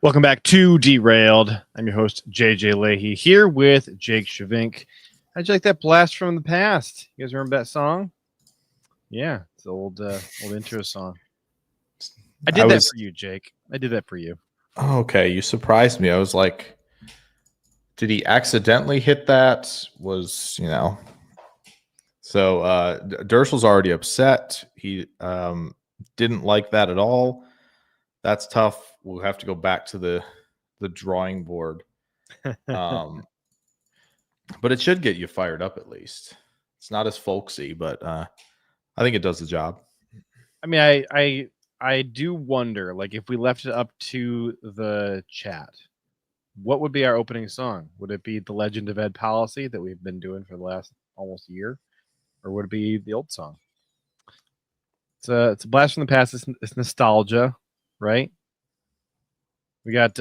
Welcome back to Derailed. I'm your host, JJ Lahey, here with Jake Schyvinck. How'd you like that blast from the past? You guys remember that song? Yeah, it's the old intro song. I did that for you, Jake. I did that for you. Okay, you surprised me. I was like, did he accidentally hit that? So Dershell's already upset. He didn't like that at all. That's tough. We'll have to go back to the drawing board. But it should get you fired up at least. It's not as folksy, but I think it does the job. I mean, I do wonder, like, if we left it up to the chat, what would be our opening song? Would it be The Legend of Ed Policy that we've been doing for the last almost year? Or would it be the old song? It's a blast from the past. It's nostalgia, right? We got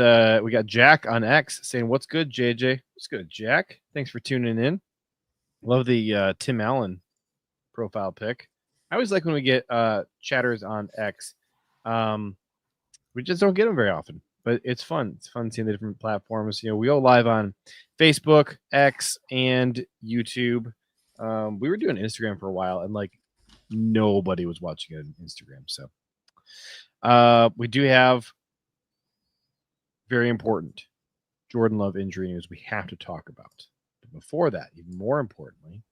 Jack on X saying, "What's good, JJ? What's good, Jack? Thanks for tuning in. Love the Tim Allen profile pic. I always like when we get chatters on X. We just don't get them very often, but it's fun. It's fun seeing the different platforms. You know, we go live on Facebook, X, and YouTube. We were doing Instagram for a while, and like nobody was watching it on Instagram. So we do have very important Jordan Love injury news we have to talk about. But before that, even more importantly,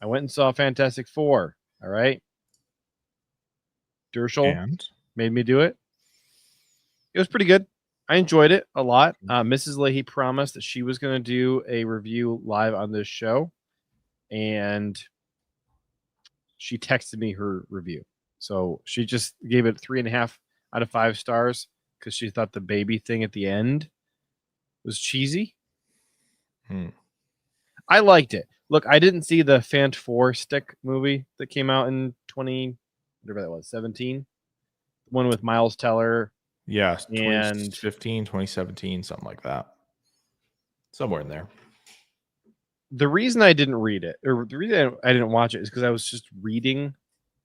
I went and saw Fantastic Four. All right. Dershell made me do it. It was pretty good. I enjoyed it a lot. Mrs. Lahey promised that she was going to do a review live on this show, and she texted me her review. So she just gave it 3.5 out of 5 stars because she thought the baby thing at the end was cheesy. I liked it. Look, I didn't see the Fant4Stick movie that came out in 17. The one with Miles Teller. Yeah, and 2015, 2017, something like that. Somewhere in there. The reason I didn't read it, or the reason I didn't watch it, is because I was just reading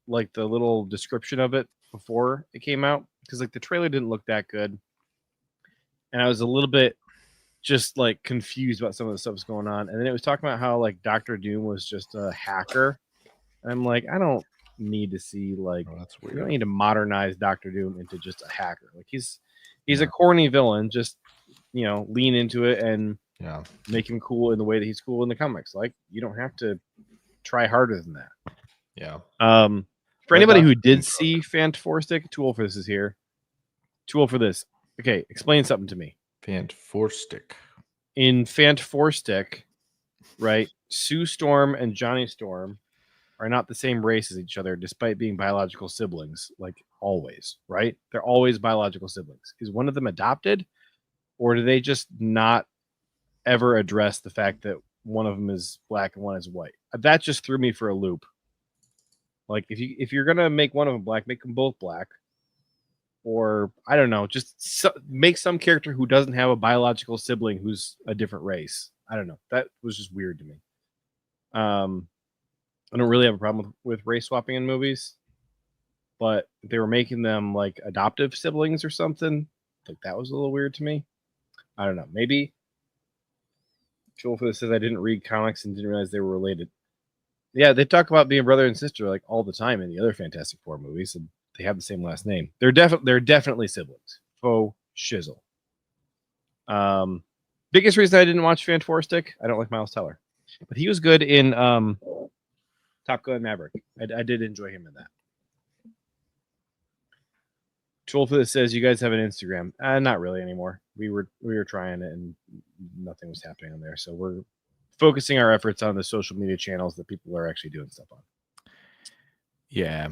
like the little description of it before it came out, because like the trailer didn't look that good, and I was a little bit just like confused about some of the stuff that's going on. And then it was talking about how like Dr. Doom was just a hacker, and I'm like, I don't need to see like that's weird. We don't need to modernize Dr. Doom into just a hacker. Like he's a corny villain. Just lean into it and make him cool in the way that he's cool in the comics. Like you don't have to try harder than that. Yeah. For anybody who did see Fant4Stick, Tool for this is here. Tool for this. Okay, explain something to me. Fant4Stick. In Fant4Stick, right? Sue Storm and Johnny Storm are not the same race as each other, despite being biological siblings, like always, right? They're always biological siblings. Is one of them adopted, or do they just not ever address the fact that one of them is black and one is white? That just threw me for a loop. Like if you're gonna make one of them black, make them both black, or I don't know, just make some character who doesn't have a biological sibling who's a different race. I don't know. That was just weird to me. I don't really have a problem with race swapping in movies, but they were making them like adoptive siblings or something. Like that was a little weird to me. I don't know. Maybe Joel for this says I didn't read comics and didn't realize they were related. Yeah, they talk about being brother and sister like all the time in the other Fantastic Four movies, and they have the same last name. They're definitely siblings. Faux shizzle. Biggest reason I didn't watch Fant4Stick, I don't like Miles Teller, but he was good in Top Gun Maverick. I did enjoy him in that. Tool for this says you guys have an Instagram. Not really anymore. We were trying it and nothing was happening on there. So we're focusing our efforts on the social media channels that people are actually doing stuff on. Yeah.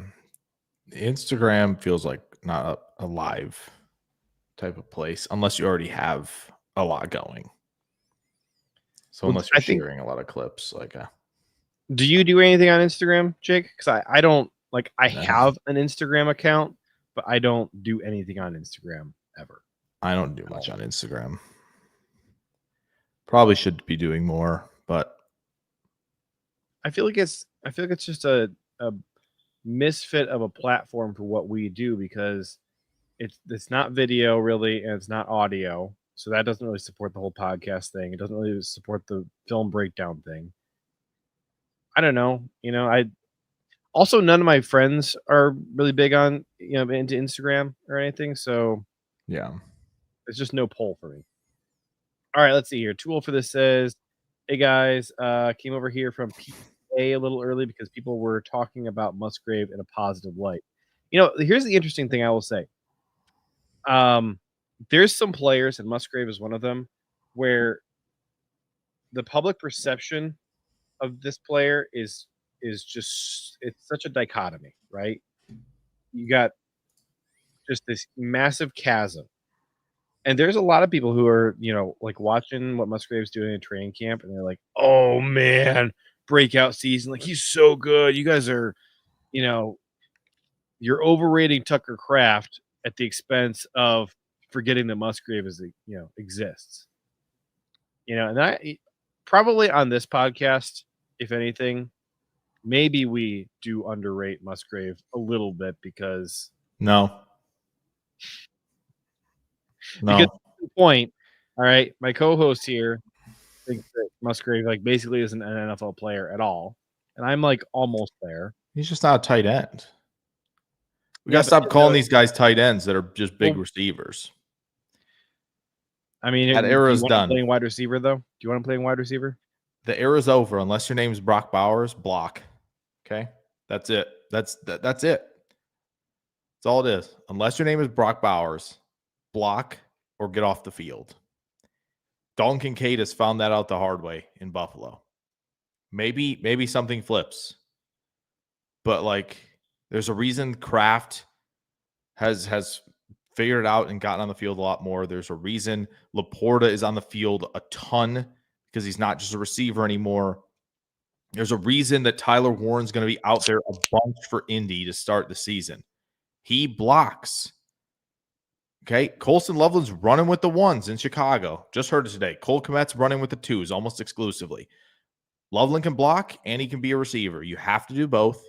Instagram feels like not a live type of place unless you already have a lot going. So unless you're sharing a lot of clips, like do you do anything on Instagram, Jake? Because I don't like. I have an Instagram account, but I don't do anything on Instagram ever. I don't do much on Instagram. Probably should be doing more, but I feel like it's just a misfit of a platform for what we do, because it's not video really, and it's not audio, so that doesn't really support the whole podcast thing. It doesn't really support the film breakdown thing. I don't know. I also none of my friends are really big on into Instagram or anything, so Yeah. there's just no poll for me. All right, let's see here. Tool for this says, "Hey guys, came over here from PA a little early because people were talking about Musgrave in a positive light." Here's the interesting thing I will say. There's some players, and Musgrave is one of them, where the public perception of this player is just it's such a dichotomy, right? You got just this massive chasm. And there's a lot of people who are, like watching what Musgrave's doing in training camp, and they're like, "Oh man, breakout season! Like he's so good. You guys are, you know, you're overrating Tucker Kraft at the expense of forgetting that Musgrave exists." And I probably on this podcast, if anything, maybe we do underrate Musgrave a little bit because No. at the point, all right, my co-host here thinks that Musgrave basically isn't an NFL player at all, and I'm almost there. He's just not a tight end. We got to stop calling these guys tight ends that are just big receivers. I mean, that era's done. Playing wide receiver though? Do you want him playing wide receiver? The era's over unless your name's Brock Bowers. Block. Okay, that's it. That's it. That's all it is. Unless your name is Brock Bowers, block or get off the field. Dalton Kincaid has found that out the hard way in Buffalo. Maybe something flips, but there's a reason Kraft has figured it out and gotten on the field a lot more. There's a reason Laporta is on the field a ton because he's not just a receiver anymore. There's a reason that Tyler Warren's going to be out there a bunch for Indy to start the season. He blocks. Okay, Colson Loveland's running with the ones in Chicago. Just heard it today. Cole Kmet's running with the twos almost exclusively. Loveland can block and he can be a receiver. You have to do both.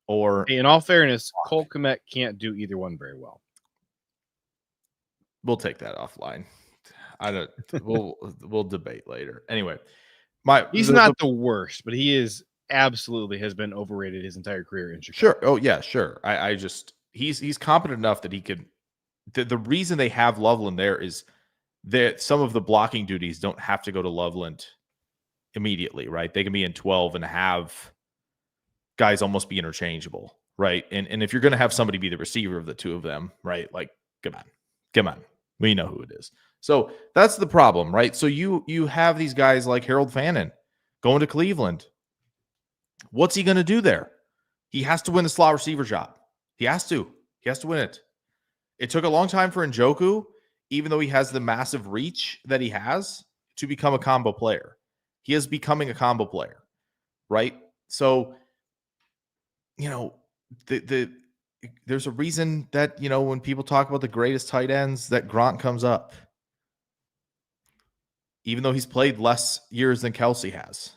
Or in all fairness, Cole Kmet can't do either one very well. We'll take that offline. We'll debate later. Anyway, he's not the worst, but he is absolutely has been overrated his entire career in Chicago. Sure. Oh yeah, sure. I just he's competent enough that he could. The reason they have Loveland there is that some of the blocking duties don't have to go to Loveland immediately, right? They can be in 12 and have guys almost be interchangeable, right? And if you're going to have somebody be the receiver of the two of them, right? Come on. We know who it is. So that's the problem, right? So you have these guys like Harold Fannin going to Cleveland. What's he going to do there? He has to win the slot receiver job. He has to win it. It took a long time for Njoku, even though he has the massive reach that he has, to become a combo player. He is becoming a combo player, right? So, there's a reason that, when people talk about the greatest tight ends, that Gronk comes up, even though he's played less years than Kelsey has,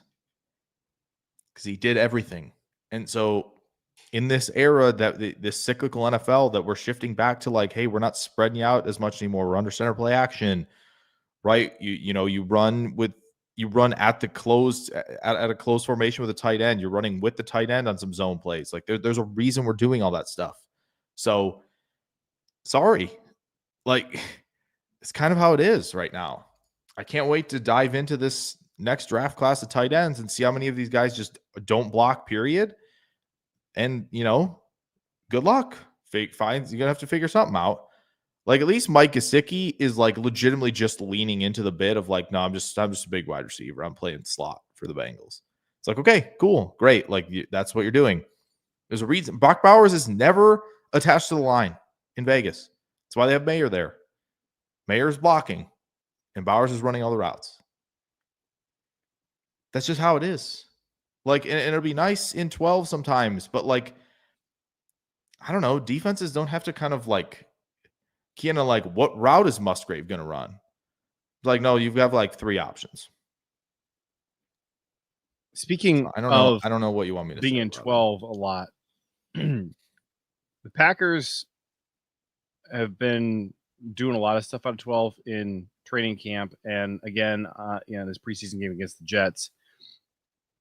because he did everything. And so in this era, this cyclical NFL that we're shifting back to hey, we're not spreading you out as much anymore. We're under center play action, right? You run at the closed at a closed formation with a tight end. You're running with the tight end on some zone plays. There's a reason we're doing all that stuff. So sorry, it's kind of how it is right now. I can't wait to dive into this next draft class of tight ends and see how many of these guys just don't block, period. And, good luck. You're going to have to figure something out. At least Mike Gesicki is legitimately just leaning into the bit of no, I'm just a big wide receiver. I'm playing slot for the Bengals. It's okay, cool, great. That's what you're doing. There's a reason. Brock Bowers is never attached to the line in Vegas. That's why they have Mayer there. Mayer's blocking and Bowers is running all the routes. That's just how it is. And it'll be nice in 12 sometimes, but I don't know. Defenses don't have to kind of what route is Musgrave going to run? No, you've got 3 options. Speaking I don't know what you want me to being say in 12 a lot. The Packers have been doing a lot of stuff out of 12 in training camp, and again, this preseason game against the Jets.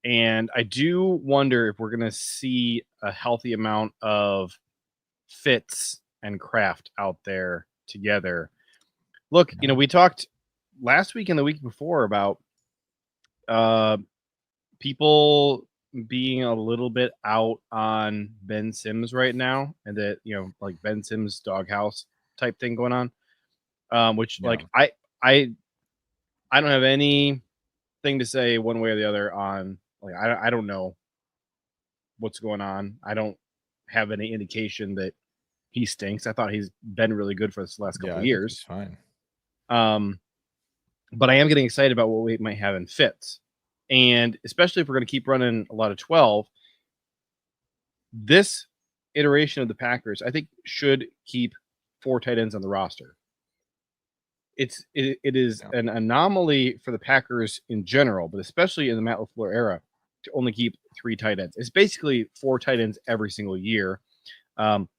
And I do wonder if we're going to see a healthy amount of Fitz and Kraft out there together. Look, we talked last week and the week before about people being a little bit out on Ben Sims right now, and that like Ben Sims doghouse type thing going on, which like I don't have anything to say one way or the other on. Like I don't know what's going on. I don't have any indication that he stinks. I thought he's been really good for this last couple of years. He's fine. But I am getting excited about what we might have in Fitz. And especially if we're going to keep running a lot of 12, this iteration of the Packers, I think, should keep 4 tight ends on the roster. It is an anomaly for the Packers in general, but especially in the Matt LaFleur era, to only keep 3 tight ends. It's basically 4 tight ends every single year.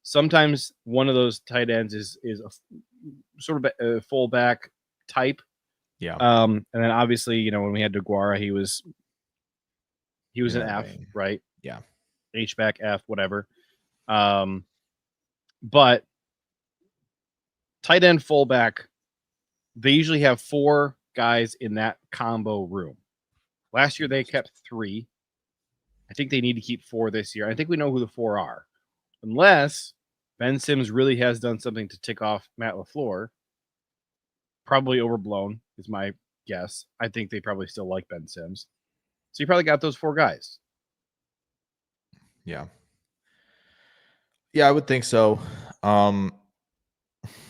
Sometimes one of those tight ends is a sort of a fullback type. Yeah. And then obviously, when we had DeGuara, he was an F, right? Yeah. H-back F, whatever. But tight end, fullback, they usually have 4 guys in that combo room. Last year they kept 3. I think they need to keep 4 this year. I think we know who the 4 are. Unless Ben Sims really has done something to tick off Matt LaFleur. Probably overblown is my guess. I think they probably still like Ben Sims. So you probably got those 4 guys. Yeah. Yeah, I would think so.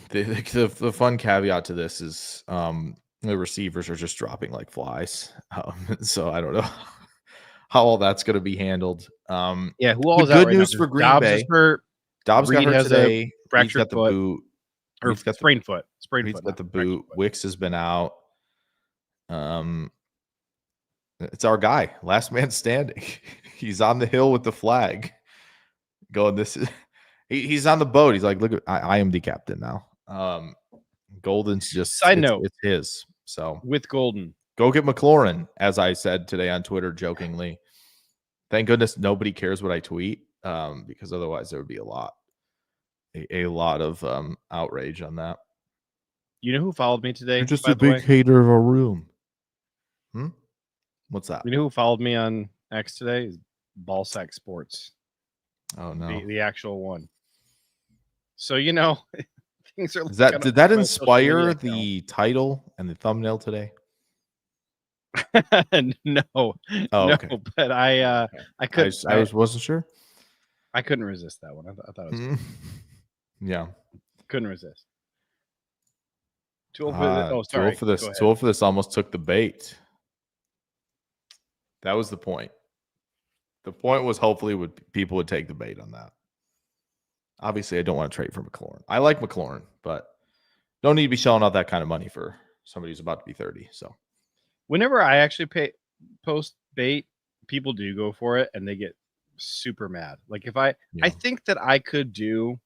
The fun caveat to this is the receivers are just dropping like flies. So I don't know how all that's going to be handled. Who all is good out news right now? for Green Doubs Bay. Is hurt. Doubs got hurt today. Fractured He's got the foot. boot. Or sprained foot. He's got the boot. Wicks has been out. It's our guy, last man standing. He's on the hill with the flag. Going, he's on the boat. He's like, look, I am the captain now. Golden's just side note. It's his. So with Golden, go get McLaurin, as I said today on Twitter jokingly. Thank goodness nobody cares what I tweet, because otherwise there would be a lot of outrage on that. You know who followed me today? You're just a big hater of our room. What's that? You know who followed me on X today? Is Ballsack Sports. Oh no, the actual one. So things are. Did that inspire the title and the thumbnail today? No. Oh, okay. No, but I couldn't. I wasn't sure. I couldn't resist that one. I thought it was. Cool. Yeah, couldn't resist. Tool for this almost took the bait. That was the point. The point was hopefully people would take the bait on that. Obviously, I don't want to trade for McLaurin. I like McLaurin, but don't need to be shelling out that kind of money for somebody who's about to be 30. So, whenever I actually post bait, people do go for it and they get super mad. Like if I think that I could do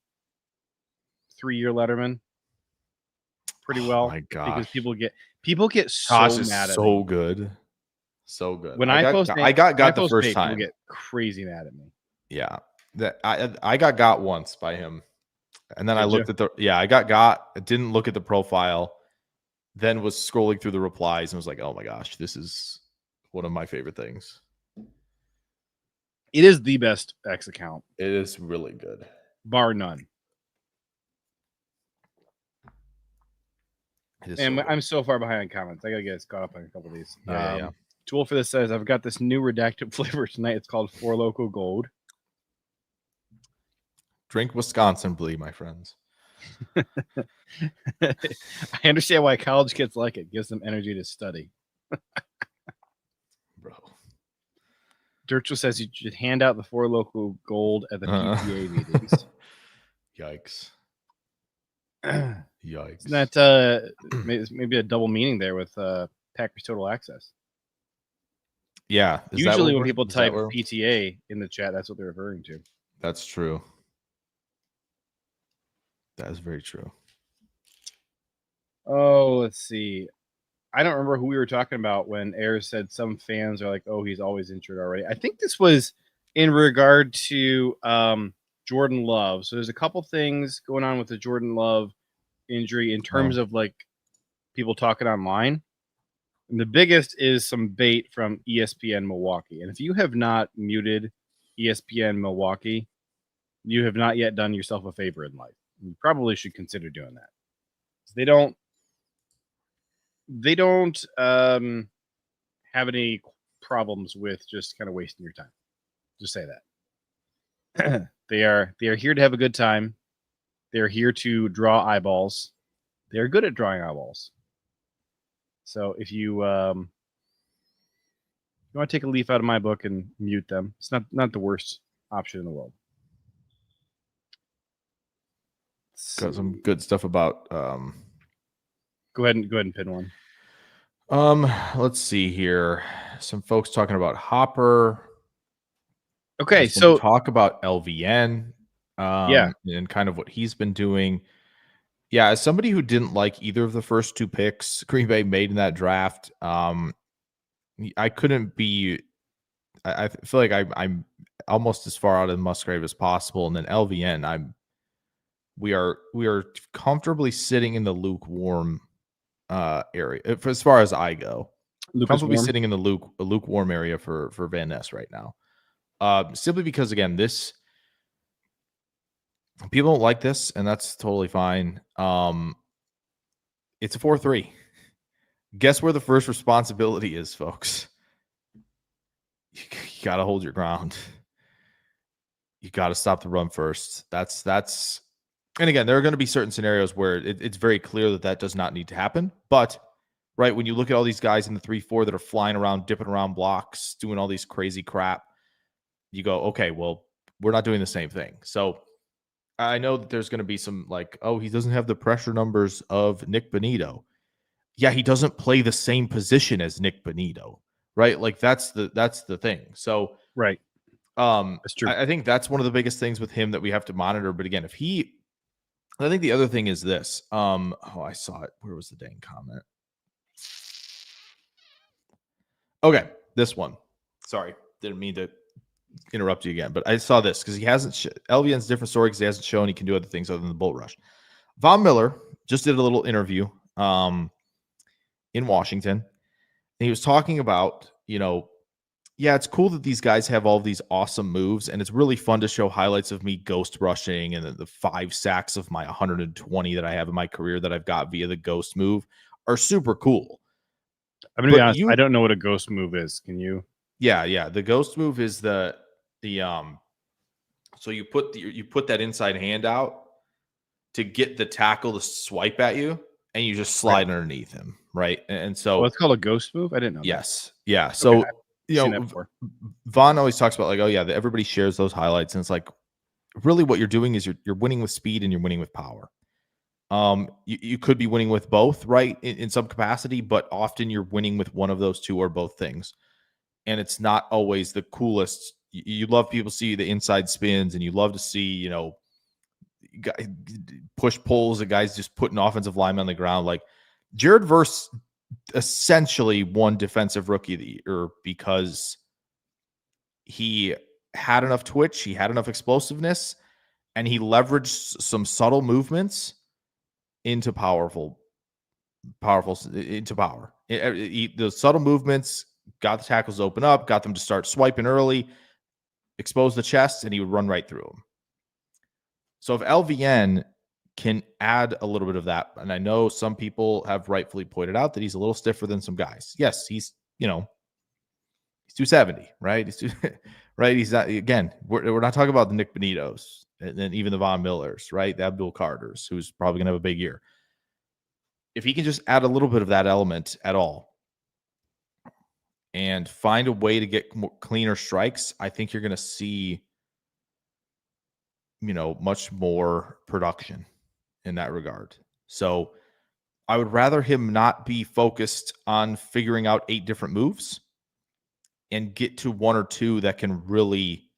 3-year Letterman pretty well. My gosh. Because people get so mad at me. So good. So good. When I got the first time. People get crazy mad at me. Yeah. I got once by him. And then I looked at I didn't look at the profile, then was scrolling through the replies and was like, oh my gosh, this is one of my favorite things. It is the best X account. It is really good. Bar none. And I'm so far behind on comments. I gotta get caught up on a couple of these. Tool for this says, I've got this new redacted flavor tonight. It's called 4 Loko Gold. Drink Wisconsin Blee, my friends. I understand why college kids like it. Gives them energy to study. Bro. Dirchel says you should hand out the 4 Loko Gold at the PTA meetings. Yikes. Yikes. Isn't that maybe a double meaning there with Packers Total Access? Yeah. Usually when people type PTA in the chat, that's what they're referring to. That's true. That is very true. Oh, let's see. I don't remember who we were talking about when Ayers said some fans are like, "Oh, he's always injured already." I think this was in regard to Jordan Love. So there's a couple things going on with the Jordan Love injury in terms of like people talking online. And the biggest is some bait from ESPN Milwaukee. And if you have not muted ESPN Milwaukee, you have not yet done yourself a favor in life. You probably should consider doing that. They don't have any problems with just kind of wasting your time. Just say that. They are here to have a good time. They're here to draw eyeballs. They're good at drawing eyeballs. So if you want to take a leaf out of my book and mute them, it's not the worst option in the world. Got some good stuff about. Go ahead and pin one. Let's see here. Some folks talking about Hopper. Okay, so talk about LVN. And kind of what he's been doing. Yeah, as somebody who didn't like either of the first two picks Green Bay made in that draft, I couldn't be. I feel like I'm almost as far out of Musgrave as possible, and then LVN, we are comfortably sitting in the lukewarm area as far as I go. Comfortably sitting in the lukewarm area for Van Ness right now. Simply because again, this people don't like this, and that's totally fine. It's a 4-3. Guess where the first responsibility is, folks? You got to hold your ground. You got to stop the run first. That's. And again, there are going to be certain scenarios where it's very clear that does not need to happen. But right when you look at all these guys in the 3-4 that are flying around, dipping around blocks, doing all these crazy crap, you go, okay, well, we're not doing the same thing. So I know that there's going to be some like, oh, he doesn't have the pressure numbers of Nick Bonito. Yeah, he doesn't play the same position as Nick Bonito, right? Like that's the thing. So right, that's true. I think that's one of the biggest things with him that we have to monitor. But again, I think the other thing is this. I saw it. Where was the dang comment? Okay, this one. Sorry, didn't mean to interrupt you again, but I saw this because he hasn't. LVN's different story because he hasn't shown he can do other things other than the bull rush. Von Miller just did a little interview in Washington, and he was talking about, yeah, it's cool that these guys have all these awesome moves, and it's really fun to show highlights of me ghost rushing and the 5 sacks of my 120 that I have in my career that I've got via the ghost move are super cool. I'm gonna be honest. I don't know what a ghost move is. Can you? Yeah. The ghost move is the so you put that inside hand out to get the tackle to swipe at you, and you just slide underneath him, right? And so it's called a ghost move. I didn't know. Yes, that. Yeah. So okay. Vaughn always talks about like, oh yeah, everybody shares those highlights, and it's like really what you're doing is you're winning with speed and you're winning with power. You could be winning with both, right, in some capacity, but often you're winning with one of those two or both things. And it's not always the coolest. You love people see the inside spins, and you love to see, push pulls and guys just putting offensive linemen on the ground. Like Jared Verse essentially won Defensive Rookie of the Year because he had enough twitch, he had enough explosiveness, and he leveraged some subtle movements into powerful into power. The subtle movements got the tackles to open up, got them to start swiping early, expose the chest, and he would run right through them. So if LVN can add a little bit of that, and I know some people have rightfully pointed out that he's a little stiffer than some guys. Yes, he's 270, right? Right. He's not, again, we're not talking about the Nick Bonitos and then even the Von Millers, right? The Abdul Carters, who's probably going to have a big year. If he can just add a little bit of that element at all and find a way to get more cleaner strikes, I think you're going to see, much more production in that regard. So I would rather him not be focused on figuring out 8 different moves and get to 1 or 2 that can really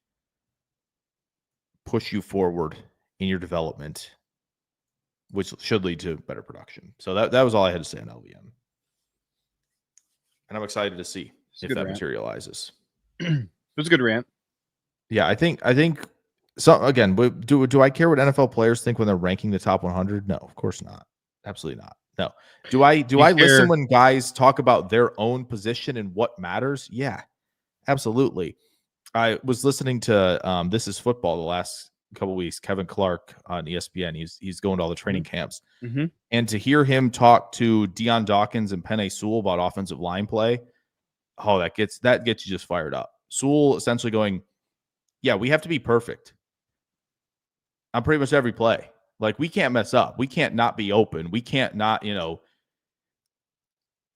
push you forward in your development which should lead to better production. So that was all I had to say on LVM. And I'm excited to see if that materializes. It was a good rant. Yeah, I think so. Again, do I care what NFL players think when they're ranking the top 100? No, of course not. Absolutely not. No. Do I listen when guys talk about their own position and what matters? Yeah, absolutely. I was listening to This Is Football the last couple of weeks. Kevin Clark on ESPN. He's going to all the training camps, and to hear him talk to Deion Dawkins and Penei Sewell about offensive line play, that gets you just fired up. Sewell essentially going, yeah, we have to be perfect on pretty much every play. Like, we can't mess up. We can't not be open. We can't not,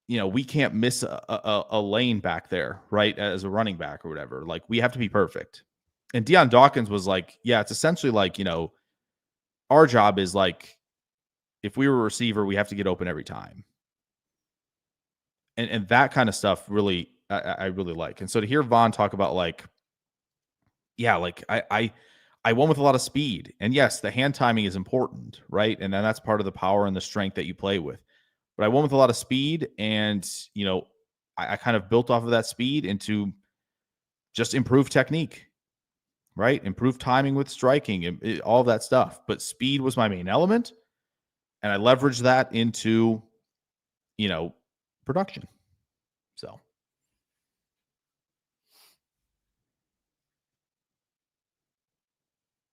we can't miss a lane back there, right, as a running back or whatever. Like, we have to be perfect. And Deion Dawkins was like, yeah, it's essentially like, our job is like, if we were a receiver, we have to get open every time. And that kind of stuff really, I really like. And so to hear Vaughn talk about like, yeah, like I won with a lot of speed. And yes, the hand timing is important, right? And then that's part of the power and the strength that you play with. But I won with a lot of speed, and, I kind of built off of that speed into just improved technique, right? Improved timing with striking and all that stuff. But speed was my main element, and I leveraged that into, production. So.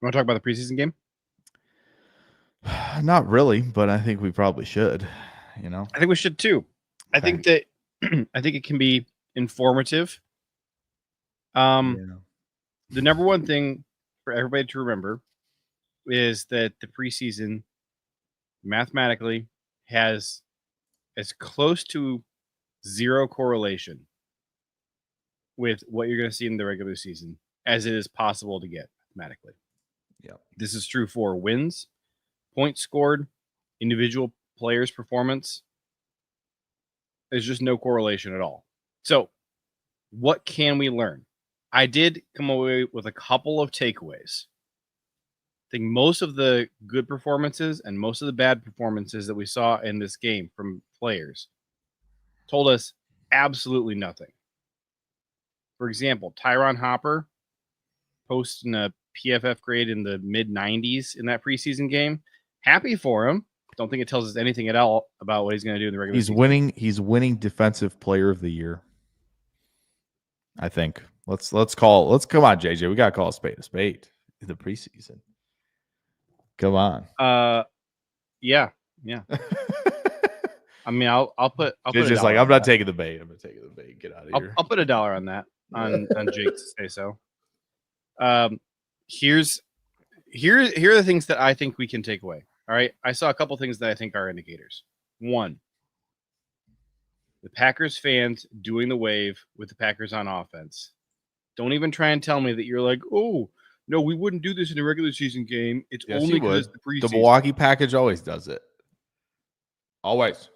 Want to talk about the preseason game? Not really, but I think we probably should. I think we should too. Okay. I think that I think it can be informative. The number one thing for everybody to remember is that the preseason mathematically has as close to zero correlation with what you're going to see in the regular season as it is possible to get mathematically. Yeah. This is true for wins, points scored, individual players' performance. There's just no correlation at all. So, what can we learn? I did come away with a couple of takeaways. I think most of the good performances and most of the bad performances that we saw in this game from players told us absolutely nothing. For example, Tyron Hopper posting a PFF grade in the mid-90s in that preseason game. Happy for him. Don't think it tells us anything at all about what he's going to do in the regular season. He's winning Defensive Player of the Year, I think. Let's come on, JJ. We got to call a spade in the preseason. Come on. Yeah. I mean, I'll put JJ's like, I'm not taking the bait. I'm going to take the bait. Get out of here. I'll put $1 on that on Jake to say so. Here are the things that I think we can take away. All right. I saw a couple things that I think are indicators. One, the Packers fans doing the wave with the Packers on offense. Don't even try and tell me that you're like, oh, no, we wouldn't do this in a regular season game. It's only because the preseason. The Milwaukee package always does it. Always.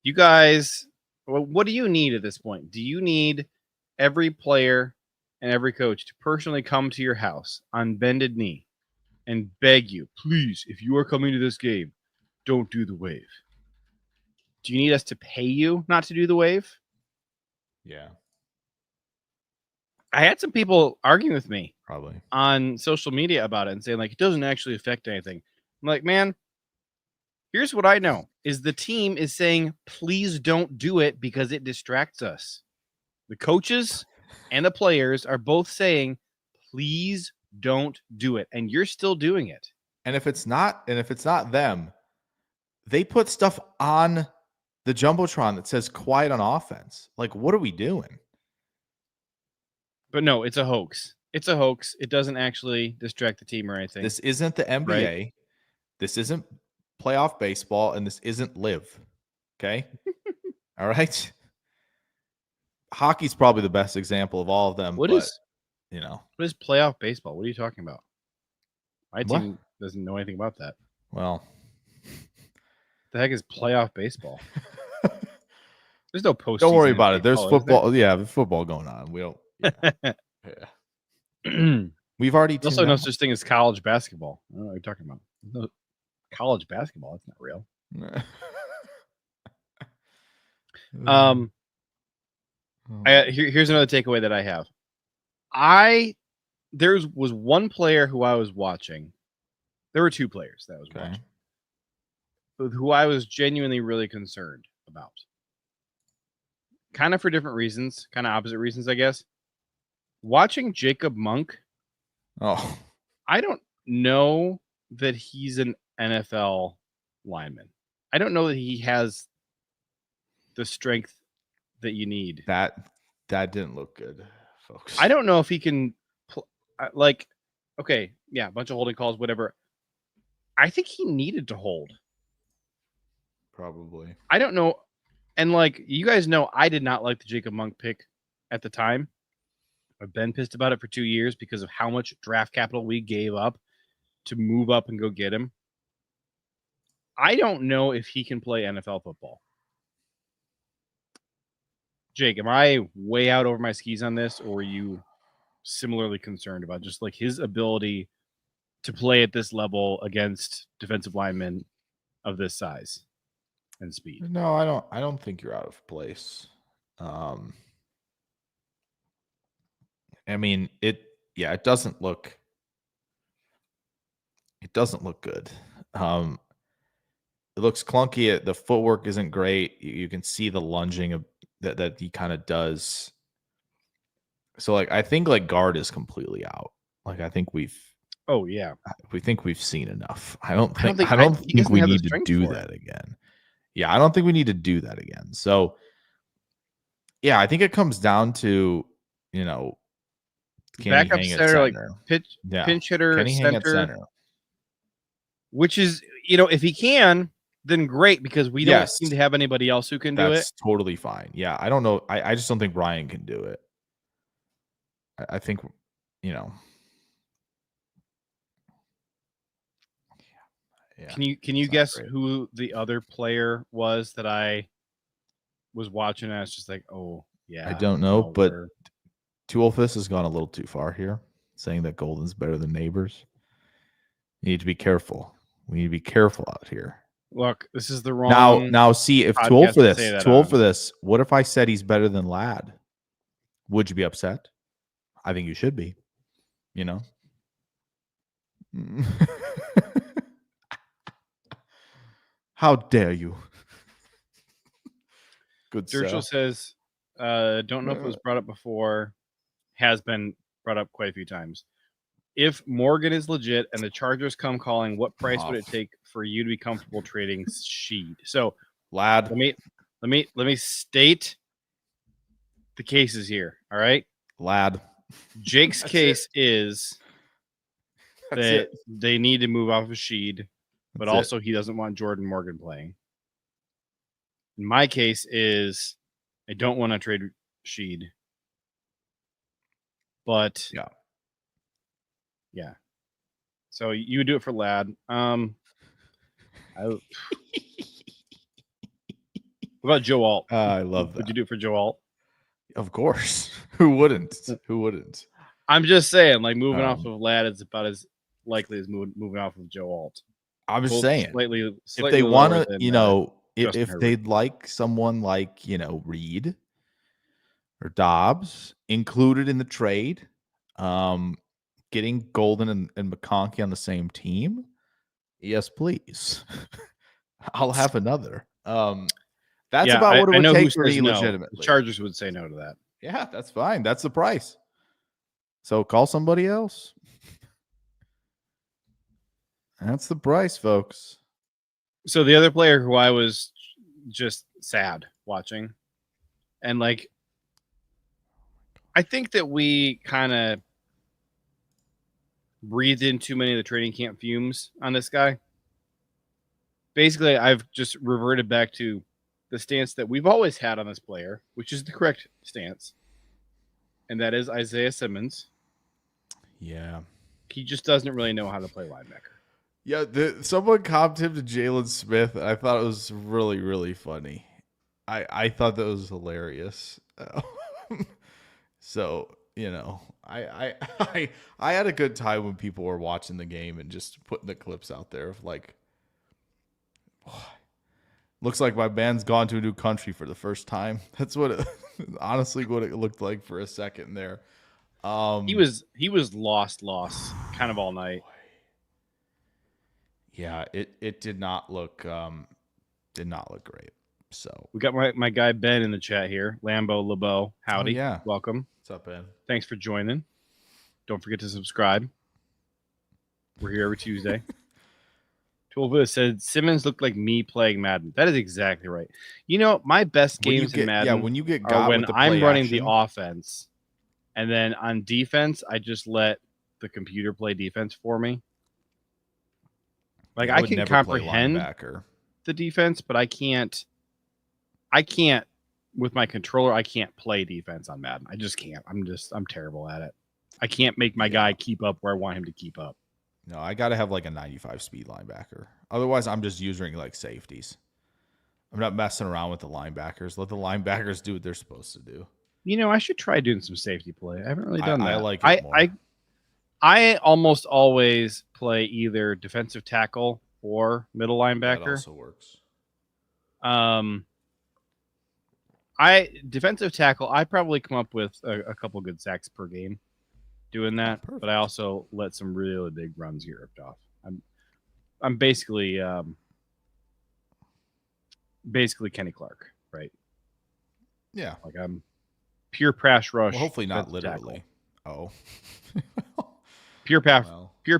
You guys, what do you need at this point? Do you need every player and every coach to personally come to your house on bended knee and beg you, please, if you are coming to this game, don't do the wave? Do you need us to pay you not to do the wave? Yeah. I had some people arguing with me probably on social media about it and saying, like, it doesn't actually affect anything. I'm like, man, here's what I know is the team is saying, please don't do it because it distracts us. The coaches and the players are both saying, please don't do it. And you're still doing it. And if it's not them, they put stuff on the Jumbotron that says quiet on offense. Like, what are we doing? But no, it's a hoax. It's a hoax. It doesn't actually distract the team or anything. This isn't the NBA. Right? This isn't playoff baseball, and this isn't live. Okay? All right? Hockey's probably the best example of all of them. What is playoff baseball? What are you talking about? My team doesn't know anything about that. Well, the heck is playoff baseball? There's no postseason. Don't worry about it. There's football. Yeah, there's football going on. We don't. Yeah. We've already. Also, no such thing as college basketball. I don't know what you're talking about. college basketball. That's not real. Here's another takeaway that I have. There was one player who I was watching. There were two players that I was watching who I was genuinely really concerned about. Kind of for different reasons, kind of opposite reasons, I guess. Watching Jacob Monk. Oh, I don't know that he's an NFL lineman. I don't know that he has the strength that you need. That didn't look good, folks. I don't know if he can okay, yeah, a bunch of holding calls, whatever. I think he needed to hold. Probably. I don't know. And you guys know, I did not like the Jacob Monk pick at the time. I've been pissed about it for 2 years because of how much draft capital we gave up to move up and go get him. I don't know if he can play NFL football. Jake, am I way out over my skis on this, or are you similarly concerned about just his ability to play at this level against defensive linemen of this size and speed? No, I don't think you're out of place. I mean, it doesn't look good. It looks clunky. The footwork isn't great. You can see the lunging that he kind of does. So I think guard is completely out. I think we've seen enough. I don't think we need to do that again. Yeah, I don't think we need to do that again. So yeah, I think it comes down to, backup center, pinch hitter, can he hang at center? Which is, if he can, then great, because we don't seem to have anybody else who can do it. That's totally fine. Yeah, I don't know. I just don't think Ryan can do it. I think, Yeah. Can you guess who the other player was that I was watching? And I was just like, oh yeah. I don't know, but Tuolfis has gone a little too far here, saying that Golden's better than Neighbors. You need to be careful. We need to be careful out here. Look, this is the wrong. Now see, if too old for this, what if I said he's better than Ladd? Would you be upset? I think you should be. How dare you? Good Churchill says, don't know if it was brought up before, has been brought up quite a few times. If Morgan is legit and the Chargers come calling, what price would it take for you to be comfortable trading Sheed? So, Ladd, let me state the cases here. All right, Ladd. Jake's case is that they need to move off of Sheed, but also he doesn't want Jordan Morgan playing. In my case is I don't want to trade Sheed, but yeah. So you would do it for Ladd. What about Joe Alt? I love that. Would you do it for Joe Alt? Of course. Who wouldn't? Who wouldn't? I'm just saying, moving off of Ladd is about as likely as moving off of Joe Alt. I'm just saying, slightly if they want to, if they'd like someone like, Reed or Doubs included in the trade, getting Golden and McConkey on the same team, yes, please. I'll have another. That's about what it would take for me legitimately. The Chargers would say no to that. Yeah, that's fine. That's the price. So call somebody else. That's the price, folks. So the other player who I was just sad watching, and I think that we kind of breathed in too many of the training camp fumes on this guy. Basically, I've just reverted back to the stance that we've always had on this player, which is the correct stance, and that is Isaiah Simmons. Yeah. He just doesn't really know how to play linebacker. Yeah, someone comped him to Jalen Smith. I thought it was really, really funny. I thought that was hilarious. So, I had a good time when people were watching the game and just putting the clips out there of Looks like my band's gone to a new country for the first time. That's honestly what it looked like for a second there. He was lost kind of all night. Yeah, it did not look great. So we got my guy Ben in the chat here. Lambo LeBeau. Howdy. Oh, yeah. Welcome. What's up, Ben? Thanks for joining. Don't forget to subscribe. We're here every Tuesday. 12 said Simmons looked like me playing Madden. That is exactly right. You know, my best games in Madden when you get are when I'm running action. the offense, and then on defense, I just let the computer play defense for me. Like I can comprehend the defense, but I can't with my controller. I can't play defense on Madden. I just can't. I'm terrible at it. I can't make my guy keep up where I want him to keep up. No, I got to have like a 95 speed linebacker. Otherwise, I'm just using like safeties. I'm not messing around with the linebackers. Let the linebackers do what they're supposed to do. You know, I should try doing some safety play. I haven't really done that. I like it more. I almost always play either defensive tackle or middle linebacker. That also works. Defensive tackle, I probably come up with a couple good sacks per game doing that, but I also let some really big runs get ripped off. I'm basically Kenny Clark, right? Yeah. Like I'm pure pass rush. Well, hopefully not literally. Tackle. Oh. Pure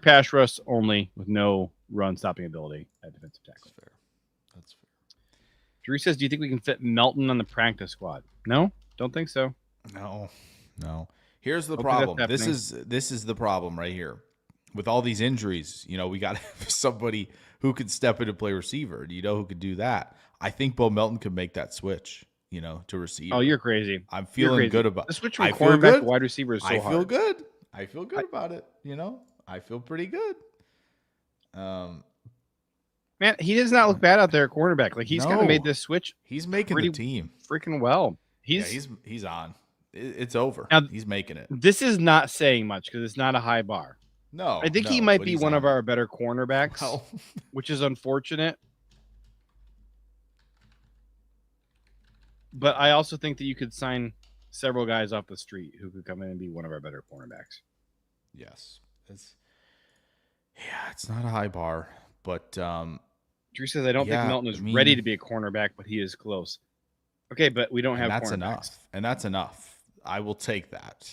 pass rush only with no run stopping ability at defensive tackle. That's fair. Drew says, do you think we can fit Melton on the practice squad? No, don't think so. No. Here's the problem. This is the problem right here. With all these injuries, you know, we got somebody who could step in and play receiver. Do you know who could do that? I think Bo Melton could make that switch, you know, to receiver. Oh, you're crazy. I'm feeling good about the switch from cornerback to wide receiver is so hard. I feel good about it. You know, I feel pretty good. Man, he does not look bad out there at cornerback. Like he's kind of made this switch. He's making the team freaking well. He's on. It's over. Now, he's making it. This is not saying much because it's not a high bar. No, I think he might be one of our better cornerbacks, which is unfortunate. But I also think that you could sign several guys off the street who could come in and be one of our better cornerbacks. Yes. It's not a high bar, but Drew says I don't think Melton is ready to be a cornerback, but he is close. Okay, but we don't have that's cornerbacks. Enough. And that's enough. I will take that.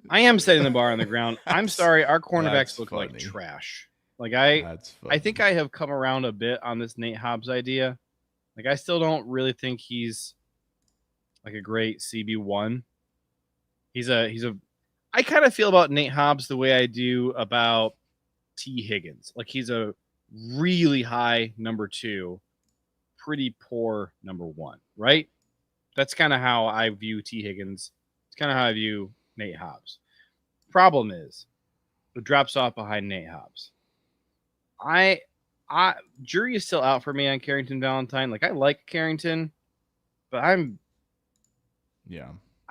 I am setting the bar on the ground. I'm sorry, our cornerbacks look like trash. Like I think I have come around a bit on this Nate Hobbs idea. Like I still don't really think he's like a great CB1. I kind of feel about Nate Hobbs the way I do about T. Higgins. Like he's a really high number 2, pretty poor number 1, right? That's kind of how I view T. Higgins. It's kind of how I view Nate Hobbs. Problem is, it drops off behind Nate Hobbs. Jury is still out for me on Carrington Valentine. Like I like Carrington, but I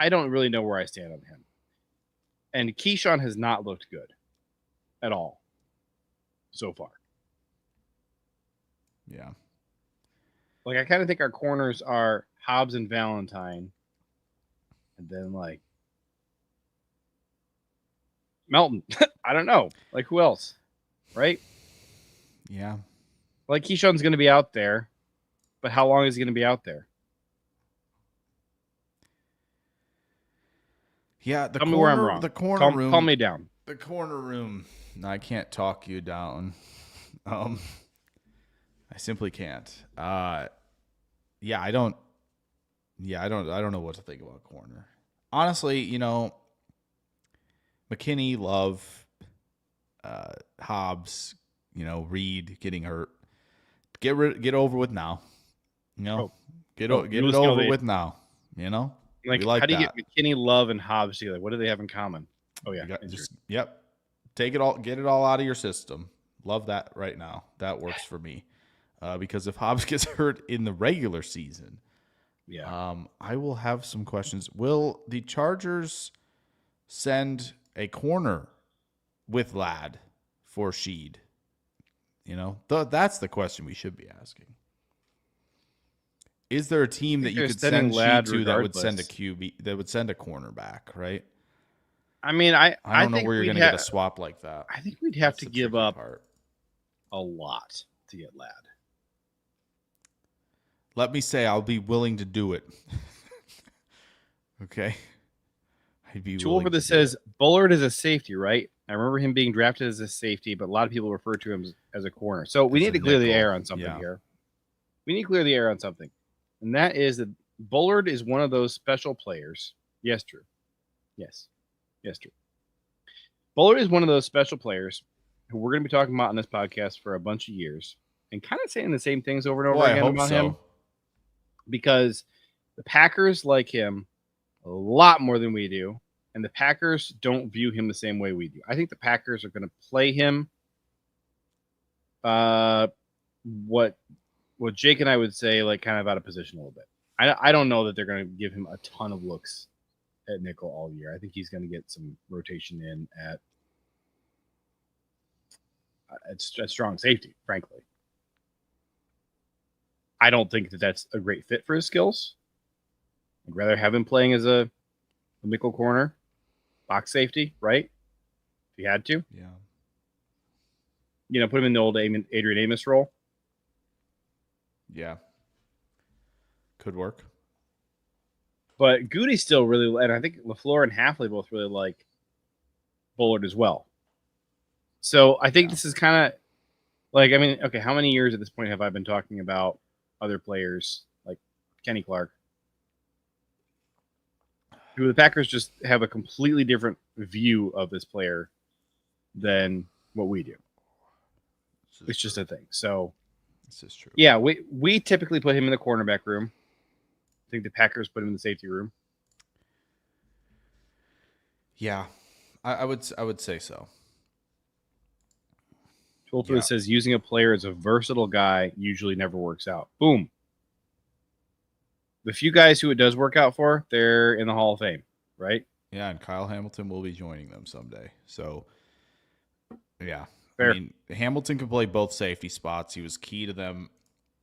don't really know where I stand on him. And Keisean has not looked good at all so far. Yeah. Like I kind of think our corners are Hobbs and Valentine, and then like Melton. I don't know. Like who else? Right? Yeah. Like Keisean's going to be out there, but how long is he going to be out there? Yeah, tell me where I'm wrong. The corner room. Calm me down. The corner room. No, I can't talk you down. I simply can't. I don't know what to think about corner. Honestly, you know, McKinney, Love, Hobbs, you know, Reed getting hurt. Get over with now. You know, get it over with now. You know, like how do you get McKinney, Love, and Hobbs together? What do they have in common? Oh yeah, get it all out of your system. Love that right now. That works for me. Because if Hobbs gets hurt in the regular season, I will have some questions. Will the Chargers send a corner with Ladd for Sheed? You know, that's the question we should be asking. Is there a team that you could send Sheed to that would send a QB, that would send a cornerback, right? I mean, I don't know where you're going to get a swap like that. I think we'd have to give up a lot to get Ladd. Let me say I'll be willing to do it. Okay. I'd be Tool for this says Bullard is a safety, right? I remember him being drafted as a safety, but a lot of people refer to him as a corner. So we need to clear the air on something here. We need to clear the air on something. And that is that Bullard is one of those special players. Yes, true. Yes, true. Bullard is one of those special players who we're going to be talking about on this podcast for a bunch of years and kind of saying the same things over and over again about him. Because the Packers like him a lot more than we do, and the Packers don't view him the same way we do. I think the Packers are going to play him what Jake and I would say, like, kind of out of position a little bit. I don't know that they're going to give him a ton of looks at nickel all year. I think he's going to get some rotation in at strong safety, frankly. I don't think that that's a great fit for his skills. I'd rather have him playing as a nickel corner, box safety, right? If you had to. Yeah. You know, put him in the old Adrian Amos role. Yeah. Could work. But Goody still really, and I think LaFleur and Halfley both really like Bullard as well. So I think this is kind of like, I mean, okay, how many years at this point have I been talking about other players like Kenny Clark, who the Packers just have a completely different view of this player than what we do. It's just a thing. So this is true. Yeah, we typically put him in the cornerback room. I think the Packers put him in the safety room. Yeah, I would say so. Hopefully, it says using a player as a versatile guy usually never works out. Boom. The few guys who it does work out for, they're in the Hall of Fame, right? Yeah, and Kyle Hamilton will be joining them someday. So, yeah. Fair. I mean, Hamilton can play both safety spots. He was key to them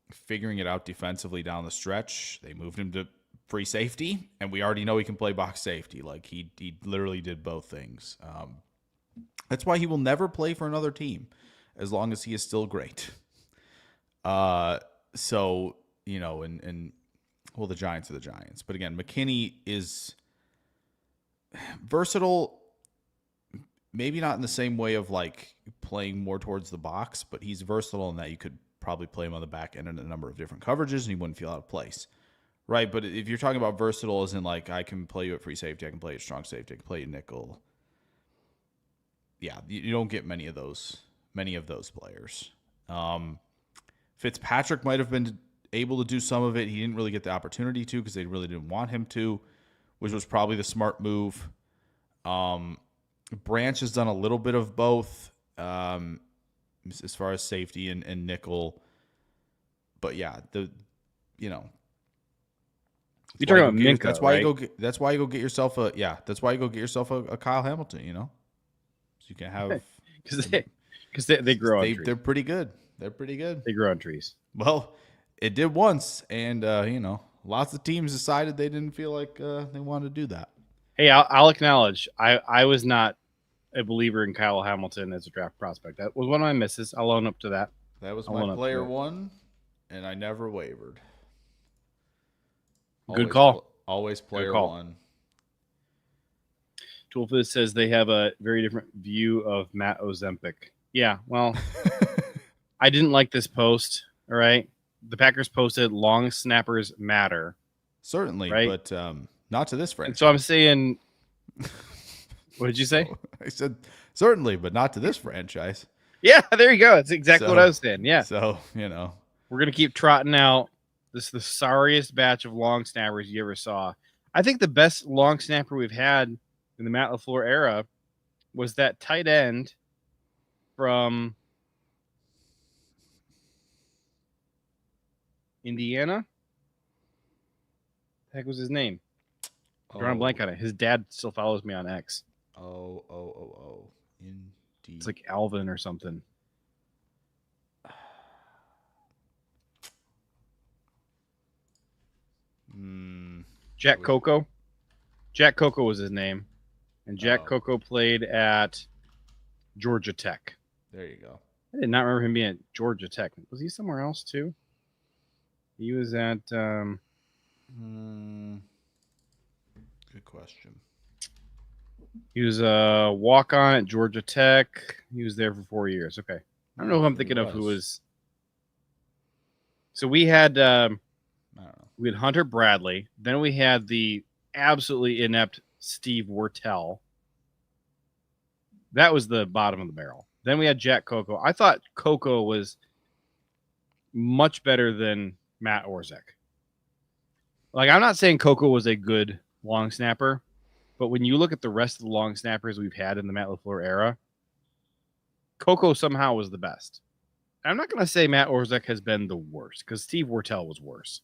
figuring it out defensively down the stretch. They moved him to free safety, and we already know he can play box safety. Like, he literally did both things. That's why he will never play for another team as long as he is still great. So, you know, and well, the Giants are the Giants. But again, McKinney is versatile, maybe not in the same way of like playing more towards the box, but he's versatile in that you could probably play him on the back end in a number of different coverages and he wouldn't feel out of place. Right. But if you're talking about versatile as in like, I can play you at free safety, I can play you at strong safety, I can play you nickel. Yeah. You don't get many of those players. Fitzpatrick might have been able to do some of it. He didn't really get the opportunity to because they really didn't want him to, which was probably the smart move. Branch has done a little bit of both as far as safety and nickel. But yeah, you're talking about Minka, that's why right? That's why you go get yourself a Kyle Hamilton, you know? So you can have because they grow on trees. They're pretty good. They're pretty good. They grow on trees. Well, it did once, and lots of teams decided they didn't feel like they wanted to do that. Hey, I'll acknowledge I was not a believer in Kyle Hamilton as a draft prospect. That was one of my misses. I'll own up to that. That was my player one, and I never wavered. Good call. Always player one. Toolfist says they have a very different view of Matt Ozempic. Yeah, well, I didn't like this post. All right. The Packers posted long snappers matter. Certainly, right? But not to this franchise. And so I'm saying, what did you say? I said, certainly, but not to this franchise. Yeah, there you go. That's exactly what I was saying. Yeah. So, we're going to keep trotting out the sorriest batch of long snappers you ever saw. I think the best long snapper we've had in the Matt LaFleur era was that tight end from Indiana. The heck was his name? I'm drawing a blank on it. His dad still follows me on X. Oh. It's like Alvin or something. Jack Coco. Jack Coco was his name. And Jack Coco played at Georgia Tech. There you go. I did not remember him being at Georgia Tech. Was he somewhere else too? He was at Good question. He was a walk-on at Georgia Tech. He was there for 4 years. Okay. I don't know who I'm thinking of who was. So we had I don't know. We had Hunter Bradley. Then we had the absolutely inept Steve Wortell. That was the bottom of the barrel. Then we had Jack Coco. I thought Coco was much better than Matt Orzech. Like, I'm not saying Coco was a good long snapper, but when you look at the rest of the long snappers we've had in the Matt LaFleur era, Coco somehow was the best. I'm not going to say Matt Orzech has been the worst because Steve Wortell was worse.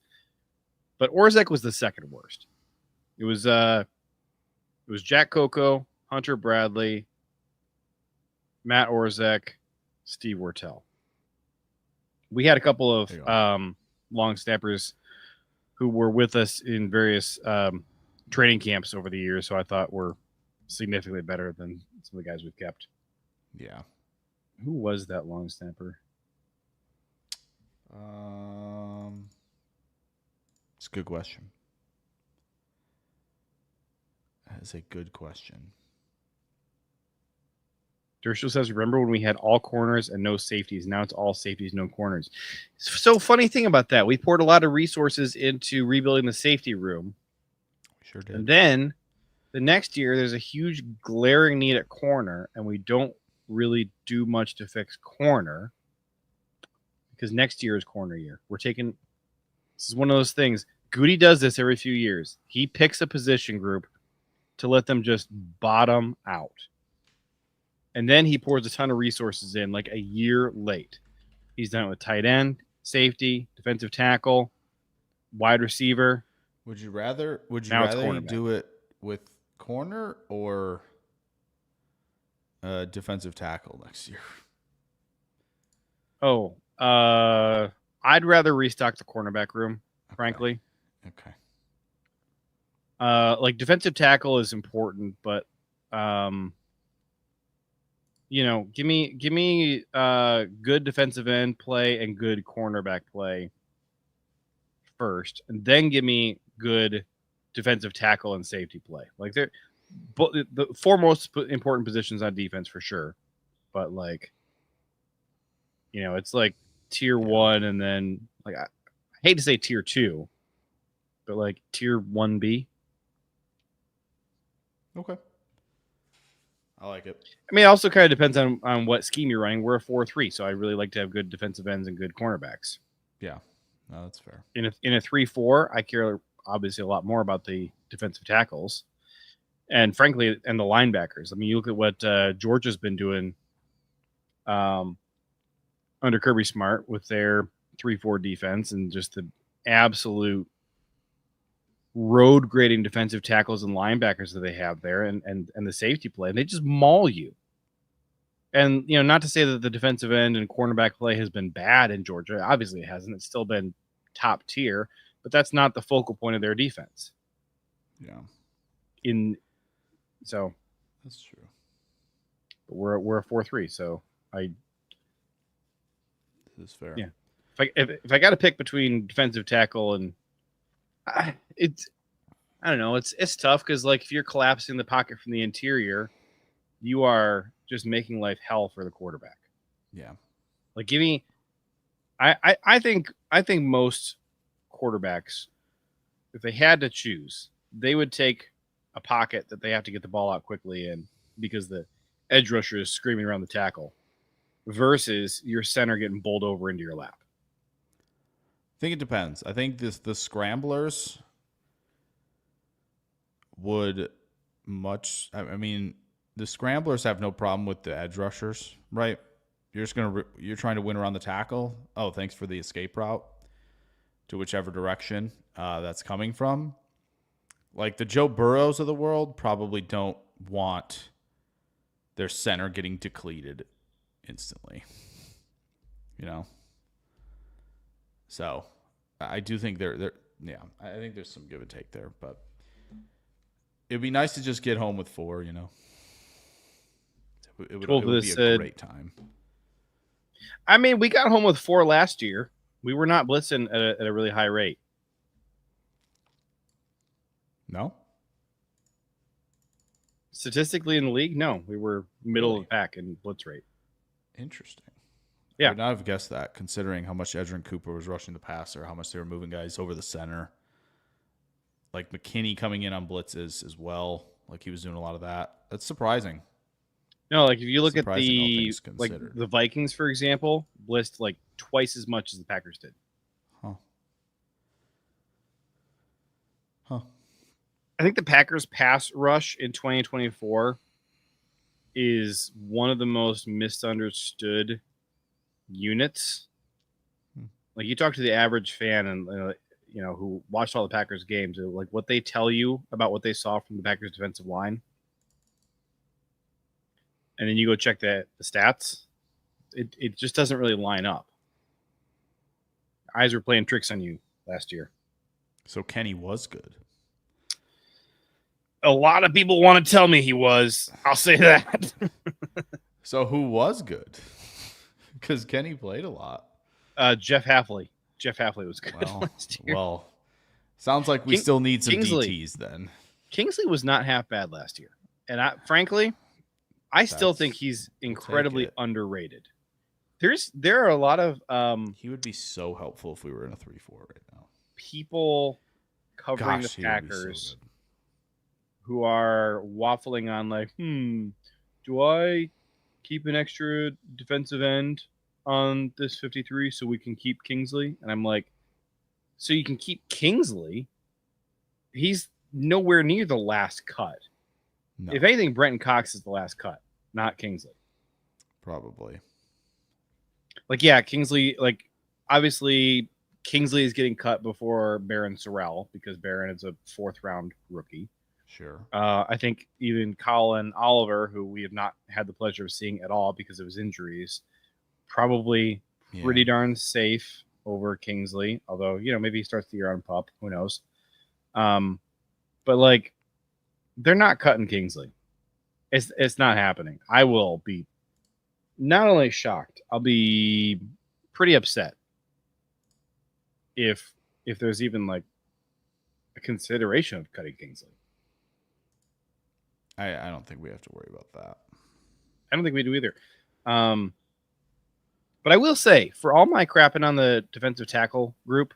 But Orzech was the second worst. It was Jack Coco, Hunter Bradley, Matt Orzech, Steve Wortell. We had a couple of long snappers who were with us in various training camps over the years, so I thought were significantly better than some of the guys we've kept. Yeah. Who was that long snapper? It's a good question. That is a good question. Dershel says, remember when we had all corners and no safeties? Now it's all safeties, no corners. So funny thing about that, we poured a lot of resources into rebuilding the safety room. We sure did. And then the next year, there's a huge glaring need at corner, and we don't really do much to fix corner because next year is corner year. This is one of those things. Goody does this every few years. He picks a position group to let them just bottom out. And then he pours a ton of resources in like a year late. He's done it with tight end, safety, defensive tackle, wide receiver. Would you rather cornerback. do it with corner or defensive tackle next year? Oh, I'd rather restock the cornerback room, frankly. Okay. Like defensive tackle is important, but give me good defensive end play and good cornerback play first, and then give me good defensive tackle and safety play. Like they're the four most important positions on defense for sure, but like it's like tier 1 and then like I hate to say tier 2, but like tier 1B. Okay. I like it. I mean, it also kind of depends on what scheme you're running. We're a 4-3, so I really like to have good defensive ends and good cornerbacks. Yeah, no, that's fair. In a 3-4, I care obviously a lot more about the defensive tackles, and frankly, and the linebackers. I mean, you look at what Georgia's been doing under Kirby Smart with their 3-4 defense, and just the absolute road grading defensive tackles and linebackers that they have there, and the safety play, and they just maul you. And not to say that the defensive end and cornerback play has been bad in Georgia. Obviously it hasn't. It's still been top tier, but that's not the focal point of their defense. Yeah. So that's true. But we're a 4-3, so this is fair. Yeah. If I got to pick between defensive tackle and I don't know. It's tough because like if you're collapsing the pocket from the interior, you are just making life hell for the quarterback. Yeah. Like give me, I think most quarterbacks, if they had to choose, they would take a pocket that they have to get the ball out quickly in because the edge rusher is screaming around the tackle versus your center getting bowled over into your lap. I think it depends. I think the scramblers would I mean, the scramblers have no problem with the edge rushers, right? You're trying to win around the tackle. Oh, thanks for the escape route to whichever direction that's coming from. Like the Joe Burrows of the world probably don't want their center getting depleted instantly. So I do think they're I think there's some give and take there, but it'd be nice to just get home with 4. It would be a great time. I mean, we got home with 4 last year. We were not blitzing at a really high rate. No? Statistically in the league, no. We were middle of the pack in blitz rate. Interesting. Yeah. I would not have guessed that, considering how much Edgerrin Cooper was rushing the passer, how much they were moving guys over the center. Like McKinney coming in on blitzes as well. Like he was doing a lot of that. That's surprising. No, like if you look at Surprising, the Vikings, for example, blitzed like twice as much as the Packers did. Huh. I think the Packers pass rush in 2024 is one of the most misunderstood units. Like you talk to the average fan and who watched all the Packers games, like what they tell you about what they saw from the Packers defensive line, and then you go check the stats, it just doesn't really line up. Eyes were playing tricks on you last year. So Kenny was good. A lot of people want to tell me he was. I'll say that. So who was good? Because Kenny played a lot. Jeff Hafley. Jeff Hafley was good last year. Well, sounds like we still need some Kingsley. DTs then. Kingsley was not half bad last year. And frankly, I still think he's incredibly underrated. There are a lot of he would be so helpful if we were in a 3-4 right now. People covering the Packers who are waffling on like, do I keep an extra defensive end on this 53 so we can keep Kingsley? And I'm like, so you can keep Kingsley? He's nowhere near the last cut. No. If anything, Brenton Cox is the last cut, not Kingsley. Probably. Like, yeah, Kingsley, like, obviously Kingsley is getting cut before Barryn Sorrell because Barryn is a 4th-round rookie. Sure. I think even Colin Oliver, who we have not had the pleasure of seeing at all because of his injuries, probably pretty darn safe over Kingsley. Although, maybe he starts the year on pup. Who knows? But, like, they're not cutting Kingsley. It's not happening. I will be not only shocked, I'll be pretty upset if there's even, like, a consideration of cutting Kingsley. I don't think we have to worry about that. I don't think we do either. But I will say, for all my crapping on the defensive tackle group,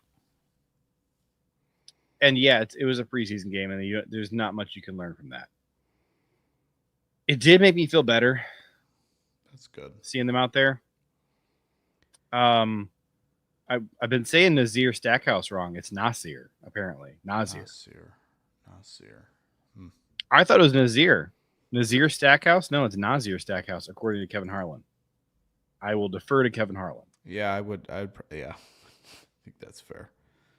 and yeah, it was a preseason game, and there's not much you can learn from that. It did make me feel better. That's good. Seeing them out there. I've been saying Nazir Stackhouse wrong. It's Nasir, apparently. Nasir. I thought it was Nazir. Nazir Stackhouse? No, it's Nazir Stackhouse, according to Kevin Harlan. I will defer to Kevin Harlan. Yeah, I would. Yeah, I think that's fair.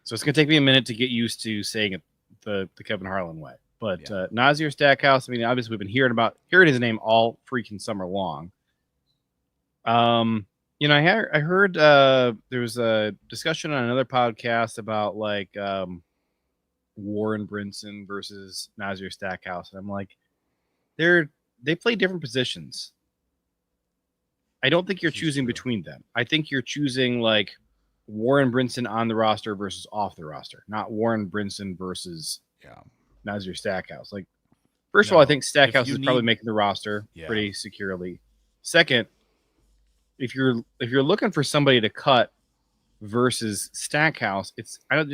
So it's going to take me a minute to get used to saying it the Kevin Harlan way. But Nazir Stackhouse, I mean, obviously we've been hearing his name all freaking summer long. I heard there was a discussion on another podcast about like Warren Brinson versus Nazir Stackhouse, and I'm like, they play different positions. I don't think you're choosing between them. I think you're choosing like Warren Brinson on the roster versus off the roster, not Warren Brinson versus Nazir Stackhouse. Like, first of all, I think Stackhouse is probably making the roster pretty securely. Second, if you're looking for somebody to cut versus Stackhouse, it's not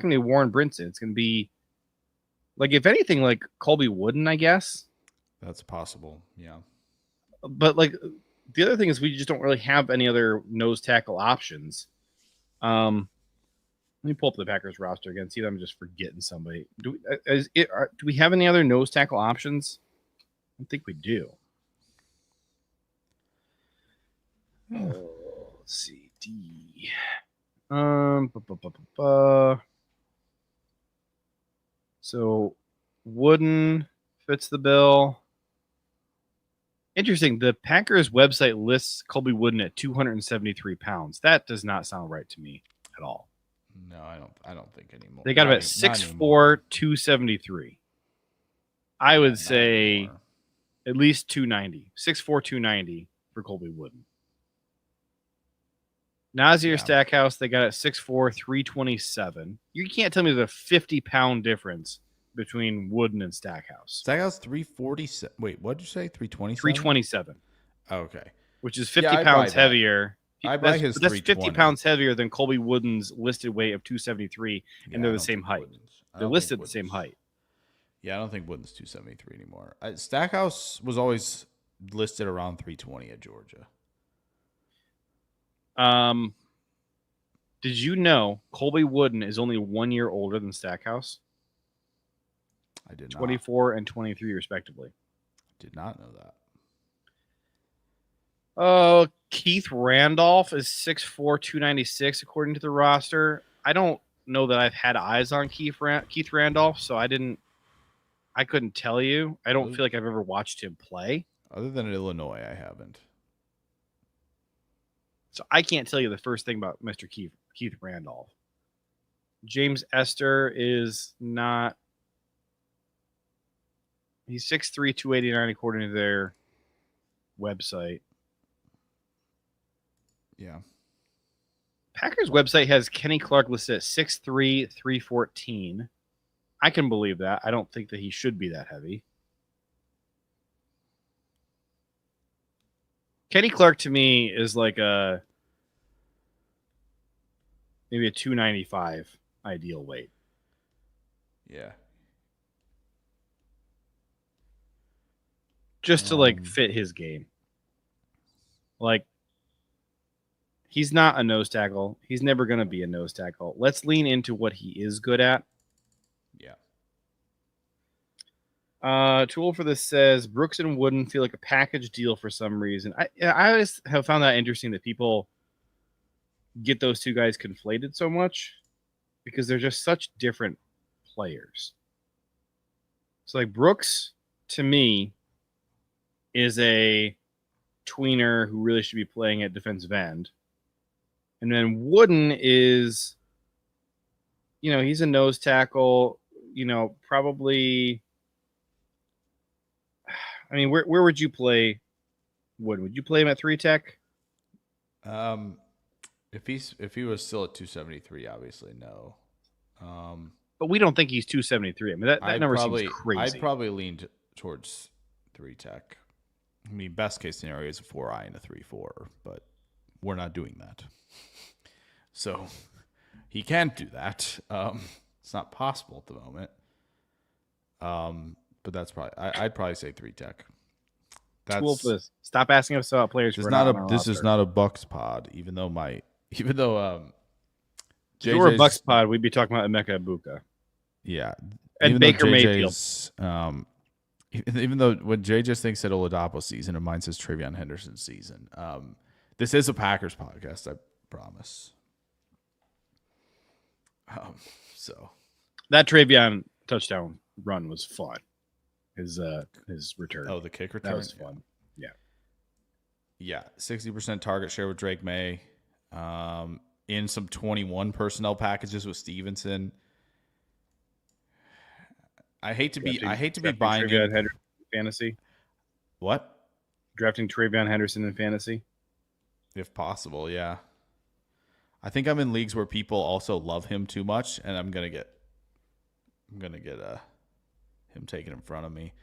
going to be Warren Brinson. It's going to be like, if anything, like Colby Wooden, I guess. That's possible. Yeah. But like the other thing is we just don't really have any other nose tackle options. Let me pull up the Packers roster again. See if I'm just forgetting somebody. Do we have any other nose tackle options? I don't think we do. Let's see. D. So Wooden fits the bill. Interesting. The Packers website lists Colby Wooden at 273 pounds. That does not sound right to me at all. No, I don't think anymore. They got him at 6'4", 273. I would say at least 290. 6'4", 290 for Colby Wooden. Nazir Stackhouse, they got at 6'4", 327. You can't tell me there's a 50-pound difference between Wooden and Stackhouse. Stackhouse 347. Wait, what did you say? 327? 327. Okay. Which is 50 pounds heavier. I buy his That's 50 pounds heavier than Colby Wooden's listed weight of 273, and they're the same height. They're listed the same height. Yeah, I don't think Wooden's 273 anymore. Stackhouse was always listed around 320 at Georgia. Did you know Colby Wooden is only 1 year older than Stackhouse? I did not. 24 and 23, respectively. Did not know that. Oh, Keith Randolph is 6'4", 296, according to the roster. I don't know that I've had eyes on Keith Randolph, so I couldn't tell you. I don't feel like I've ever watched him play. Other than in Illinois, I haven't. So I can't tell you the first thing about Mr. Keith Randolph. James Esther is not. He's 6'3", 289, according to their website. Yeah. Packers website has Kenny Clark listed at 6'3", 314. I can believe that. I don't think that he should be that heavy. Kenny Clark to me is like maybe a 295 ideal weight. Yeah. Just to like fit his game. Like, he's not a nose tackle. He's never going to be a nose tackle. Let's lean into what he is good at. Yeah. Tool for this says Brooks and Wooden feel like a package deal for some reason. I always have found that interesting that people get those two guys conflated so much because they're just such different players. So like Brooks to me is a tweener who really should be playing at defensive end. And then Wooden is, he's a nose tackle, probably. I mean, where would you play Wooden? Would you play him at 3 tech? If he was still at 273, obviously no. But we don't think he's 273. I mean, that number seems crazy. I'd probably lean towards 3 tech. I mean, best case scenario is a 4-eye and a 3-4, but we're not doing that. So he can't do that. It's not possible at the moment. But that's probably I'd probably say 3 tech. That's stop asking us about players. This is not a Bucks pod, even though if we were a Bucks pod, we'd be talking about Emeka Ibuka. Yeah, and Baker Mayfield. Even though when Jay just thinks that Oladapo's season, and mine says Travion Henderson's season. This is a Packers podcast, I promise. So that Travion touchdown run was fun. His return. Oh, the kick return? That was fun. Yeah. 60% target share with Drake May. In some 21 personnel packages with Stevenson. I hate to be buying Travion Henderson in fantasy. What? Drafting Travion Henderson in fantasy? If possible, yeah. I think I'm in leagues where people also love him too much, and I'm gonna get him taken in front of me.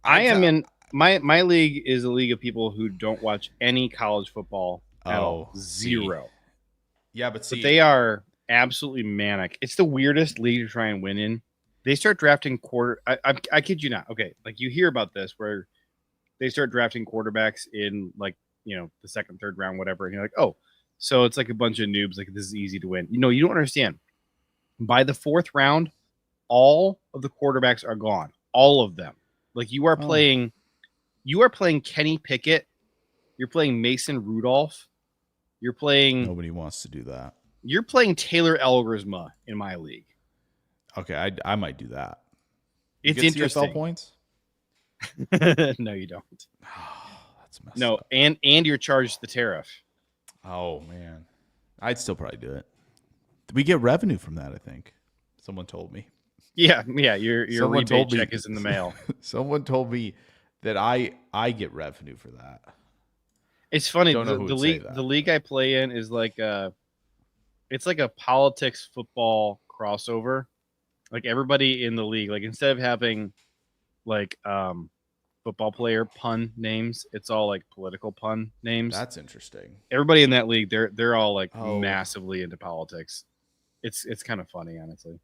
I am in my league is a league of people who don't watch any college football at all. Zero. Yeah, but they are absolutely manic. It's the weirdest league to try and win in. They start drafting I kid you not. Okay, like you hear about this where they start drafting quarterbacks in like the second, third round, whatever, and you're like, oh, so it's like a bunch of noobs. Like this is easy to win. You don't understand. By the 4th round, all of the quarterbacks are gone. All of them. Like you are playing Kenny Pickett. You're playing Mason Rudolph. You're playing. Nobody wants to do that. You're playing Taylor Elgersma in my league. Okay, I might do that. It's interesting. CFL points? No, you don't. That's messed No, up. and you're charged the tariff. Oh man, I'd still probably do it. We get revenue from that. I think someone told me. Yeah. Your Someone rebate told me- check is in the mail. Someone told me that I get revenue for that. It's funny. Don't know who The would say league that, the league I play in is like it's like a politics football crossover. Like everybody in the league, like instead of having like football player pun names, it's all like political pun names. That's interesting. Everybody in that league, they're all like Oh. massively into politics. It's kind of funny, honestly.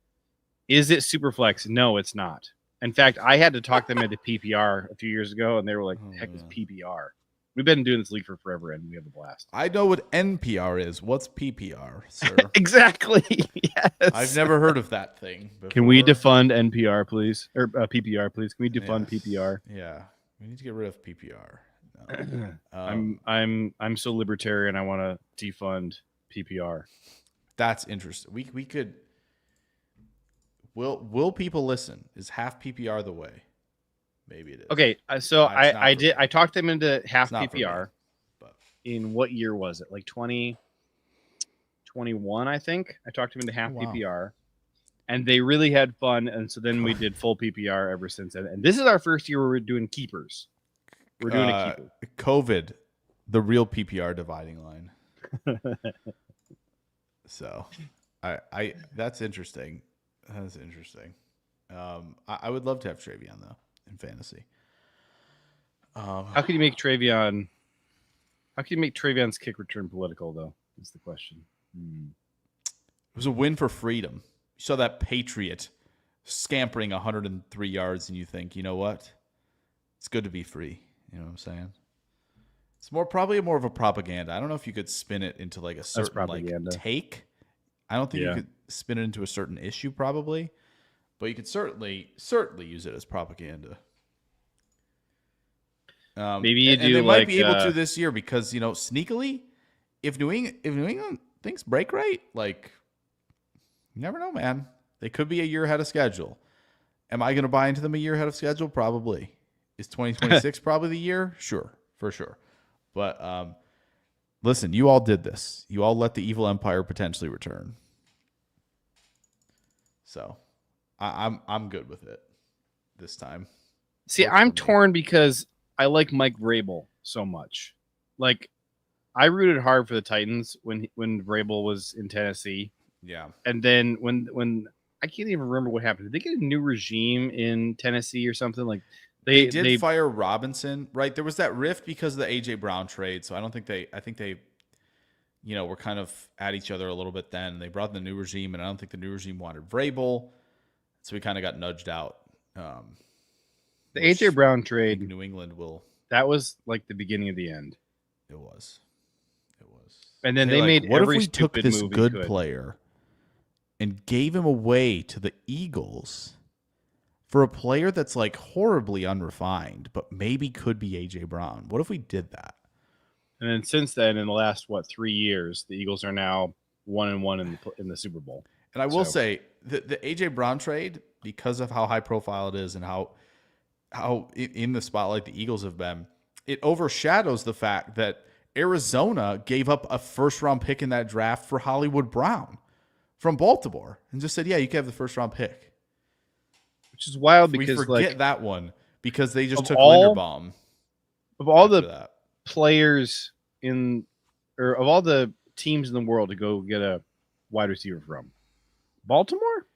Is it Superflex? No, it's not. In fact, I had to talk them into PPR a few years ago, and they were like, Oh, "Heck is man. PPR?" We've been doing this league for forever, and we have a blast. I know what NPR is. What's PPR, sir? Exactly. Yes. I've never heard of that thing before. Can we defund NPR, please, or PPR, please? Can we defund Yes. PPR? Yeah, we need to get rid of PPR. No. I'm so libertarian. I want to defund PPR. That's interesting. We could. Will people listen? Is half PPR the way? Maybe it is. Okay, so It's not I for did. me. I talked them into half It's not for me, PPR. but In what year was it? Like 2021, I think. I talked them into half Oh, wow. PPR, and they really had fun. And so then we did full PPR ever since then. And this is our first year where we're doing keepers. We're doing a keeper. COVID, the real PPR dividing line. So, I that's interesting. That's interesting. I would love to have Savion though in fantasy. How can you make Travion? How can you make Travion's kick return political though? Is the question. It was a win for freedom. You saw that Patriot scampering 103 yards, and you think, you know what? It's good to be free. You know what I'm saying? It's probably more of a propaganda. I don't know if you could spin it into like a certain like propaganda. take. I don't think Yeah. you could spin it into a certain issue, probably, but you could certainly use it as propaganda. Maybe you and do they like might be able to this year because sneakily, if New England things break right, like you never know, man. They could be a year ahead of schedule. Am I going to buy into them a year ahead of schedule? Probably. Is 2026 probably the year? Sure, for sure. But listen, you all did this. You all let the evil empire potentially return. So I'm good with it this time. See, Works I'm for me. torn because I like Mike Vrabel so much. Like, I rooted hard for the Titans when Vrabel was in Tennessee, Yeah. and then when I can't even remember what happened. Did they get a new regime in Tennessee or something? Like They did fire Robinson, right? There was that rift because of the AJ Brown trade. So I think they were kind of at each other a little bit then. They brought in the new regime, and I don't think the new regime wanted Vrabel. So we kind of got nudged out. the AJ Brown I think trade. New England will. That was like the beginning of the end. It was. And then they like, made what every if we took stupid this move we good could. player and gave him away to the Eagles for a player that's like horribly unrefined, but maybe could be AJ Brown? What if we did that? And then since then, in the last 3 years, the Eagles are now 1-1 in the Super Bowl. And I will say the AJ Brown trade, because of how high profile it is and how in the spotlight the Eagles have been, it overshadows the fact that Arizona gave up a first-round pick in that draft for Hollywood Brown from Baltimore and just said, yeah, you can have the first-round pick. Which is wild We because forget like that one because they just of took all- Linderbaum. of all after the that. players of all the teams in the world to go get a wide receiver from, Baltimore.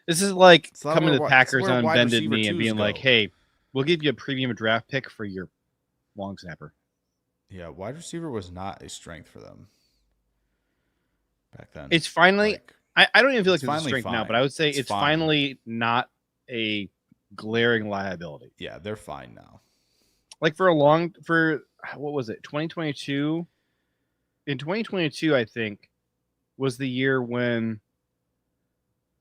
This is like It's not coming to where the wi- Packers it's where on wide bended receiver knee and twos being like, go. "Hey, we'll give you a premium draft pick for your long snapper." Yeah, wide receiver was not a strength for them back then. It's finally. Like, I don't even feel like it's it's a finally strength now, fine. but I would say It's it's fine. finally not a glaring liability. yeah, they're fine now. Like for what was it, 2022? In 2022, I think was the year when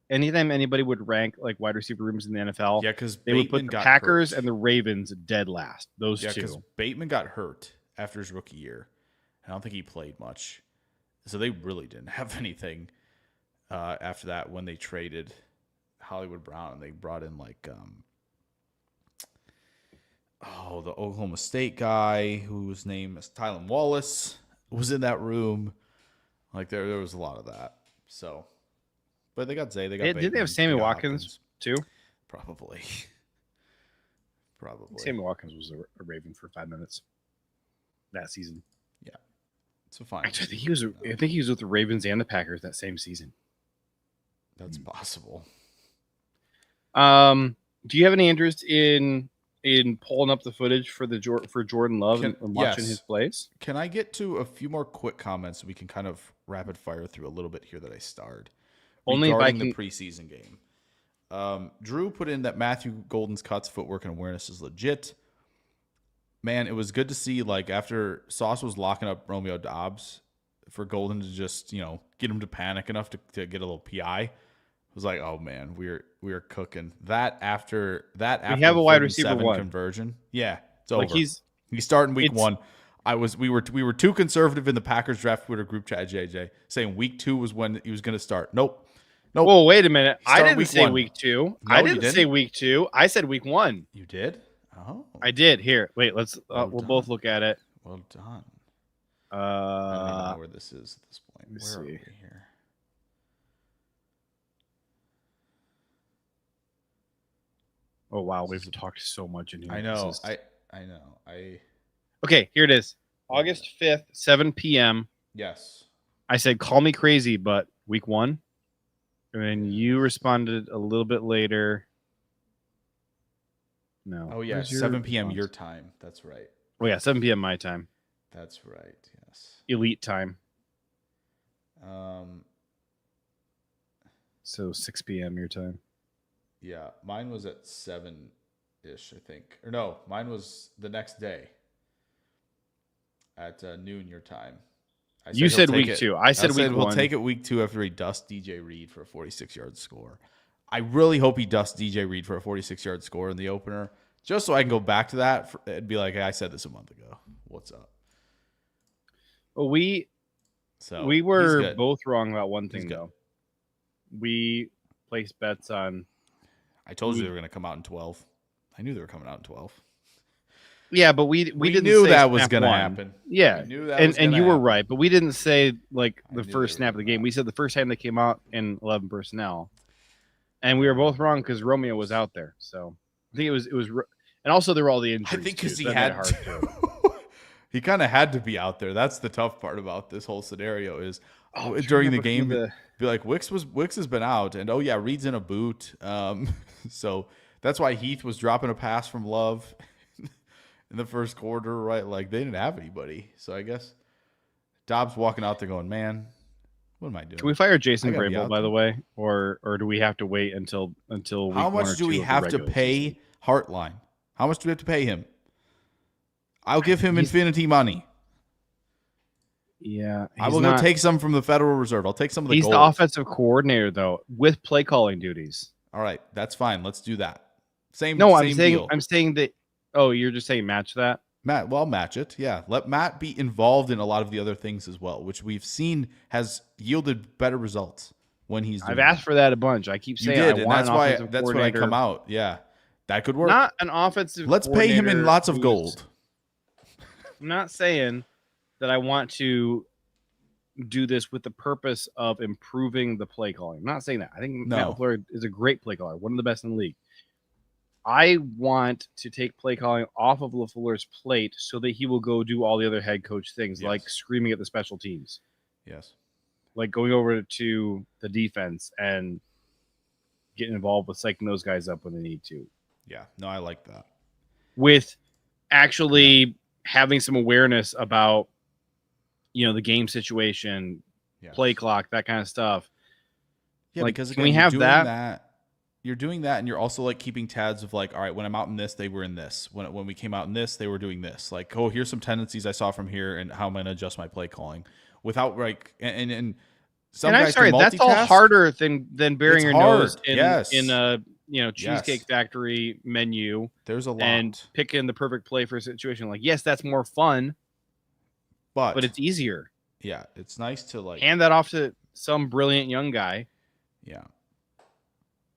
anytime anybody would rank like wide receiver rooms in the NFL, Yeah, because they would put the Packers and the Ravens dead last. Those because two. Bateman got hurt after his rookie year. I don't think he played much, so they really didn't have anything after that when they traded Hollywood Brown and they brought in like the Oklahoma State guy whose name is Tylen Wallace was in that room. Like there was a lot of that. So, but they got Zay. They got. Did they Bateman, have Sammy got Watkins Hopkins. too? Probably. Sammy Watkins was a Raven for 5 minutes that season. Yeah, it's a fine. Actually, I think he was with the Ravens and the Packers that same season. That's possible. Do you have any interest in pulling up the footage for Jordan Love and watching his plays? Can I get to a few more quick comments so we can kind of rapid fire through a little bit here that I starred? Only regarding the preseason game. Drew put in that Matthew Golden's cuts, footwork, and awareness is legit. Man, it was good to see, like, after Sauce was locking up Romeo Doubs, for Golden to just, get him to panic enough to get a little PI. It was like, oh man, we're cooking. That after we have a wide receiver 7 one conversion. Yeah, it's like over. He's starting week 1. We were too conservative in the Packers draft Twitter group chat, JJ, saying week 2 was when he was going to start. Nope. Whoa, wait a minute. I didn't week say 1. week 2. No, I you didn't didn't? say week 2. I said week 1. You did? Oh, I did. Here, wait. Let's. Well We'll done. both look at it. well done. I don't even know where this is at this point. let me Where are see. we here? Oh wow, we've talked so much in here. I know. This is- I know. Okay, here it is. August 5th, 7 p.m. Yes. I said, call me crazy, but week 1. And then you responded a little bit later. No. Oh yeah, Where's your 7 p.m. response? your time. That's right. Oh yeah, 7 p.m. my time. That's right. Yes. Elite time. Um. So 6 p.m. your time. Yeah, mine was at 7-ish, I think. Or no, mine was the next day at noon your time. You said week 2. I said week 1. We'll take it week 2 after he dusts DJ Reed for a 46-yard score. I really hope he dusts DJ Reed for a 46-yard score in the opener, just so I can go back to that and be like, hey, I said this a month ago. What's up? Well, we he's were good. both wrong about one He's thing, good. though. We placed bets on. I told you they were going to come out in 12. I knew they were coming out in 12. Yeah, but we didn't knew say that was snap going to 1. happen. Yeah, We knew that was and gonna you were happen. right, but we didn't say like I the knew they first were snap of the gonna game. We said the first time they came out in 11 personnel, and we were both wrong because Romeo was out there. So I think it was, and also there were all the I injuries. think too, because so he that made it had hard to. He kind of had to be out there. That's the tough part about this whole scenario is during the game, be like, Wicks has been out, and oh yeah, Reed's in a boot. So that's why Heath was dropping a pass from Love in the first quarter, right? Like they didn't have anybody. So I guess Dobbs walking out there going, man, what am I doing? Can we fire Jason I gotta be Vrabel, out by the there. way, or do we have to wait until week How 1 or much do 2 we of the have to regular pay season? Heartline? How much do we have to pay him? I'll give him He's- infinity money. Yeah, I will go take some from the Federal Reserve. I'll take some of the He's gold. the offensive coordinator though, with play calling duties. All right, that's fine. Let's do that. Same. No, same deal. I'm saying that. Oh, you're just saying match that. Matt, well, match it. Yeah, let Matt be involved in a lot of the other things as well, which we've seen has yielded better results when he's. I've asked for that a bunch. I keep You saying did, I and want that's an why. offensive That's when I coordinator. come out. Yeah, that could work. Not an offensive. Let's pay him in coordinator lots of who's- gold. I'm not saying that I want to do this with the purpose of improving the play calling. I'm not saying that. I think Matt No. LaFleur is a great play caller, one of the best in the league. I want to take play calling off of LaFleur's plate so that he will go do all the other head coach things, Yes. like screaming at the special teams, Yes. like going over to the defense and getting involved with psyching those guys up when they need to, Yeah. No, I like that. with actually having some awareness about, the game situation, Yes. play clock, that kind of stuff. Yeah, Like, because can again, we you're have doing that? You're doing that, and you're also like keeping tabs of like, all right, when I'm out in this, they were in this. When we came out in this, they were doing this. Like, oh, here's some tendencies I saw from here, and how I'm going to adjust my play calling without like and some And I'm guys sorry, can that's all multitask. harder than burying It's your nose hard, in, yes. in a Cheesecake Yes. Factory menu There's a lot, and picking the perfect play for a situation. Like, yes, that's more fun, but it's easier. yeah, it's nice to like Hand that off to some brilliant young guy. yeah.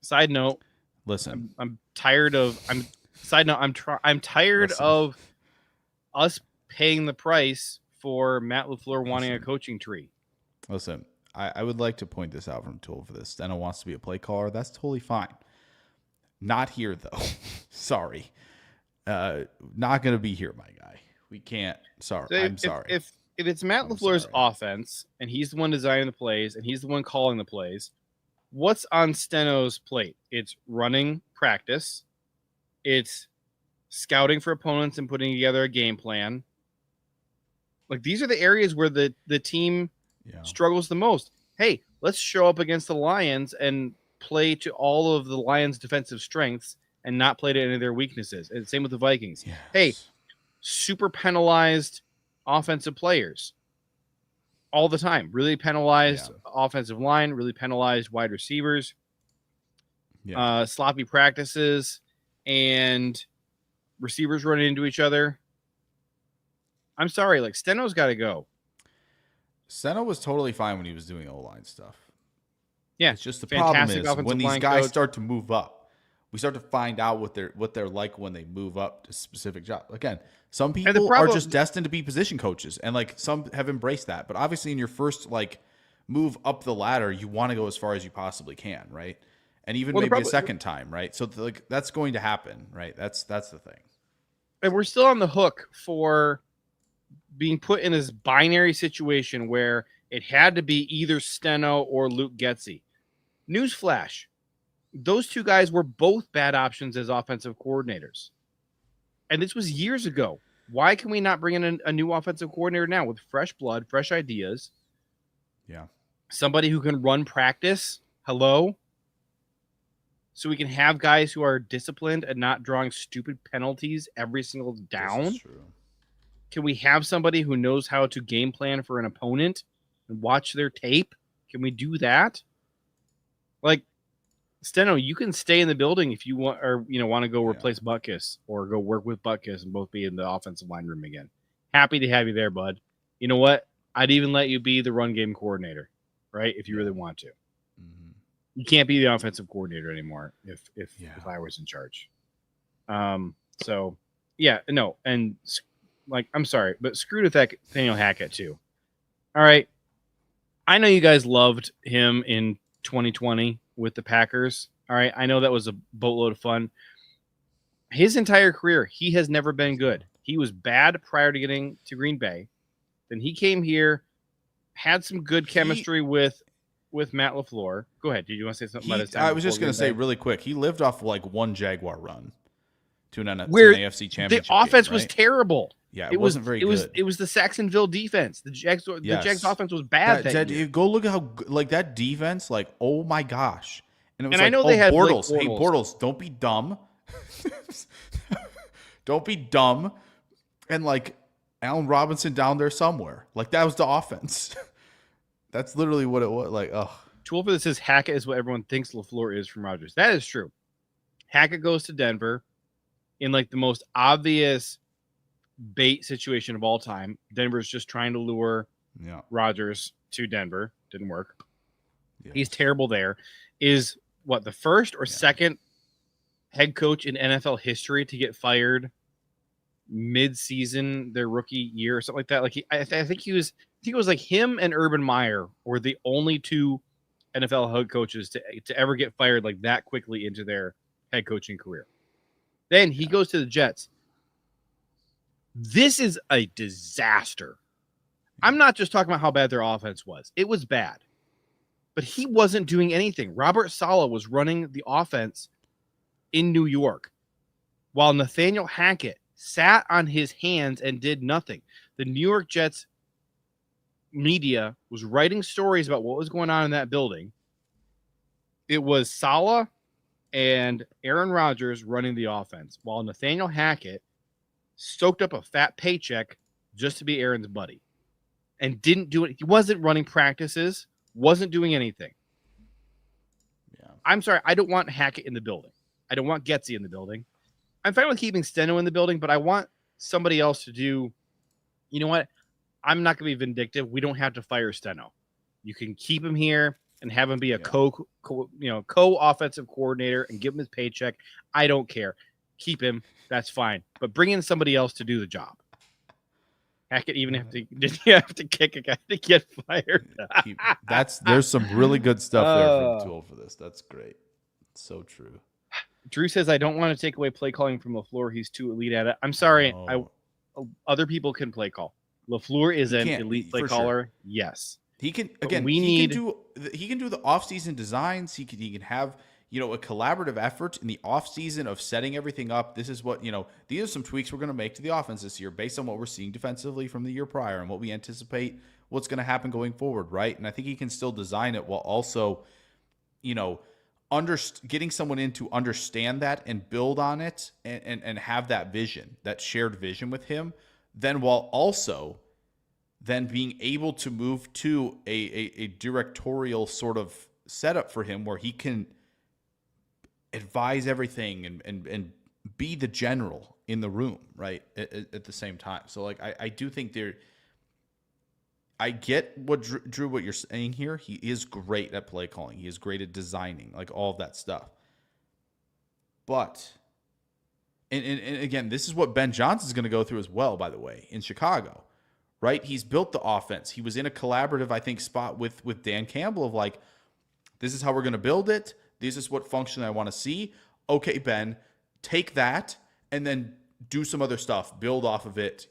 Side note, Listen, I'm tired of Side note, I'm tired Listen. of us paying the price for Matt LaFleur wanting a coaching tree. Listen, I would like to point this out from Tool for this. Steno wants to be a play caller. That's totally fine. Not here, though. Sorry. Not going to be here, my guy. We can't. Sorry. So I'm sorry. If it's Matt LaFleur's offense and he's the one designing the plays and he's the one calling the plays, what's on Steno's plate? It's running practice. It's scouting for opponents and putting together a game plan. Like, these are the areas where the team struggles the most. Hey, let's show up against the Lions and play to all of the Lions' defensive strengths and not play to any of their weaknesses. And same with the Vikings. Yes. Hey, super penalized offensive players all the time. Really penalized offensive line, really penalized wide receivers, sloppy practices, and receivers running into each other. I'm sorry, like, Steno's got to go. Steno was totally fine when he was doing O-line stuff. Yeah, it's just the problem is when these guys coach. start to move up, we start to find out what they're like when they move up to specific jobs. Again, some people are just destined to be position coaches, and like some have embraced that. But obviously, in your first like move up the ladder, you want to go as far as you possibly can, right? And even maybe a second time, right? So like that's going to happen, right? That's the thing. And we're still on the hook for being put in this binary situation where it had to be either Steno or Luke Getsy. Newsflash. Those two guys were both bad options as offensive coordinators. And this was years ago. Why can we not bring in a new offensive coordinator now with fresh blood, fresh ideas? Yeah. Somebody who can run practice. Hello? So we can have guys who are disciplined and not drawing stupid penalties every single down. This is true. Can we have somebody who knows how to game plan for an opponent and watch their tape? Can we do that? Like, Steno, you can stay in the building if you want, or want to go replace Butkus or go work with Butkus and both be in the offensive line room again. Happy to have you there, bud. You know what? I'd even let you be the run game coordinator, right? If you really want to. Mm-hmm. You can't be the offensive coordinator anymore if I was in charge. So yeah, no, and like, I'm sorry, but screw Nathaniel Hackett too. All right. I know you guys loved him in 2020 with the Packers. All right. I know that was a boatload of fun. His entire career, he has never been good. He was bad prior to getting to Green Bay. Then he came here, had some good chemistry with Matt LaFleur. Go ahead. Did you want to say something about his time? I was just going to say really quick, he lived off like one Jaguar run to an AFC championship. The offense game, was terrible. Yeah, it wasn't very good. It was the Saxonville defense. The Jags offense was bad. Go look at how like that defense. Like, oh my gosh! And it was I know they had Bortles. Hey, Bortles, don't be dumb. Don't be dumb. And like Allen Robinson down there somewhere. Like that was the offense. That's literally what it was. Like, oh. Tool for this is Hackett is what everyone thinks LaFleur is from Rodgers. That is true. Hackett goes to Denver in like the most obvious bait situation of all time. Denver's just trying to lure Rodgers to Denver. Didn't work. Yeah. He's terrible there. Is what, the first or second head coach in NFL history to get fired mid-season their rookie year or something like that. Like I think it was like him and Urban Meyer were the only two NFL head coaches to ever get fired like that quickly into their head coaching career. Then he goes to the Jets. This is a disaster. I'm not just talking about how bad their offense was. It was bad. But he wasn't doing anything. Robert Saleh was running the offense in New York while Nathaniel Hackett sat on his hands and did nothing. The New York Jets media was writing stories about what was going on in that building. It was Saleh and Aaron Rodgers running the offense while Nathaniel Hackett soaked up a fat paycheck just to be Aaron's buddy and didn't do it. He wasn't running practices, wasn't doing anything. Yeah. I'm sorry. I don't want Hackett in the building. I don't want Getsy in the building. I'm fine with keeping Steno in the building, but I want somebody else to do, you know what? I'm not going to be vindictive. We don't have to fire Steno. You can keep him here and have him be a co-offensive coordinator and give him his paycheck. I don't care. keep him. That's fine. But bring in somebody else to do the job. Heck, it even did you have to kick a guy to get fired? There's some really good stuff there for the tool for this. That's great. So true. Drew says, I don't want to take away play calling from LaFleur. He's too elite at it. I'm sorry. No. Other people can play call. LaFleur is an elite play caller. Sure. Yes. He can, again, he can do the off-season designs. He can have, a collaborative effort in the offseason of setting everything up. This is what, these are some tweaks we're going to make to the offense this year based on what we're seeing defensively from the year prior and what we anticipate what's going to happen going forward, right? And I think he can still design it while also, getting someone in to understand that and build on it and have that vision, that shared vision with him, then while also then being able to move to a directorial sort of setup for him where he can advise everything and be the general in the room, right, at the same time. So, I do think I get what Drew, what you're saying here. He is great at play calling. He is great at designing, all of that stuff. But, and again, this is what Ben Johnson's going to go through as well, by the way, in Chicago, right? He's built the offense. He was in a collaborative, I think, spot with Dan Campbell of this is how we're going to build it. This is what function I want to see. Okay, Ben, take that and then do some other stuff, build off of it,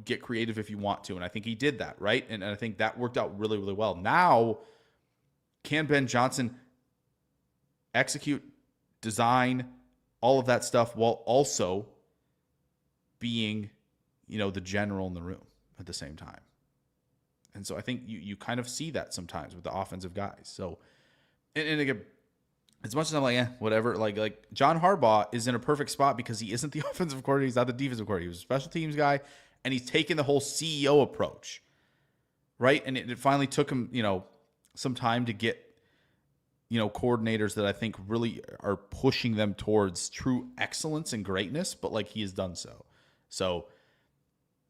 get creative if you want to. And I think he did that, right? And I think that worked out really, really well. Now, can Ben Johnson execute, design, all of that stuff while also being, the general in the room at the same time? And so I think you kind of see that sometimes with the offensive guys. So, and again, as much as I'm whatever, like John Harbaugh is in a perfect spot because he isn't the offensive coordinator. He's not the defensive coordinator. He was a special teams guy, and he's taken the whole CEO approach, right? And it finally took him, some time to get, coordinators that I think really are pushing them towards true excellence and greatness, but he has done so. So,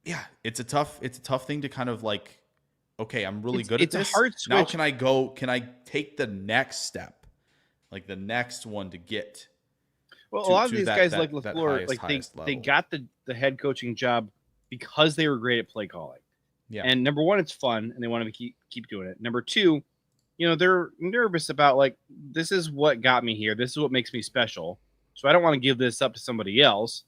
yeah, it's a tough thing to kind of okay, I'm really good at this. It's a hard switch. Now can I take the next step? The next one to get. Well, a lot of these guys like LaFleur, they got the head coaching job because they were great at play calling. Yeah. And number one, it's fun, and they want to keep doing it. Number two, they're nervous about this is what got me here. This is what makes me special. So I don't want to give this up to somebody else.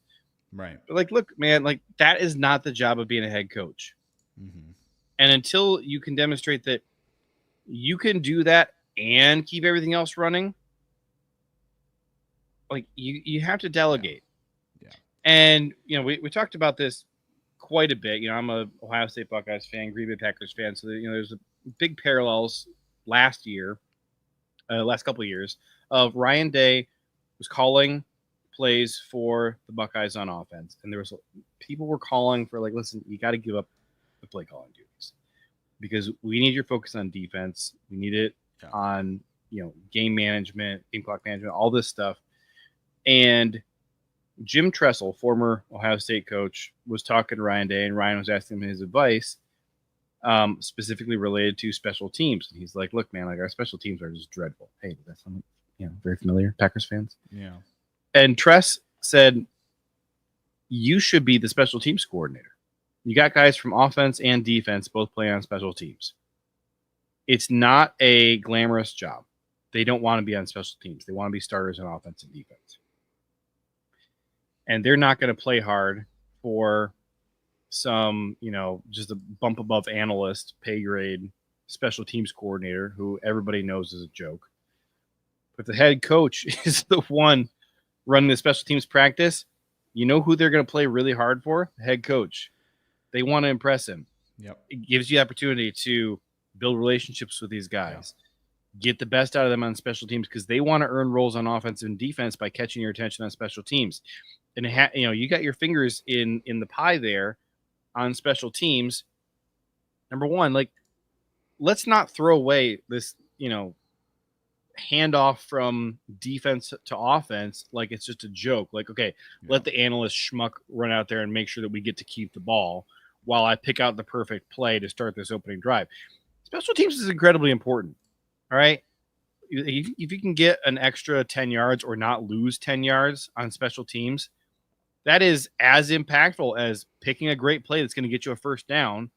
Right. But look, man, that is not the job of being a head coach. Mm-hmm. And until you can demonstrate that you can do that and keep everything else running, you have to delegate. Yeah. And, we talked about this quite a bit. I'm a Ohio State Buckeyes fan, Green Bay Packers fan. So, there's a big parallels last couple of years of Ryan Day was calling plays for the Buckeyes on offense. And there was people were calling for listen, you got to give up the play calling duties because we need your focus on defense. We need it on, game management, game clock management, all this stuff. And Jim Tressel, former Ohio State coach, was talking to Ryan Day, and Ryan was asking him his advice, specifically related to special teams. And he's like, "Look, man, our special teams are just dreadful." Hey, that's something very familiar, Packers fans. Yeah. And Tress said, "You should be the special teams coordinator. You got guys from offense and defense both playing on special teams. It's not a glamorous job. They don't want to be on special teams. They want to be starters on offense and defense." And they're not going to play hard for some, just a bump above analyst, pay grade special teams coordinator who everybody knows is a joke. But the head coach is the one running the special teams practice. You know who they're going to play really hard for? The head coach. They want to impress him. Yep. It gives you the opportunity to build relationships with these guys. Get the best out of them on special teams because they want to earn roles on offense and defense by catching your attention on special teams. And you got your fingers in the pie there on special teams. Number one, let's not throw away this, handoff from defense to offense like it's just a joke. Let the analyst schmuck run out there and make sure that we get to keep the ball while I pick out the perfect play to start this opening drive. Special teams is incredibly important. All right. If you can get an extra 10 yards or not lose 10 yards on special teams, that is as impactful as picking a great play that's going to get you a first down,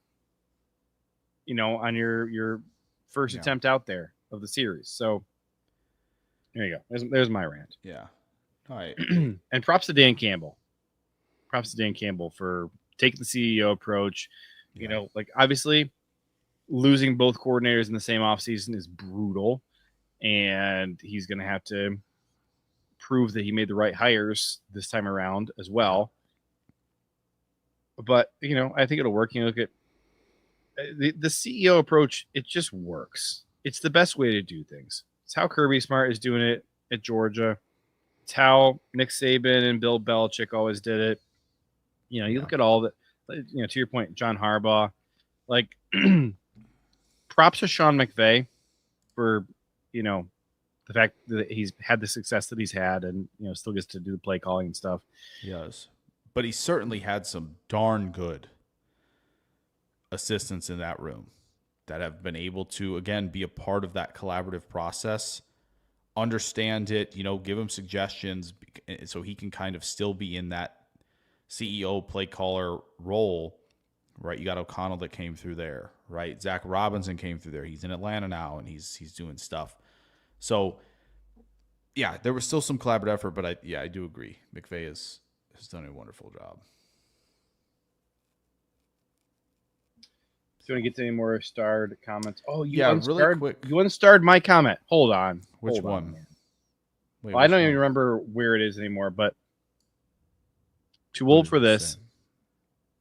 on your first attempt out there of the series. So there you go. There's my rant. Yeah. All right. And props to Dan Campbell. Props to Dan Campbell for taking the CEO approach. Obviously losing both coordinators in the same offseason is brutal, and he's going to have to prove that he made the right hires this time around as well. But, I think it'll work. Look at the CEO approach. It just works. It's the best way to do things. It's how Kirby Smart is doing it at Georgia. It's how Nick Saban and Bill Belichick always did it. Look at all that, to your point, John Harbaugh, props to Sean McVay for, the fact that he's had the success that he's had and, still gets to do the play calling and stuff. Yes. But he certainly had some darn good assistants in that room that have been able to, again, be a part of that collaborative process, understand it, give him suggestions so he can kind of still be in that CEO play caller role, right? You got O'Connell that came through there, right? Zach Robinson came through there. He's in Atlanta now, and he's doing stuff. So, yeah, there was still some collaborative effort, but I do agree. McVay has done a wonderful job. Do you want to get to any more starred comments? Oh, really quick. You unstarred my comment. Hold on. Which one? Wait, I don't even remember where it is anymore, but Too Old for This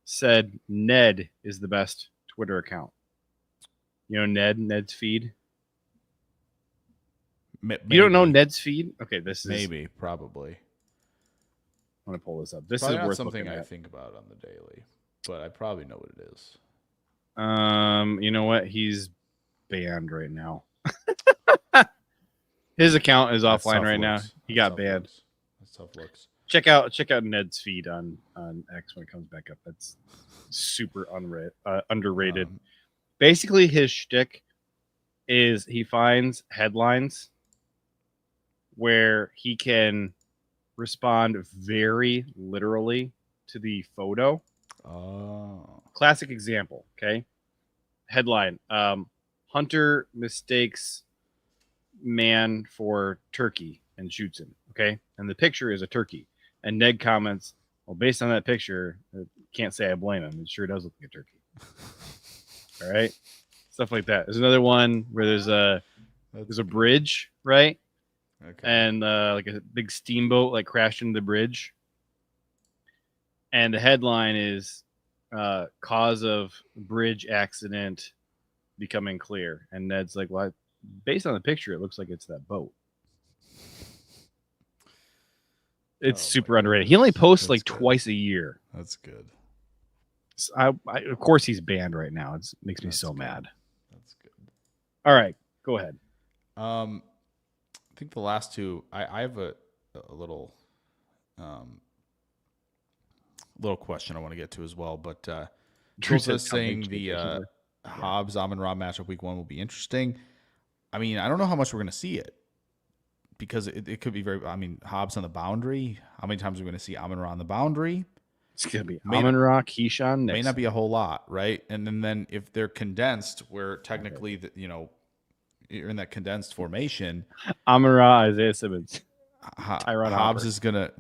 said Ned is the best Twitter account. Ned's feed? You don't know Ned's feed? Okay, maybe, probably. I'm going to pull this up. This probably is not worth something looking I at. think about on the daily, but I probably know what it is. You know what? He's banned right now. His account is offline right now. He got banned. That's tough looks. Check out Ned's feed on X when it comes back up. That's super underrated. Basically, his shtick is he finds headlines where he can respond very literally to the photo. Oh. Classic example, okay? Headline, Hunter mistakes man for turkey and shoots him, okay? And the picture is a turkey. And Ned comments, well, based on that picture, I can't say I blame him. It sure does look like a turkey. All right? Stuff like that. There's another one where there's a bridge, right? Okay. And like a big steamboat crashed into the bridge. And the headline is cause of bridge accident becoming clear. And Ned's like, well, based on the picture, it looks like it's that boat. It's super underrated. He only posts twice a year. That's good. So of course, he's banned right now. It makes me so mad. That's good. All right, go ahead. I think the last two. I have a little question I want to get to as well. But Drew says saying the Hobbs Amon-Ra matchup week 1 will be interesting. I mean, I don't know how much we're going to see it because it could be Hobbs on the boundary. How many times are we going to see Amon-Ra on the boundary? It's going to be Amon-Ra, Keisean, Nixon. May not be a whole lot, right? And then if they're condensed, where technically, you're in that condensed formation. Amon-Ra, Isaiah Simmons. Hobbs is going to,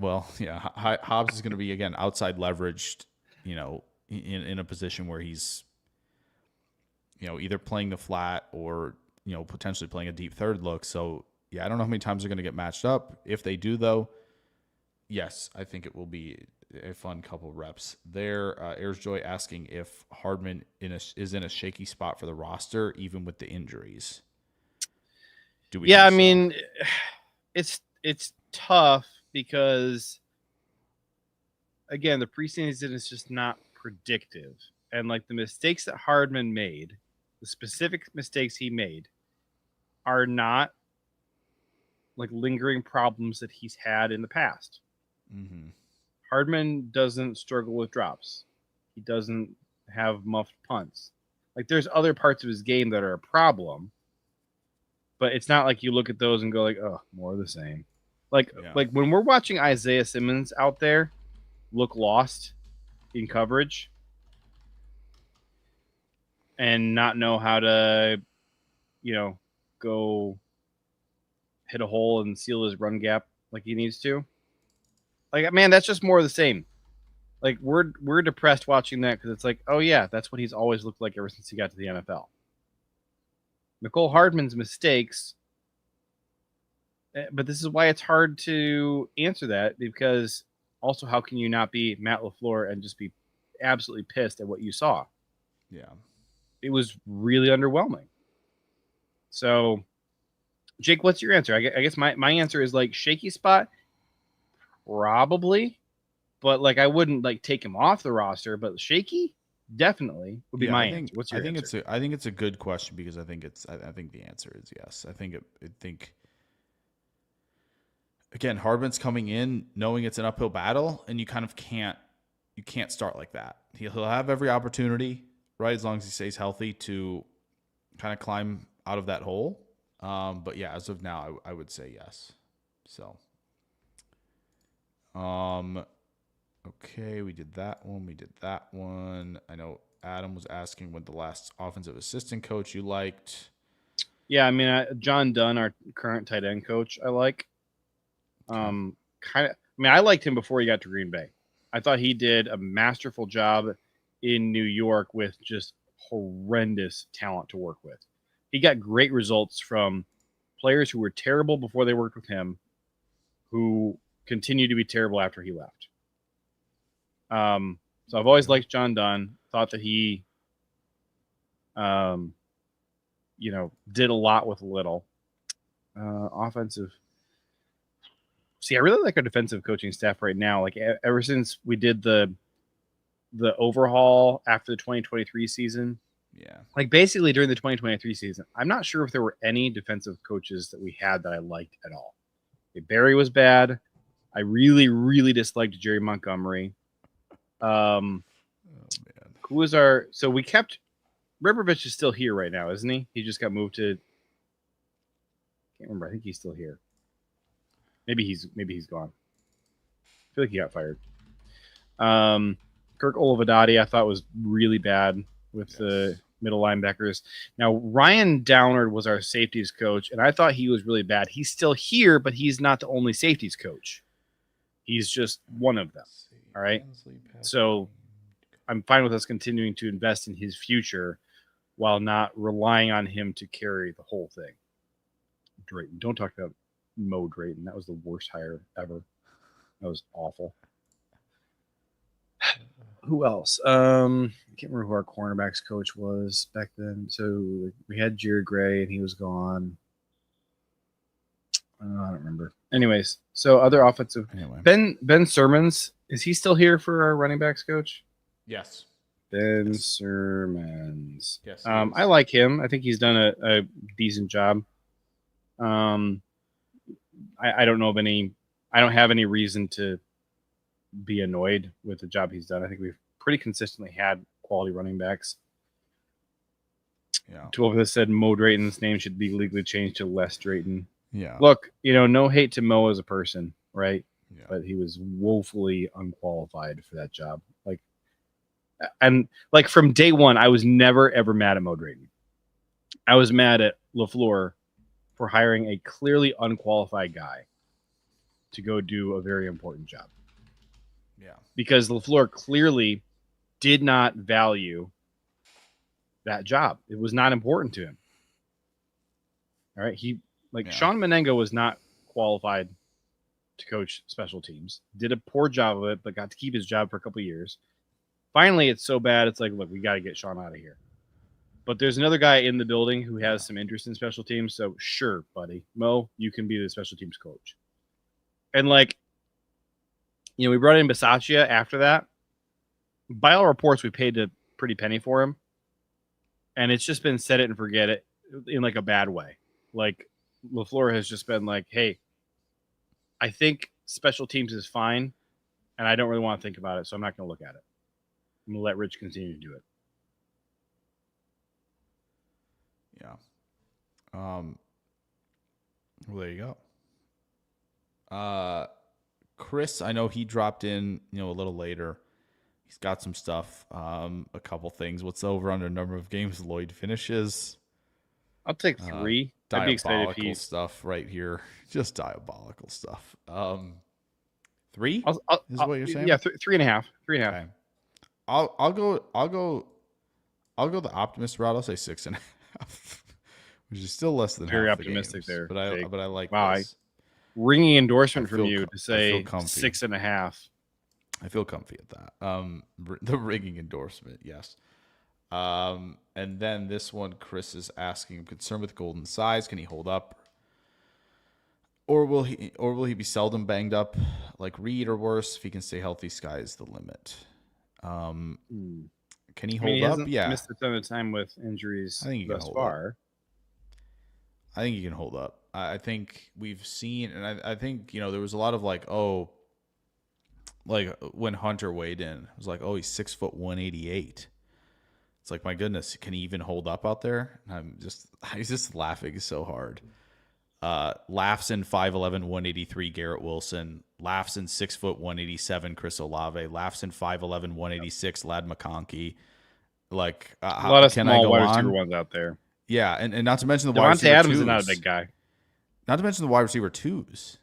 Hobbs is going to be, again, outside leveraged, in a position where he's, either playing the flat or, potentially playing a deep third look. So, I don't know how many times they're going to get matched up. If they do, though, yes, I think it will be a fun couple reps there. Ayers Joy asking if Hardman is in a shaky spot for the roster, even with the injuries. Do we? Yeah, I mean, it's tough because, again, the preseason is just not predictive, and the mistakes that Hardman made, the specific mistakes he made, are not lingering problems that he's had in the past. Mm-hmm. Hardman doesn't struggle with drops. He doesn't have muffed punts. There's other parts of his game that are a problem, but it's not like you look at those and go oh, more of the same. When we're watching Isaiah Simmons out there, look lost in coverage and not know how to, go hit a hole and seal his run gap like he needs to. Like, man, that's just more of the same. Like, we're depressed watching that because it's like, oh yeah, that's what he's always looked like ever since he got to the NFL. Mecole Hardman's mistakes, but this is why it's hard to answer that, because also how can you not be Matt LaFleur and just be absolutely pissed at what you saw? Yeah. It was really underwhelming. So, Jake, what's your answer? I guess my answer is like shaky spot, probably, but like I wouldn't like take him off the roster, but shaky definitely would be my answer. What's your answer? I think it's a good question because I think the answer is yes. I think again, Hardman's coming in knowing it's an uphill battle, and you kind of can't start like that. He'll have every opportunity, right, as long as he stays healthy, to kind of climb out of that hole. But yeah, as of now, I would say yes. So, okay, we did that one. I know Adam was asking what the last offensive assistant coach you liked. Yeah, I mean, John Dunn, our current tight end coach, I like. I liked him before he got to Green Bay. I thought he did a masterful job in New York with just horrendous talent to work with. He got great results from players who were terrible before they worked with him, who continued to be terrible after he left. So I've always liked John Dunn. Thought that he, did a lot with little. Offensive. See, I really like our defensive coaching staff right now. Like ever since we did the overhaul after the 2023 season. Yeah. Like basically during the 2023 season, I'm not sure if there were any defensive coaches that we had that I liked at all. Barry was bad. I really, really disliked Jerry Montgomery. Oh man. Who was so we kept Riberovich is still here right now, isn't he? He just got moved to, can't remember. I think he's still here. Maybe he's gone. I feel like he got fired. Kirk Olivadotti, I thought was really bad with the middle linebackers. Now, Ryan Downard was our safeties coach, and I thought he was really bad. He's still here, but he's not the only safeties coach. He's just one of them. All right. So I'm fine with us continuing to invest in his future while not relying on him to carry the whole thing. Drayton. Don't talk about Mo Drayton. That was the worst hire ever. That was awful. Who else? I can't remember who our cornerbacks coach was back then. So we had Jared Gray, and he was gone. I don't remember. Anyways, so other offensive. Anyway. Ben Sermons, is he still here for our running backs coach? Yes. Ben Sermons. Yes. I like him. I think he's done a decent job. I don't know of any. I don't have any reason to be annoyed with the job he's done. I think we've pretty consistently had quality running backs. Yeah. 12 of us said Mo Drayton's name should be legally changed to Les Drayton. Yeah. Look, no hate to Mo as a person, right? Yeah. But he was woefully unqualified for that job. From day one, I was never ever mad at Mo Drayton. I was mad at LaFleur for hiring a clearly unqualified guy to go do a very important job. Yeah. Because LaFleur clearly did not value that job. It was not important to him. All right. Sean Menengo was not qualified to coach special teams. Did a poor job of it, but got to keep his job for a couple of years. Finally, it's so bad. It's like, look, we got to get Sean out of here. But there's another guy in the building who has some interest in special teams. So sure, buddy, Mo, you can be the special teams coach. And we brought in Bisaccia after that. By all reports, we paid a pretty penny for him. And it's just been set it and forget it in a bad way. LaFleur has just been like, hey, I think special teams is fine. And I don't really want to think about it. So I'm not going to look at it. I'm going to let Rich continue to do it. Yeah. Well, there you go. Chris, I know he dropped in, a little later. He's got some stuff, a couple things. What's the over under number of games Lloyd finishes? I'll take 3. I'd be excited if Diabolical stuff right here. Just diabolical stuff. 3 is what you're saying? Yeah, 3.5. 3.5. Okay. I'll go the optimist route. I'll say 6.5, which is still less than very half the optimistic games, there. But I like wow, this. Ringing endorsement I from feel you co- to I say feel comfy. 6.5. I feel comfy at that. The rigging endorsement, yes. And then this one, Chris is asking, I'm concerned with Golden's size. Can he hold up? Or will he be seldom banged up like Reed or worse? If he can stay healthy, sky is the limit. Can he hold up? Yeah. Missed a ton of time with injuries I think he can thus hold far. I think he can hold up. I think we've seen, and I think, there was a lot of like when Hunter weighed in, it was like, oh, he's 6 foot 188. It's like, my goodness, can he even hold up out there? And he's just laughing so hard. Laughs in 5'11", 183, Garrett Wilson. Laughs in 6 foot 187, Chris Olave. Laughs in 5'11", 186, Lad McConkey. Like, A lot of can small I go wide on? receiver ones out there. Yeah, and not to mention the wide Devontae receiver Adams twos. is not a big guy. Not to mention the wide receiver twos,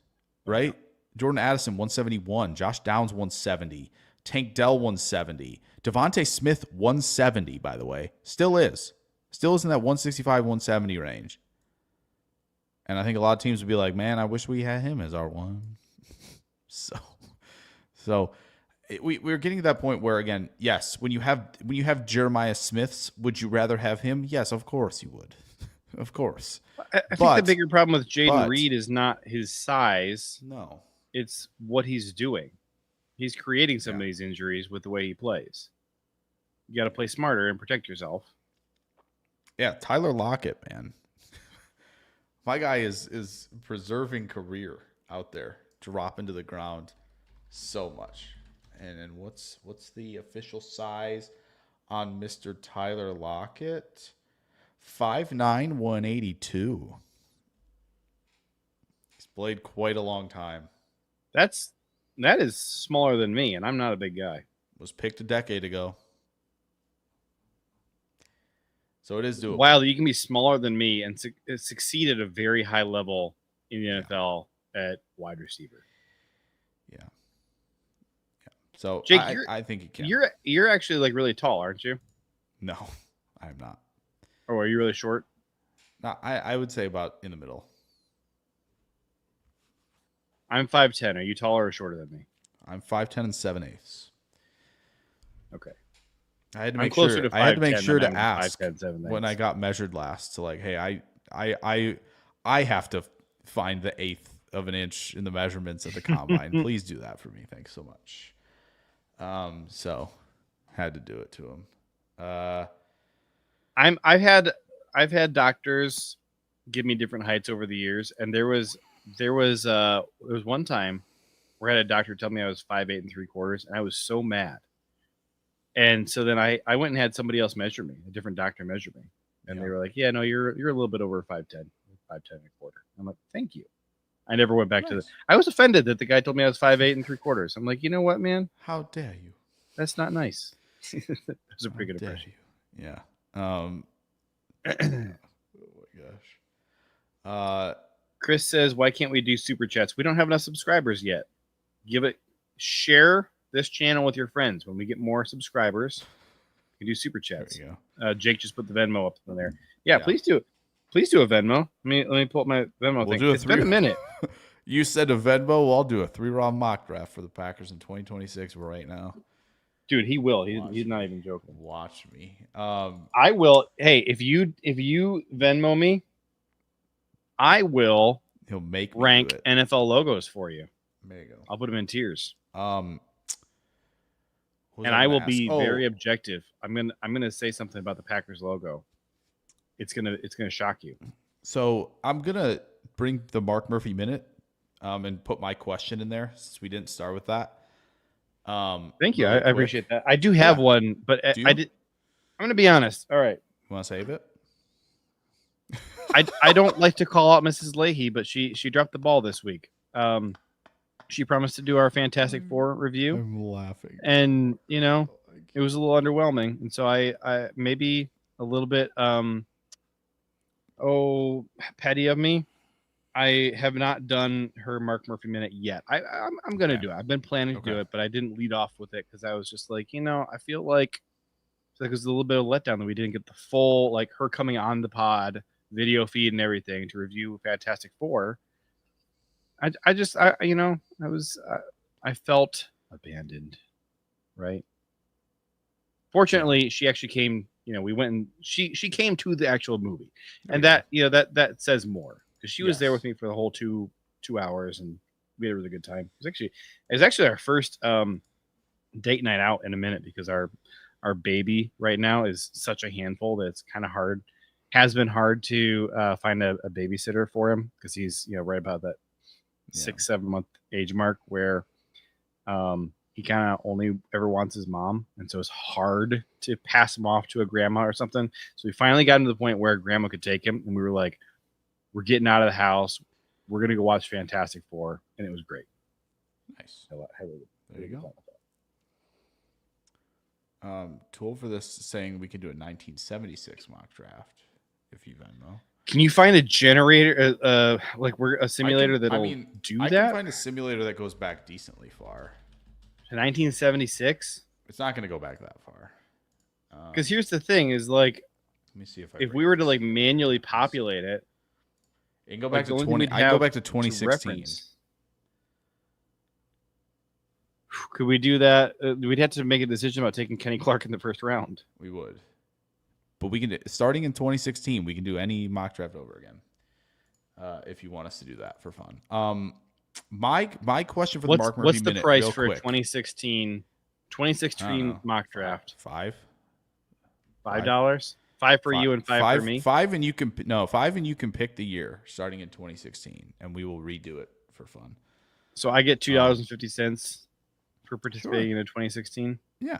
right? Jordan Addison, 171. Josh Downs, 170. Tank Dell, 170. Devontae Smith, 170, by the way. Still is. Still is in that 165, 170 range. And I think a lot of teams would be like, man, I wish we had him as our one. We're getting to that point where, again, yes, when you have Jeremiah Smiths, would you rather have him? Yes, of course you would. Of course. I think the bigger problem with Jayden Reed is not his size. No. It's what he's doing. He's creating some of these injuries with the way he plays. You got to play smarter and protect yourself. Yeah, Tyler Lockett, man. My guy is preserving career out there, dropping to the ground so much. And what's the official size on Mr. Tyler Lockett? 5'9", 182. He's played quite a long time. That is smaller than me, and I'm not a big guy. Was picked a decade ago. So it is doable. Wow, you can be smaller than me and succeed at a very high level in the NFL at wide receiver. Yeah. So Jake, I think he can. You're actually like really tall, aren't you? No, I'm not. Or are you really short? No, I would say about in the middle. I'm 5'10". Are you taller or shorter than me? I'm 5'10" and 7/8. Okay. I had to I'm make closer sure. to I had to make 5'10" sure than to I'm ask 5'10", 7/8. when I got measured last. To like, hey, I have to find the 1/8 of an inch in the measurements at the combine. Please do that for me. Thanks so much. So had to do it to him. I've had doctors give me different heights over the years, and there was one time where I had a doctor tell me I was 5'8 3/4", and I was so mad. And so then I went and had somebody else measure me, a different doctor measure me, and they were like, "Yeah, no, you're a little bit over 5'10", 5'10 1/4". I'm like, "Thank you." I never went back to the. I was offended that the guy told me I was 5'8 3/4". I'm like, you know what, man? How dare you? That's not nice. That was a pretty good impression. Yeah. Oh my gosh. Chris says, "Why can't we do super chats? We don't have enough subscribers yet. Share this channel with your friends. When we get more subscribers, we can do super chats." There you go. Jake just put the Venmo up in there. Yeah, please do it. Please do a Venmo. Let me pull up my Venmo thing. It's been a minute. You said a Venmo. Well, I'll do a 3-round mock draft for the Packers in 2026 right now. Dude, he will. He's not even joking. Watch me. I will. Hey, if you Venmo me, I will. He'll make me rank do it. NFL logos for you. There you go. I'll put them in tiers. And I will be very objective. I'm gonna say something about the Packers logo. It's gonna shock you. So I'm gonna bring the Mark Murphy minute, and put my question in there since we didn't start with that. Thank you. I really appreciate that. I do have one, but Do you? I'm gonna be honest. All right. You want to save it? I don't like to call out Mrs. Lahey, but she dropped the ball this week. She promised to do our Fantastic Four review, I'm laughing. and it was a little underwhelming. And so I maybe a little bit petty of me. I have not done her Mark Murphy minute yet. I'm going to do it. I've been planning to do it, but I didn't lead off with it because I was just like, I feel like it was a little bit of a letdown that we didn't get the full, like her coming on the pod, video feed and everything to review Fantastic Four. I felt abandoned, right? Fortunately, she actually came, we went and she came to the actual movie, and that says more. Because she was there with me for the whole two hours, and we had a really good time. It was actually our first date night out in a minute because our baby right now is such a handful that it's kind of hard. Has been hard to find a babysitter for him because he's right about that 6-7 month age mark where he kind of only ever wants his mom, and so it's hard to pass him off to a grandma or something. So we finally got to the point where grandma could take him, and we were like, we're getting out of the house. We're going to go watch Fantastic Four. And it was great. Nice. There you go. Tool for this is saying we can do a 1976 mock draft if you Venmo. Can you find a generator, like we're a simulator that'll do that? I can find a simulator that goes back decently far. To 1976? It's not going to go back that far. Because here's the thing is like, let me see if we were to like manually populate it, and go back to 20. I go back to 2016. Could we do that? We'd have to make a decision about taking Kenny Clark in the first round. We would, but we can starting in 2016. We can do any mock draft over again, if you want us to do that for fun. My question for the Mark Murphy minute. What's the price for a 2016 mock draft? $5. $5. 5 for you and 5 for me. 5 and you can pick the year starting in 2016, and we will redo it for fun. So I get $2.50 for participating in a 2016. Yeah,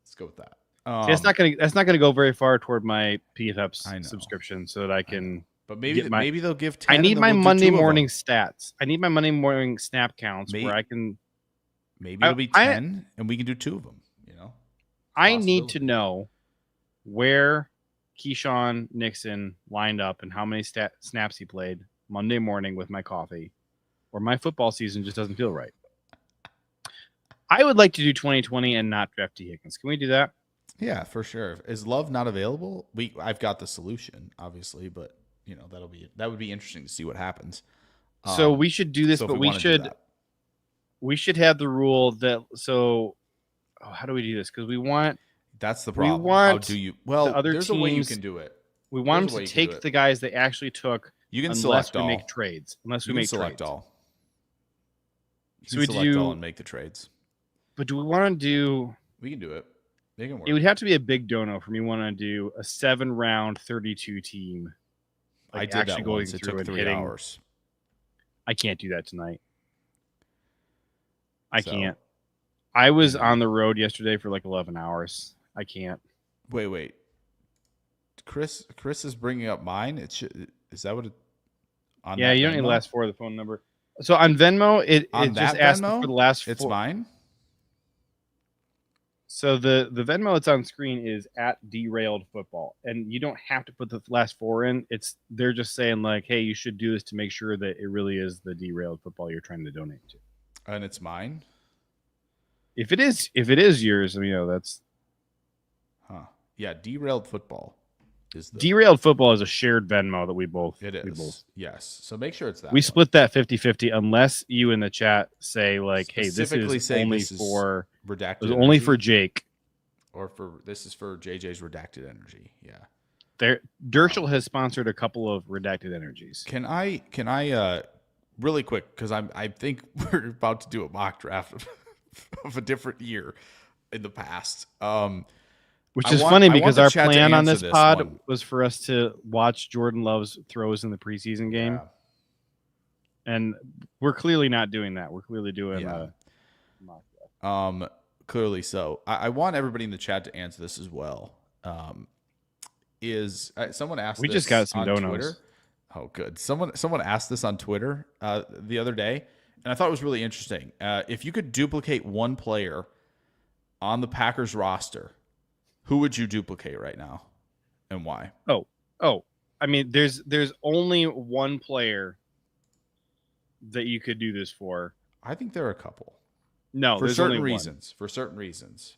let's go with that. See, that's not gonna go very far toward my PFF subscription, so that I can. But maybe they'll give 10. I need my Monday morning stats. I need my Monday morning snap counts where I can. Maybe it'll be 10, and we can do 2 of them. I need to know where Keisean Nixon lined up and how many snaps he played Monday morning with my coffee, or my football season just doesn't feel right. I would like to do 2020 and not draft T. Higgins. Can we do that? Yeah, for sure. Is Love not available? I've got the solution, obviously, but that would be interesting to see what happens. So we should do this, but we should have the rule that how do we do this? Because we want. That's the problem. How do you? Well, there's a way you can do it. We want them to take the guys they actually took. You can select all. Make trades. Unless we make select trades. all. So we select all and make the trades. But do we want to do? We can do it. They can work. It would have to be a big dono for me. Want to do a 7-round 32 team? I did that once. It took 3 hours. I can't do that tonight. I can't. I was on the road yesterday for like 11 hours. I can't. Wait. Chris is bringing up mine. Is that what it? Yeah, you don't need the last 4 of the phone number. So on Venmo, it just asked for the last 4. It's mine. So the Venmo that's on screen is at Derailed Football, and you don't have to put the last 4 in. They're just saying like, hey, you should do this to make sure that it really is the Derailed Football you're trying to donate to. And it's mine. If it is yours, that's. Yeah, Derailed Football is the Derailed Football is a shared Venmo that we both. It is. Yes. So make sure it's that. We split that 50-50 unless you in the chat say like, hey, this is only for redacted. It's only for Jake. Or this is for JJ's redacted energy. Yeah. Dershel has sponsored a couple of redacted energies. Can I really quick, because I think we're about to do a mock draft of a different year in the past. Which is funny because our plan on this pod was for us to watch Jordan Love's throws in the preseason game. Yeah. And we're clearly not doing that. We're clearly doing a mock draft. Clearly so. I want everybody in the chat to answer this as well. Someone asked just got some donos. Twitter. Oh, good. Someone asked this on Twitter the other day, and I thought it was really interesting. If you could duplicate one player on the Packers roster, who would you duplicate right now, and why? Oh, I mean, there's only one player that you could do this for. I think there are a couple. No, For there's certain only reasons. For certain reasons.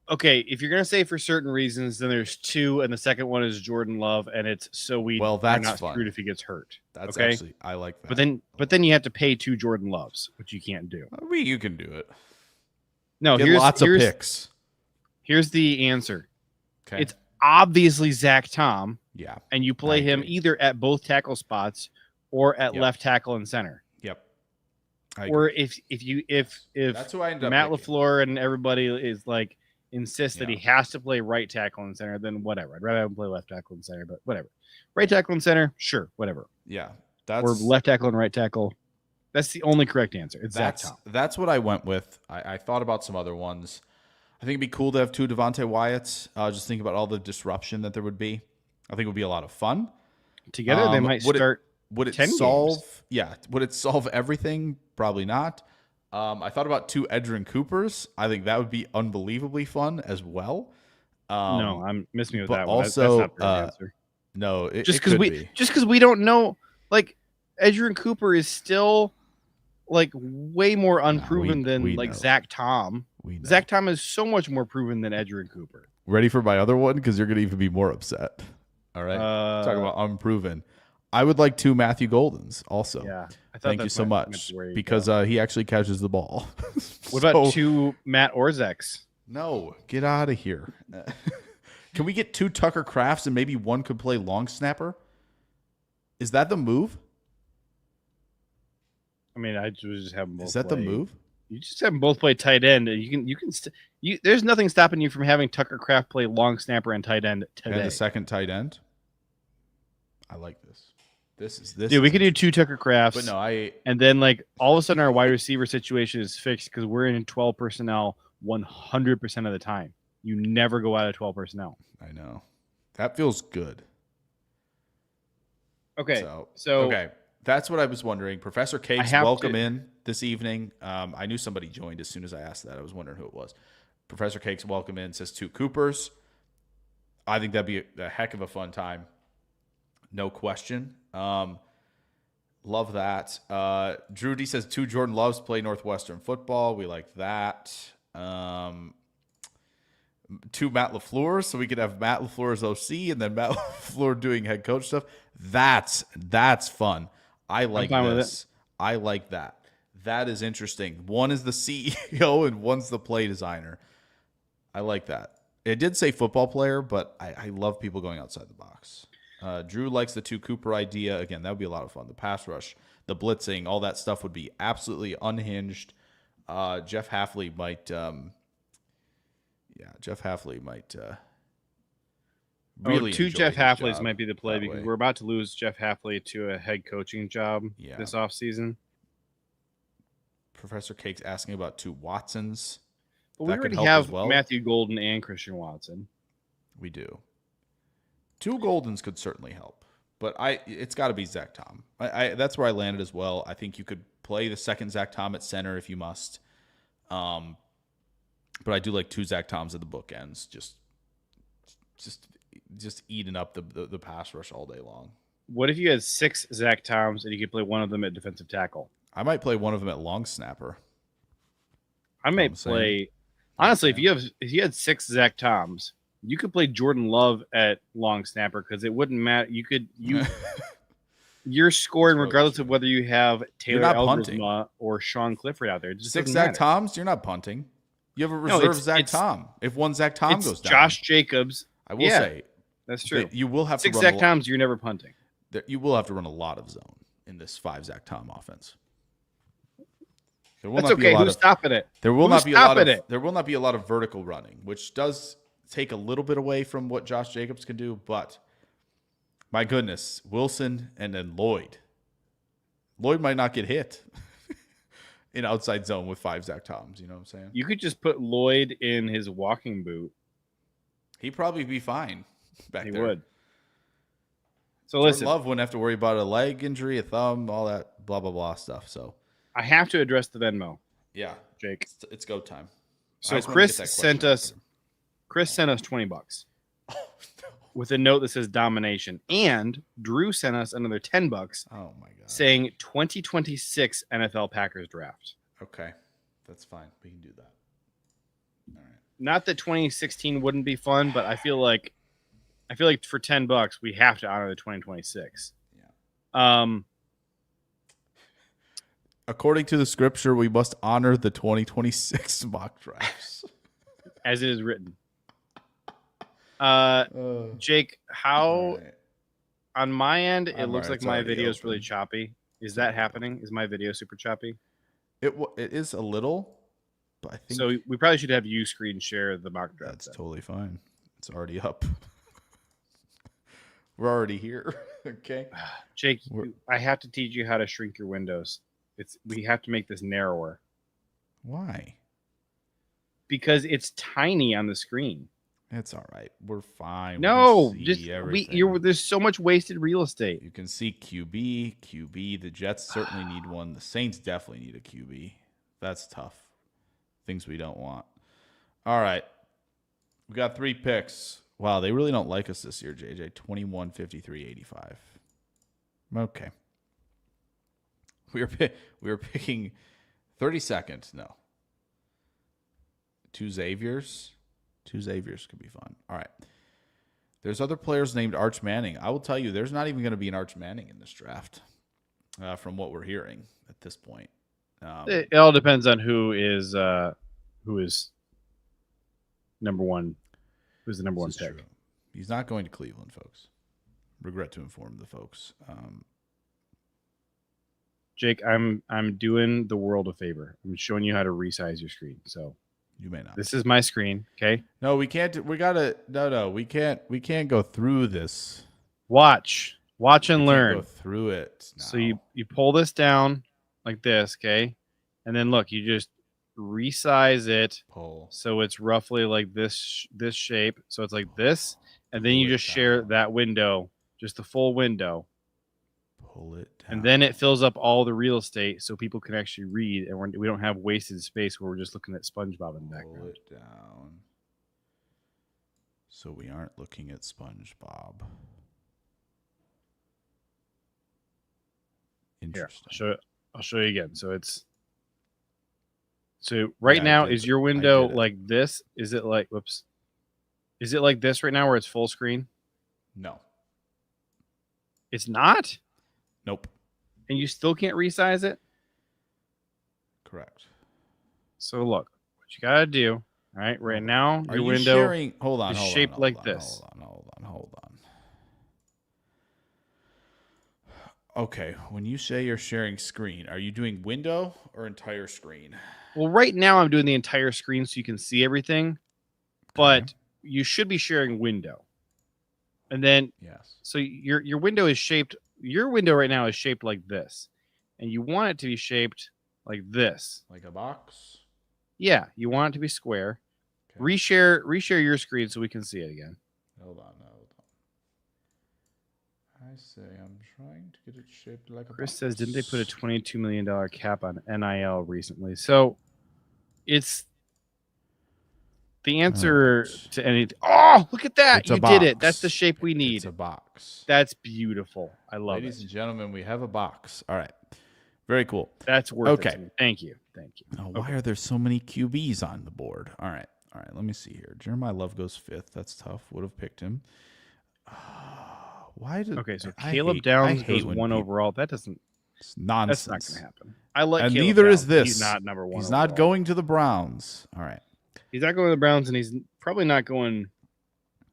one. Okay, if you're gonna say for certain reasons, then there's two, and the second one is Jordan Love, and it's so we Well, are that's not fun. screwed if he gets hurt. That's okay? actually, I like that. But then you have to pay 2 Jordan Loves, which you can't do. I mean, you can do it. No, Get lots of picks. Here's the answer. Okay. It's obviously Zach Tom, Yeah. and you play I him agree. either at both tackle spots or at Yep. left tackle and center. Yep. Or if That's who I ended up Matt picking. LaFleur and everybody is like insists that Yeah. he has to play right tackle and center, then whatever. I'd rather have him play left tackle and center, but whatever. Right tackle and center, sure, whatever. Yeah. Or left tackle and right tackle. That's the only correct answer. It's Zach Tom. That's what I went with. I thought about some other ones. I think it'd be cool to have 2 Devontae Wyatts. Just think about all the disruption that there would be. I think it would be a lot of fun. Together, they might start. Would it 10 solve? games. Yeah. Would it solve everything? Probably not. I thought about 2 Edgerrin Coopers. I think that would be unbelievably fun as well. No, I'm missing with but that one. also, That's not the right answer. No, Just because because we don't know, like Edgerrin Cooper is still like way more unproven than we like know. Zach Tom. Zach Tom is so much more proven than Edgerrin Cooper. Ready for my other one? Because you're going to even be more upset. All right. Talk about unproven. I would like 2 Matthew Goldens also. Yeah. I thought Thank you so much. Because he actually catches the ball. What about 2 Matt Orzeks? No, get out of here. Can we get 2 Tucker Crafts and maybe one could play long snapper? Is that the move? I mean, I would just have them both. Is that the move? You just have them both play tight end, and there's nothing stopping you from having Tucker Kraft play long snapper and tight end today. And the second tight end? I like this. This. Dude, we could do 2 Tucker Crafts. But no, and then like all of a sudden our wide receiver situation is fixed because we're in 12 personnel 100% of the time. You never go out of 12 personnel. I know. That feels good. Okay. So okay. That's what I was wondering. Professor Cakes, welcome in this evening. I knew somebody joined as soon as I asked that. I was wondering who it was. Professor Cakes, welcome in. Says 2 Coopers. I think that'd be a heck of a fun time. No question. Love that. Drew D says 2 Jordan Loves play Northwestern football. We like that. 2 Matt LaFleur, so we could have Matt LaFleur as OC and then Matt LaFleur doing head coach stuff. That's fun. I like this. I like that. That is interesting. One is the CEO and one's the play designer. I like that. It did say football player, but I love people going outside the box. Drew likes the 2 Cooper idea. Again, that would be a lot of fun. The pass rush, the blitzing, all that stuff would be absolutely unhinged. Jeff Hafley might really 2 enjoy Jeff his Hafleys job might be the play that because way. we're about to lose Jeff Hafley to a head coaching job this offseason. Professor Cake's asking about 2 Watsons. But we That could already help as have well. Matthew Golden and Christian Watson. We do. 2 Goldens could certainly help, but it's got to be Zach Tom. That's where I landed as well. I think you could play the second Zach Tom at center if you must. But I do like 2 Zach Toms at the bookends, just eating up the pass rush all day long. What if you had 6 Zach Toms and you could play one of them at defensive tackle? I might play one of them at long snapper. I may play. Honestly, if you had 6 Zach Toms, you could play Jordan Love at long snapper because it wouldn't matter. You're scoring regardless of whether you have Taylor Elgton or Sean Clifford out there. It just 6 doesn't Zach matter. Toms, you're not punting. You have a reserve Zach Tom. If one Zach Tom goes down, Josh Jacobs. I will say that's true. You will have 6 to Zach Toms. You're never punting. You will have to run a lot of zone in this 5 Zach Tom offense. That's okay. Who's stopping it? There will not be a lot of vertical running, which does take a little bit away from what Josh Jacobs can do. But my goodness, Wilson and then Lloyd. Lloyd might not get hit in outside zone with 5 Zach Toms. You know what I'm saying? You could just put Lloyd in his walking boot. He'd probably be fine back there. He would. So Jordan listen, Love wouldn't have to worry about a leg injury, a thumb, all that blah, blah, blah stuff. So, I have to address the Venmo, yeah, Jake. it's go time. So I just wanna get that question out there. Chris sent us $20 with a note that says domination, and Drew sent us another $10 Oh my god. saying 2026 NFL Packers draft. Okay, that's fine. We can do that. All right. Not that 2016 wouldn't be fun, but I feel like for $10 we have to honor the 2026. Yeah. According to the scripture, we must honor the 2026 mock drafts. As it is written. Jake, how right. on my end it I'm looks alright, like it's my already video is open. really choppy. Is that happening? Is my video super choppy? It is a little, but I think So we probably should have you screen share the mock draft. that's then. totally fine. It's already up. We're already here. Okay. Jake, We're- I have to teach you how to shrink your windows. We have to make this narrower Why? because it's tiny on the screen. It's all right. We're fine. No, we can just see everything. there's so much wasted real estate. You can see QB. The Jets certainly need one. The Saints definitely need a QB. That's tough. Things we don't want. All right. We got 3 picks. Wow, they really don't like us this year, JJ. 21, 53, 85. Okay. We were picking 32nd. No. 2 Xaviers. 2 Xaviers could be fun. All right. There's other players named Arch Manning. I will tell you, there's not even going to be an Arch Manning in this draft, from what we're hearing at this point. It all depends on who is number one. Who's the number one This is pick? true. He's not going to Cleveland, folks. Regret to inform the folks. Jake, I'm doing the world a favor. I'm showing you how to resize your screen. So You may not. this is my screen. Okay, No, we can't. We gotta. No. We can't go through this. watch and We can't learn. go through it. So you pull this down like this, okay, and then look, you just resize it pull. so it's roughly like this shape. So it's like this, and then Pull you it just share down. that window, just the full window, Pull it down. and then it fills up all the real estate so people can actually read, and we don't have wasted space where we're just looking at SpongeBob in the Pull background. it down. So we aren't looking at SpongeBob. Here, Interesting. I'll show you again. So right Yeah, I now did is it. your I window did it. like this? Is it like whoops? Is it like this right now where it's full screen? No. It's not, Nope. and you still can't resize it. Correct. So look, what you gotta do. All right, right now Are your you window sharing? Hold on. is Hold shaped on, like hold on, this. Hold on. Okay. When you say you're sharing screen, are you doing window or entire screen? Well, right now I'm doing the entire screen so you can see everything, but you should be sharing window. And then Yes. so your window is shaped. Your window right now is shaped like this, and you want it to be shaped like this. Like a box. Yeah, you want it to be square. Okay. Reshare your screen so we can see it again. Hold on. I say I'm trying to get it shaped like a Chris box. says, didn't they put a $22 million cap on NIL recently? So it's the answer Alright. to anything. Oh, look at that. It's a You did it. box. That's the shape we need. It's a box. That's beautiful. I love Ladies it. and gentlemen, we have a box. All right. Very cool. That's worth it Okay. to me. Thank you. Now, why are there so many QBs on the board? All right. Let me see here. Jeremiah Love goes 5th. That's tough. Would have picked him. Why did Okay, so I Caleb hate- Downs I hate goes when 1 people- overall. That's It's nonsense. not going to happen. I like And Caleb neither is Downs, but this. He's not number 1 He's not overall. going to the Browns. All right. He's not going to the Browns, and he's probably not going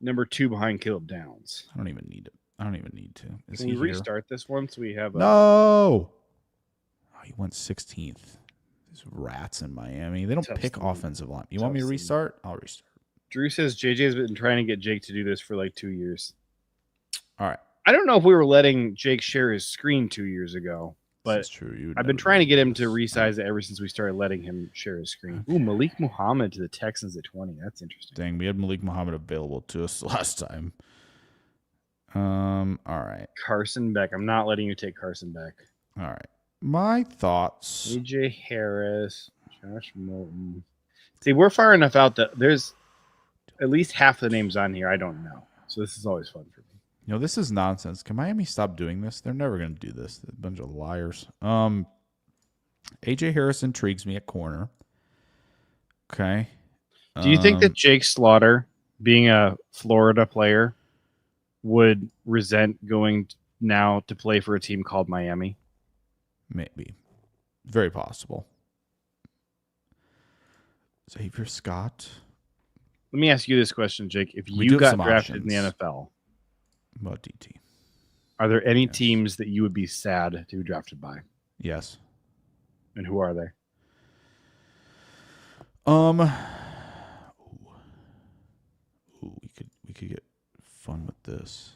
number 2 behind Caleb Downs. I don't even need it. I don't even need to. Is Can he we here? restart this one so we have a... No. Oh, he went 16th. These rats in Miami. They don't Tough pick scene. offensive line. You want me to Tough scene. restart? I'll restart. Drew says JJ's been trying to get Jake to do this for like 2 years. All right. I don't know if we were letting Jake share his screen 2 years ago, but That's true. You would I've been never trying to do get him to this. resize it ever since we started letting him share his screen. Ooh, Malik Muhammad to the Texans at 20. That's interesting. Dang, we had Malik Muhammad available to us last time. All right. Carson Beck. I'm not letting you take Carson Beck. All right. My thoughts. AJ Harris, Josh Moulton. See, we're far enough out that there's at least half the names on here I don't know. So this is always fun for me. You know, this is nonsense. Can Miami stop doing this? They're never going to do this. They're a bunch of liars. AJ Harris intrigues me at corner. Okay. Do you think that Jake Slaughter, being a Florida player, would resent going now to play for a team called Miami? Maybe. Very possible. Xavier Scott. Let me ask you this question, Jake. If We do you have got some drafted in the options. NFL, About DT. are there any Yes. teams that you would be sad to be drafted by? Yes. And who are they? We could get fun with this.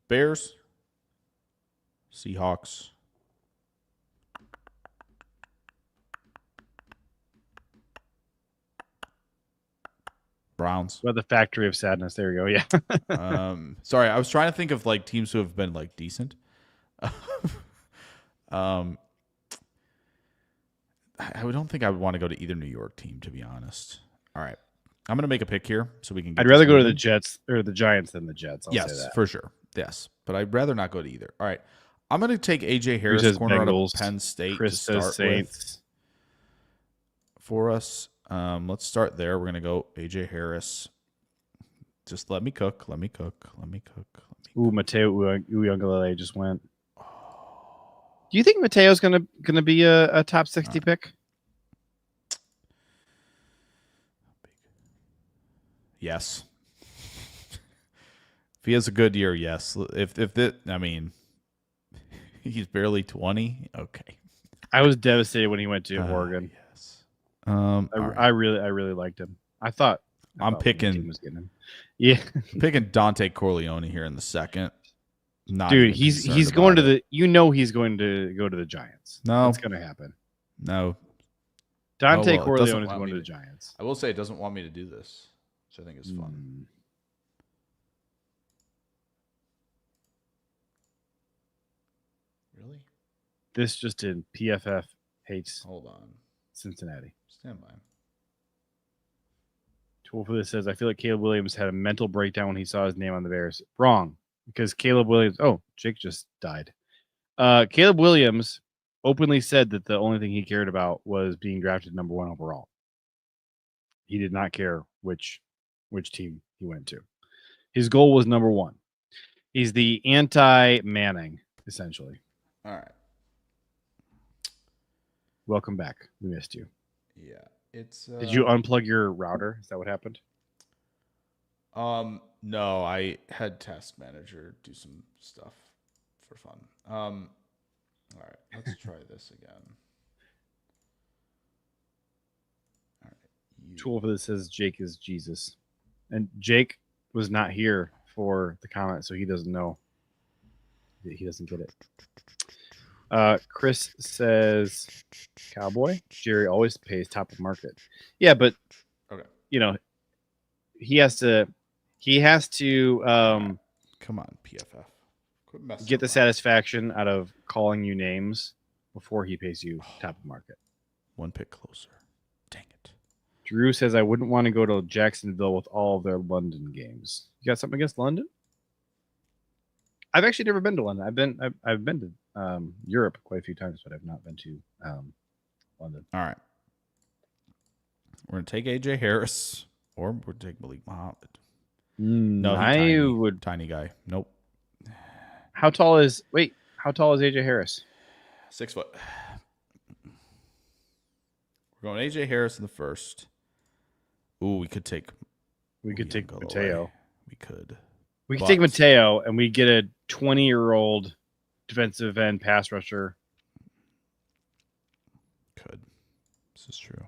Bears, Seahawks, Browns. Well, the factory of sadness. There you go. Yeah. Sorry, I was trying to think of like teams who have been like decent. I don't think I would want to go to either New York team, to be honest. All right. I'm going to make a pick here so we can get I'd rather this go to the moving. Jets or the Giants than the Jets. I'll say Yes, that. for sure. Yes. But I'd rather not go to either. All right. I'm going to take AJ Harris, says corner out Bengals? of Penn State Chris to says start Saints. with for us. Let's start there. We're going to go AJ Harris. Just let me cook. Let me cook. Let me cook. Ooh, Mateo Uyunglele just went. Do you think Mateo's gonna be a top 60 pick? Yes. If he has a good year, yes. If that, I mean, he's barely 20. Okay. I was devastated when he went to Oregon. Yes. I really liked him. I thought I'm the picking- team was getting him. Yeah, I'm picking Dante Corleone here in the second. Not dude, even he's concerned going to about it. he's going to go to the Giants. No. That's going to happen. No. Dante well, it Corleone doesn't is want going me to the to- Giants. I will say it doesn't want me to do this, which I think is fun. Really? This just in. PFF hates Hold on. Cincinnati. Stand by. Tool for this says, I feel like Caleb Williams had a mental breakdown when he saw his name on the Bears. Wrong, because Caleb Williams. Oh, Jake just died. Caleb Williams openly said that the only thing he cared about was being drafted number 1 overall. He did not care which team he went to. His goal was number 1. He's the anti-Manning, essentially. All right. Welcome back. We missed you. Yeah. It's Did you unplug your router? Is that what happened? No, I had Task Manager do some stuff for fun. All right, let's try this again. All right. Tool for this says Jake is Jesus. And Jake was not here for the comment, so he doesn't know. He doesn't get it. Chris says Cowboy. Jerry always pays top of market. Yeah, but Okay. He has to Come on, PFF. Quit messing get the around. satisfaction out of calling you names before he pays you top of market. One pick closer. Dang it. Drew says I wouldn't want to go to Jacksonville with all of their London games. You got something against London? I've actually never been to London. I've been to Europe quite a few times, but I've not been to London. All right. We're going to take AJ Harris or we're going to take Malik Muhammad. No, he's I tiny. would. Tiny guy. Nope. How tall is AJ Harris? 6 foot. We're going AJ Harris in the first. Ooh, we could take. We could take Uyunglele. Mateo. We could. We could But- take Mateo, and we get a 20-year-old defensive end pass rusher. Could. This is true.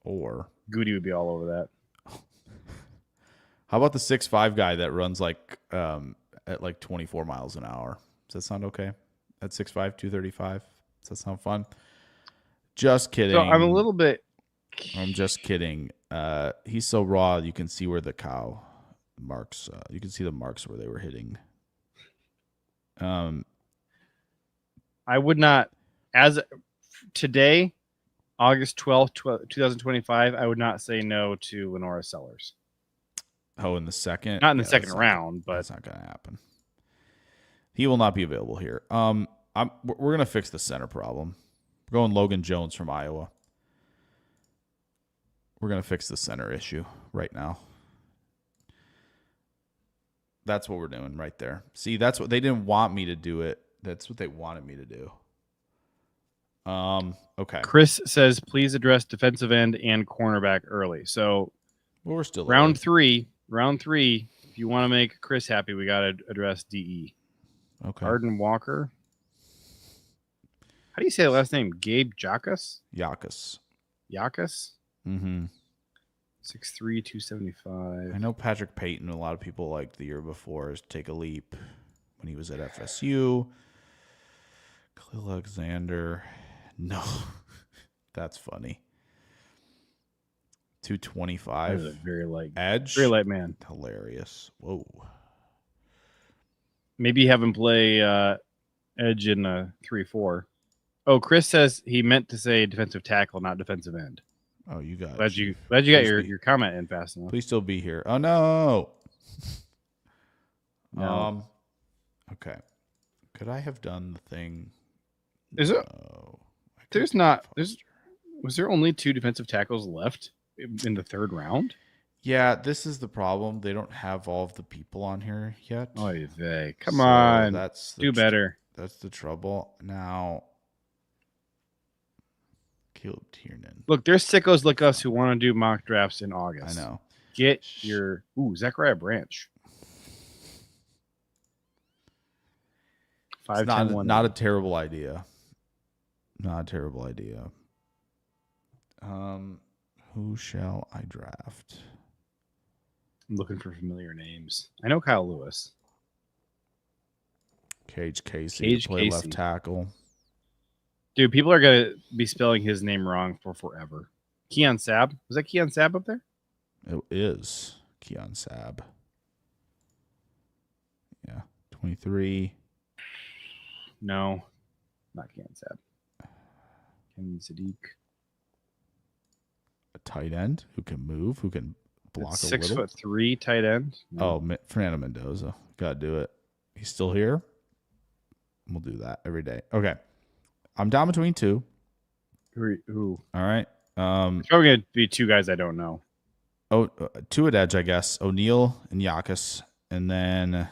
Or Goody would be all over that. how about the 6'5" guy that runs like at like 24 miles an hour? Does that sound okay? At 6'5", 235. Does that sound fun? Just kidding. So I'm a little bit. I'm just kidding. He's so raw you can see where the cow marks. You can see the marks where they were hitting. I would not, as today, August 12th, 2025, I would not say no to Lenora Sellers. Oh, in the second? Not in the second round, but that's not going to happen. He will not be available here. We're going to fix the center problem. We're going Logan Jones from Iowa. We're going to fix the center issue right now. That's what we're doing right there. See, that's what they didn't want me to do it. That's what they wanted me to do. Okay. Chris says, please address defensive end and cornerback early. So we're still round three. If you want to make Chris happy, we got to address DE. Okay. Arden Walker. How do you say the last name? Gabe Jackas? Yakas. Mm-hmm. 6'3", 275. I know Patrick Payton, a lot of people liked the year before, is Take a Leap when he was at FSU. Khalil Alexander. No. That's funny. 225. Very light. Edge. Very light man. Hilarious. Whoa. Maybe have him play edge in a 3-4. Oh, Chris says he meant to say defensive tackle, not defensive end. Oh, you got it. Glad you got your comment in fast enough. Please still be here. Oh no. No. Okay. Could I have done the thing? Is it? No. There's not. Was there only 2 defensive tackles left in the third round? Yeah, this is the problem. They don't have all of the people on here yet. Oh, they come on. Do better. That's the trouble. Now, Caleb Tiernan. Look, there's sickos like us who want to do mock drafts in August. I know. Get your Zachariah Branch. 5'10", not a terrible idea. Not a terrible idea. Who shall I draft? I'm looking for familiar names. I know Kyle Lewis. Keisean to play left tackle. Dude, people are going to be spelling his name wrong for forever. Keon Sab. Was that Keon Sab up there? It is Keon Sab. Yeah. 23. No. Not Keon Sab. Ken Sadiq. A tight end who can move, who can block a little. 6'3" tight end. No. Oh, Fernando Mendoza. Got to do it. He's still here. We'll do that every day. Okay. I'm down between 2. Who? All right. It's probably going to be 2 guys I don't know. 2 at edge, I guess. O'Neal and Yakas. And then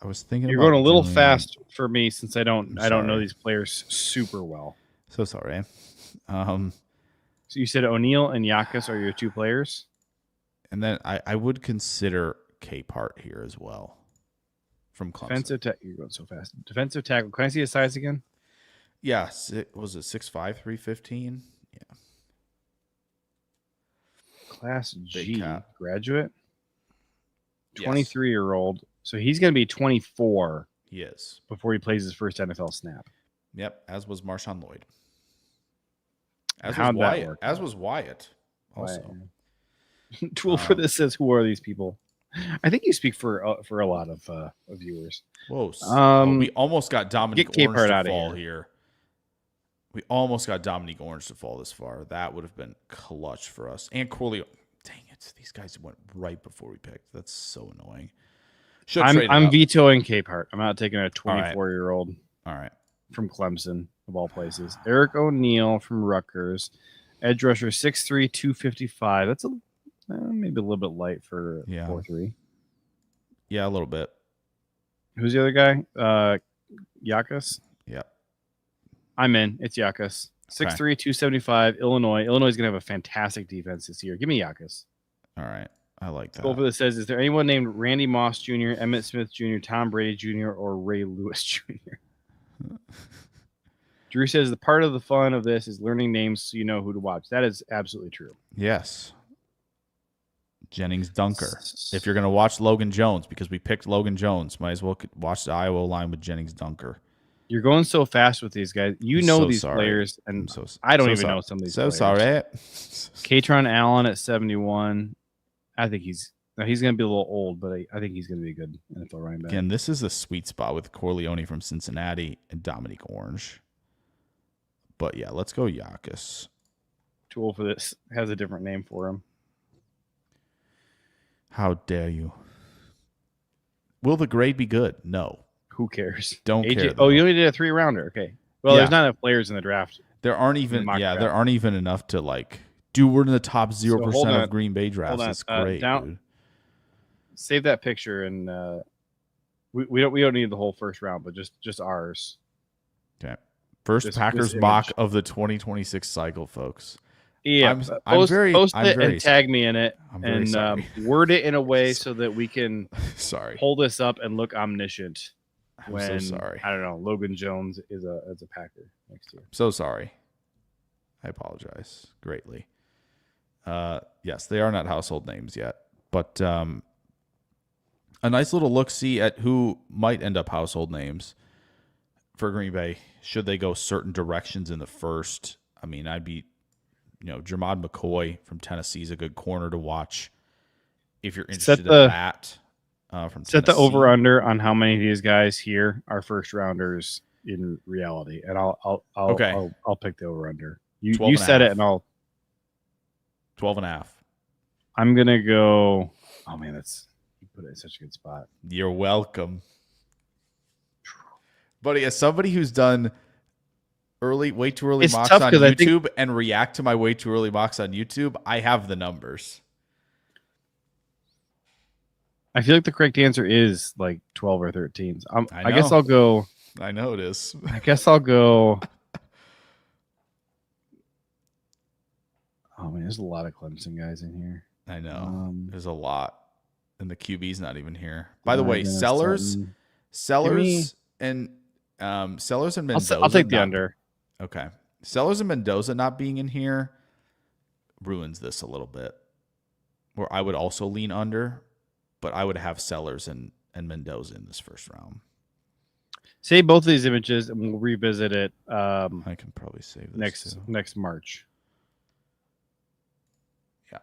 I was thinking you're going a little fast for me since I don't know these players super well. So sorry. So you said O'Neal and Yakas are your 2 players? And then I would consider Capehart here as well. From Clemson. Defensive tackle. You're going so fast. Defensive tackle. Can I see his size again? Yeah. Was it 6'5", 315? Yeah. Class G graduate. Yes. 23-year-old. So he's going to be 24. He is. Before he plays his first NFL snap. Yep. As was MarShawn Lloyd. How'd that work? As was Wyatt. Also. Tool for this says, who are these people? I think you speak for a lot of viewers. Whoa. We almost got Dominique Orange to fall here. We almost got Dominique Orange to fall this far. That would have been clutch for us. And Corley. Dang it. These guys went right before we picked. That's so annoying. I'm vetoing Capehart. I'm not taking a 24-year-old. All right. From Clemson, of all places. Eric O'Neal from Rutgers. Edge rusher, 6'3", 255. That's maybe a little bit light for 4'3". Yeah, a little bit. Who's the other guy? Yakas? Yeah. I'm in. It's Yakas. 6'3", 275, Illinois. Illinois is going to have a fantastic defense this year. Give me Yakas. All right. I like that. Over this says, is there anyone named Randy Moss Jr., Emmitt Smith Jr., Tom Brady Jr., or Ray Lewis Jr.? Drew says the part of the fun of this is learning names so you know who to watch. That is absolutely true. Yes. Jennings Dunker. If you're going to watch Logan Jones, because we picked Logan Jones, might as well watch the Iowa line with Jennings Dunker. You're going so fast with these guys. You know these players, and I don't even know some of these players. So sorry. Katron Allen at 71. I think he's going to be a little old, but I think he's going to be a good NFL running back. Again, this is a sweet spot with Corleone from Cincinnati and Dominique Orange. But yeah, let's go Yakus. Too old for this. Has a different name for him. How dare you? Will the grade be good? No. Who cares? Don't care. Oh, you only did a 3-rounder. Okay. Well, there's not enough players in the draft. There aren't even there aren't even enough to like. Dude, we're in the top 0% of Green Bay drafts. That's great, dude. Save that picture, and we don't need the whole first round, but just ours. Okay. First Packers mock of the 2026 cycle, folks. Yeah, post it and tag me in it, and word it in a way so that we can pull this up and look omniscient. I'm so sorry. I don't know. Logan Jones is a Packer next year. So sorry. I apologize greatly. Yes, they are not household names yet, but a nice little look-see at who might end up household names for Green Bay should they go certain directions in the first. I mean, I'd be, Jermod McCoy from Tennessee is a good corner to watch if you're interested in that. From set the over/under on how many of these guys here are first rounders in reality, and I'll pick the over/under. You said it, and I'll 12.5. I'm gonna go. Oh man, you put it in such a good spot. You're welcome, buddy. As somebody who's done way too early mocks on YouTube and react to my way too early mocks on YouTube, I have the numbers. I feel like the correct answer is like 12 or 13. I guess I'll go. I know it is. I guess I'll go. Oh man, there's a lot of Clemson guys in here. I know. There's a lot. And the QB's not even here. By the way, Sellers and Mendoza. I'll take the under. Okay. Sellers and Mendoza not being in here ruins this a little bit. Where I would also lean under, but I would have Sellers and Mendoza in this first round. Save both of these images, and we'll revisit it. I can probably save this next March. Yeah,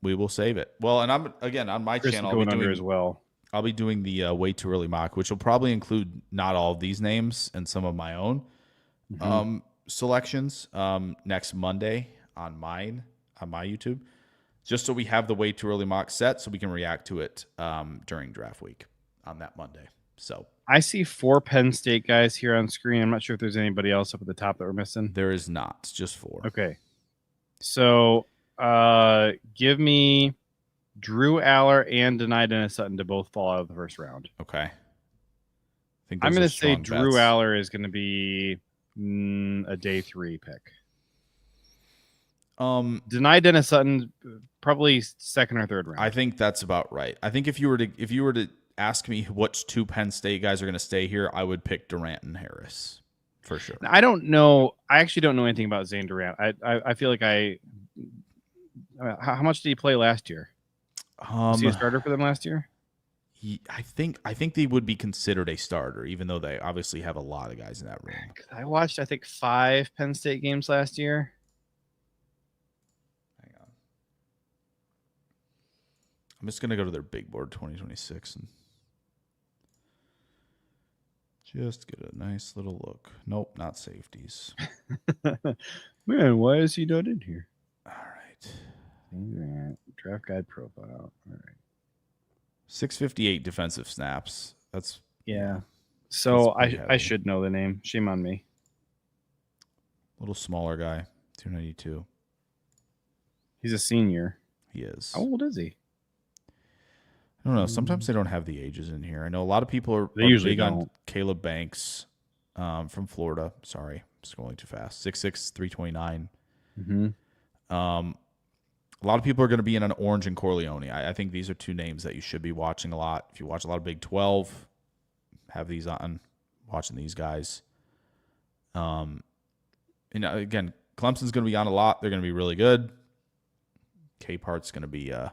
we will save it. Well, and I'm again on my channel. Going under as well. I'll be doing the way too early mock, which will probably include not all of these names and some of my own selections next Monday on my YouTube. Just so we have the way too early mock set so we can react to it during draft week on that Monday. So I see 4 Penn State guys here on screen. I'm not sure if there's anybody else up at the top that we're missing. There is not, just 4. Okay. So give me Drew Aller and Dontayvion Sutton to both fall out of the first round. Okay. I'm going to say Drew Aller is going to be a day 3 pick. Dontayvion Sutton probably second or third round. I think that's about right. I think if you were to ask me which 2 Penn State guys are going to stay here, I would pick Durant and Harris for sure. I don't know. I actually don't know anything about Zane Durant. I feel like how much did he play last year? Was he a starter for them last year? I think they would be considered a starter, even though they obviously have a lot of guys in that room. I watched 5 Penn State games last year. I'm just going to go to their big board 2026 and just get a nice little look. Nope, not safeties. Man, why is he not in here? All right. Draft guide profile. All right. 658 defensive snaps. That's So I should know the name. Shame on me. Little smaller guy, 292. He's a senior. He is. How old is he? I don't know. Sometimes they don't have the ages in here. I know a lot of people are usually big on Caleb Banks from Florida. Sorry, I'm scrolling too fast. 6'6", 329. Mm-hmm. A lot of people are going to be in on Orange and Corleone. I think these are 2 names that you should be watching a lot. If you watch a lot of Big 12, have these on, watching these guys. And again, Clemson's going to be on a lot. They're going to be really good. K-Part's going to be a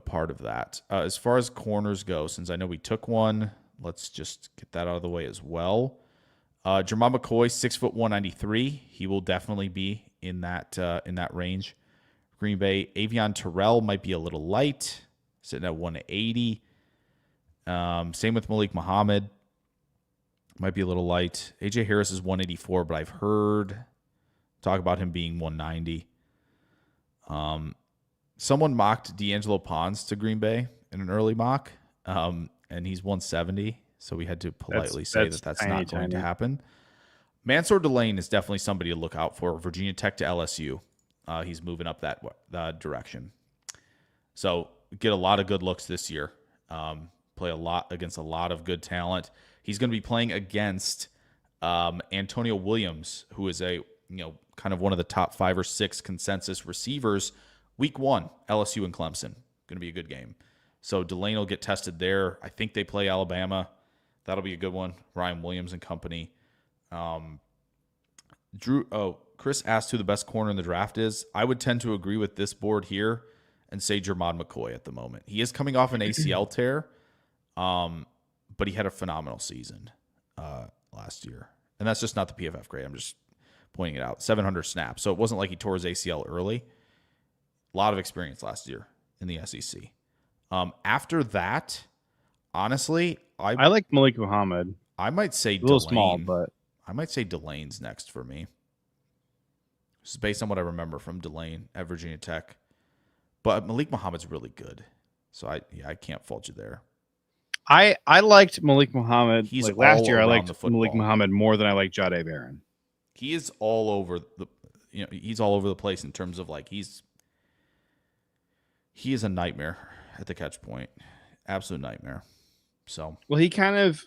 part of that. As far as corners go, since I know we took one, let's just get that out of the way as well. Jermod McCoy, 6'1", 193. He will definitely be in that range. Green Bay. Avion Terrell might be a little light, sitting at 180. Same with Malik Muhammad. Might be a little light. AJ Harris is 184, but I've heard talk about him being 190. Someone mocked D'Angelo Pons to Green Bay in an early mock, and he's 170. So we had to politely say that's tiny, not going to tiny. happen. Mansour Delane is definitely somebody to look out for. Virginia Tech to LSU. He's moving up that direction. So get a lot of good looks this year. Play a lot against a lot of good talent. He's going to be playing against Antonio Williams, who is kind of one of the top 5 or 6 consensus receivers. Week 1, LSU and Clemson. Going to be a good game. So Delane will get tested there. I think they play Alabama. That'll be a good one. Ryan Williams and company. Chris asked who the best corner in the draft is. I would tend to agree with this board here and say Jermod McCoy at the moment. He is coming off an ACL tear, but he had a phenomenal season last year. And that's just not the PFF grade. I'm just pointing it out. 700 snaps. So it wasn't like he tore his ACL early. A lot of experience last year in the SEC. After that, honestly, I like Malik Muhammad. I might say A little Delane. small, but I might say Delane's next for me. This is based on what I remember from Delane at Virginia Tech. But Malik Muhammad's really good. So I can't fault you there. I liked Malik Muhammad. He's like last all year. I around liked the football. Malik Muhammad more than I liked Jade Barryn. He is all over he's all over the place in terms of he is a nightmare at the catch point. Absolute nightmare. So Well, he kind of,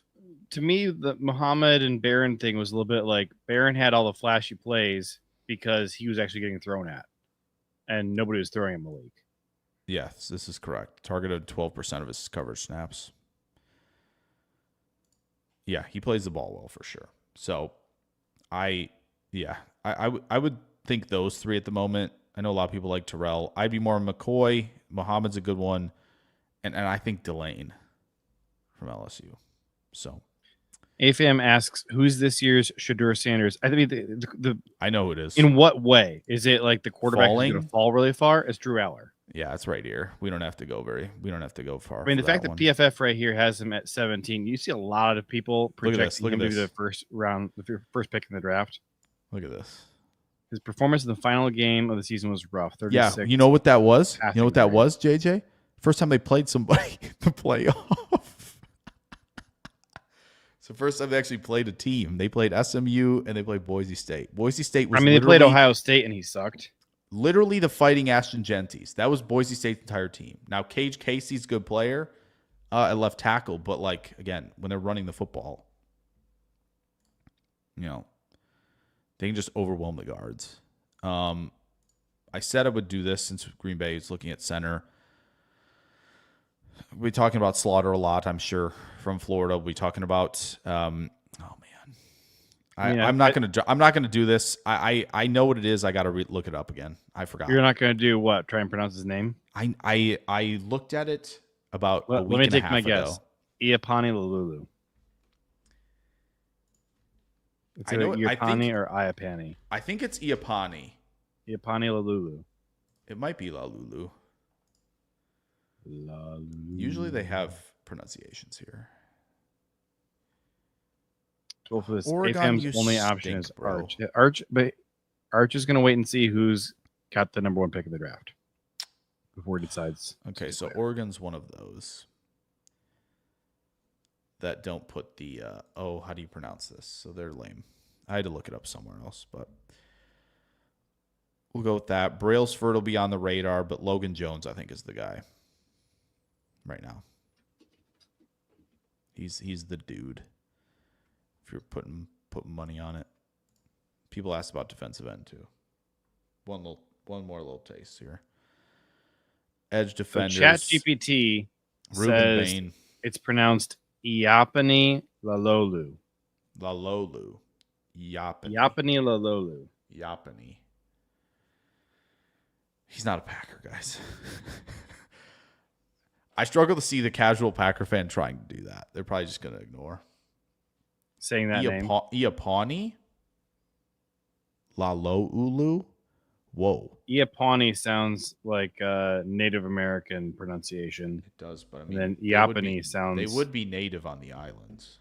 to me, the Muhammad and Barryn thing was a little bit like Barryn had all the flashy plays because he was actually getting thrown at, and nobody was throwing him Malik. yes, this is correct. Targeted 12% of his coverage snaps. Yeah, he plays the ball well for sure. So I would think those 3 at the moment. I know a lot of people like Terrell. I'd be more McCoy. Muhammad's a good one. And I think Delane from LSU. So AFM asks, who's this year's Shedeur Sanders? I think I know who it is. in what way? Is it like the quarterback is going Falling? to fall really far? It's Drew Aller. Yeah, it's right here. We don't have to go far. I mean, the for fact that that one. PFF right here has him at 17, you see a lot of people projecting him to be the first round, the first pick in the draft. Look at this. His performance in the final game of the season was rough. 36. Yeah, you know what that was? passing You know what that grade. was, JJ? First time they played somebody in the playoff. It's the first time they actually played a team. They played SMU and they played Boise State. Boise State was they played Ohio State and he sucked. literally the Fighting Ashton Genties. That was Boise State's entire team. Now, Cage Casey's a good player at left tackle, but, again, when they're running the football, they can just overwhelm the guards. I said I would do this since Green Bay is looking at center. We'll be talking about Slaughter a lot, I'm sure, from Florida. We'll be talking about I'm not gonna do this. I know what it is. I gotta look it up again. I forgot. You're not going to do what? Try and pronounce his name? I looked at it about a Let week me and a take half my ago. guess. Iapani Lalulu. It's I either know it- I Iapani think- or Iapani. I think it's Iapani. Iapani Lalulu. It might be Lalulu. Lalulu. Usually they have pronunciations here. Well, for this, Oregon, AFM's you only option stink, is bro. Arch. But Arch is going to wait and see who's got the number 1 pick of the draft before he decides. Okay, so Oregon's one of those that don't put the how do you pronounce this? So they're lame. I had to look it up somewhere else, but we'll go with that. Brailsford will be on the radar, but Logan Jones, I think, is the guy right now. He's the dude. If you're putting money on it. People asked about defensive end too. One more little taste here. Edge So defenders. ChatGPT Ruben says Bain. it's pronounced Iapani Lalolu. Lalolu. Yapani. Iapani Lalolu. Yapani. He's not a Packer, guys. I struggle to see the casual Packer fan trying to do that. They're probably just going to ignore. Saying that name. Iapani? Laloulu? Whoa. Iapani sounds like Native American pronunciation. It does, but I And mean, then they would Iapani be- sounds. They would be native on the islands.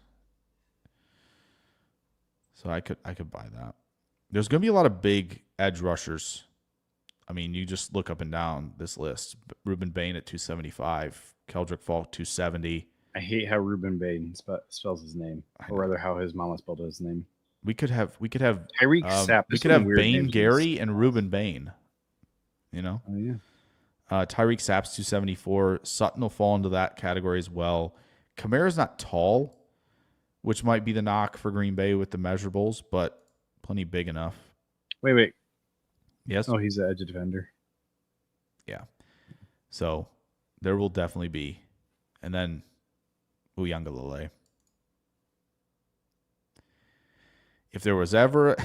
So I could buy that. There's going to be a lot of big edge rushers. I mean, you just look up and down this list. Ruben Bain at 275, Keldrick Falk 270. I hate how Ruben Bain spells his name, or rather, how his mama spelled his name. We could have Tyreek Sapp. we There's could some have weird Bain names. Gary and Ruben Bain. You know, Oh yeah. Tyreek Sapp's 274. Sutton will fall into that category as well. Kamara's not tall, which might be the knock for Green Bay with the measurables, but plenty big enough. Wait. Yes. Oh, he's an edge defender. Yeah. So there will definitely be. And then Uyangalele. If there was ever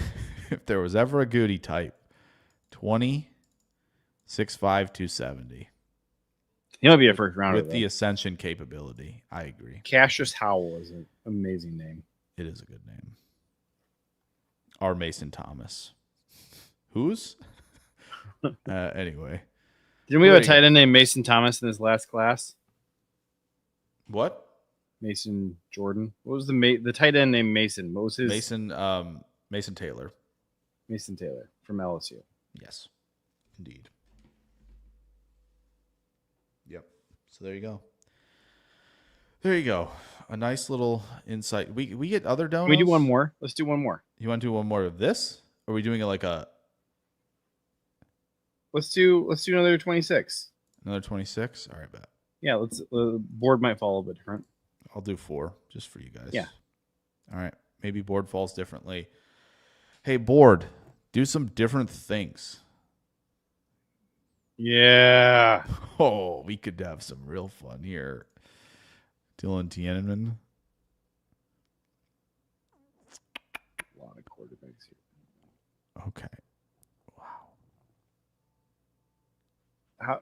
a Goody type, 20, 6'5", 270. He might be a first rounder. With the ascension capability. I agree. Cassius Howell is an amazing name. It is a good name. Our Mason Thomas. Whose? Anyway. Didn't we have a tight end named Mason Thomas in this last class? What? Mason Jordan. What was the tight end named Mason? What was his? Mason Taylor. Mason Taylor from LSU. Yes, indeed. Yep. So there you go. There you go. A nice little insight. We get other donos. Can we do one more? Let's do one more. You want to do one more of this? Or are we doing it like Let's do another 26. another 26? All right, bet. Yeah, let's. Board might fall a bit different. I'll do 4 just for you guys. Yeah. All right. Maybe board falls differently. Hey, board, do some different things. Yeah. Oh, we could have some real fun here. Dylan Tiananmen. A lot of quarterbacks here. Okay.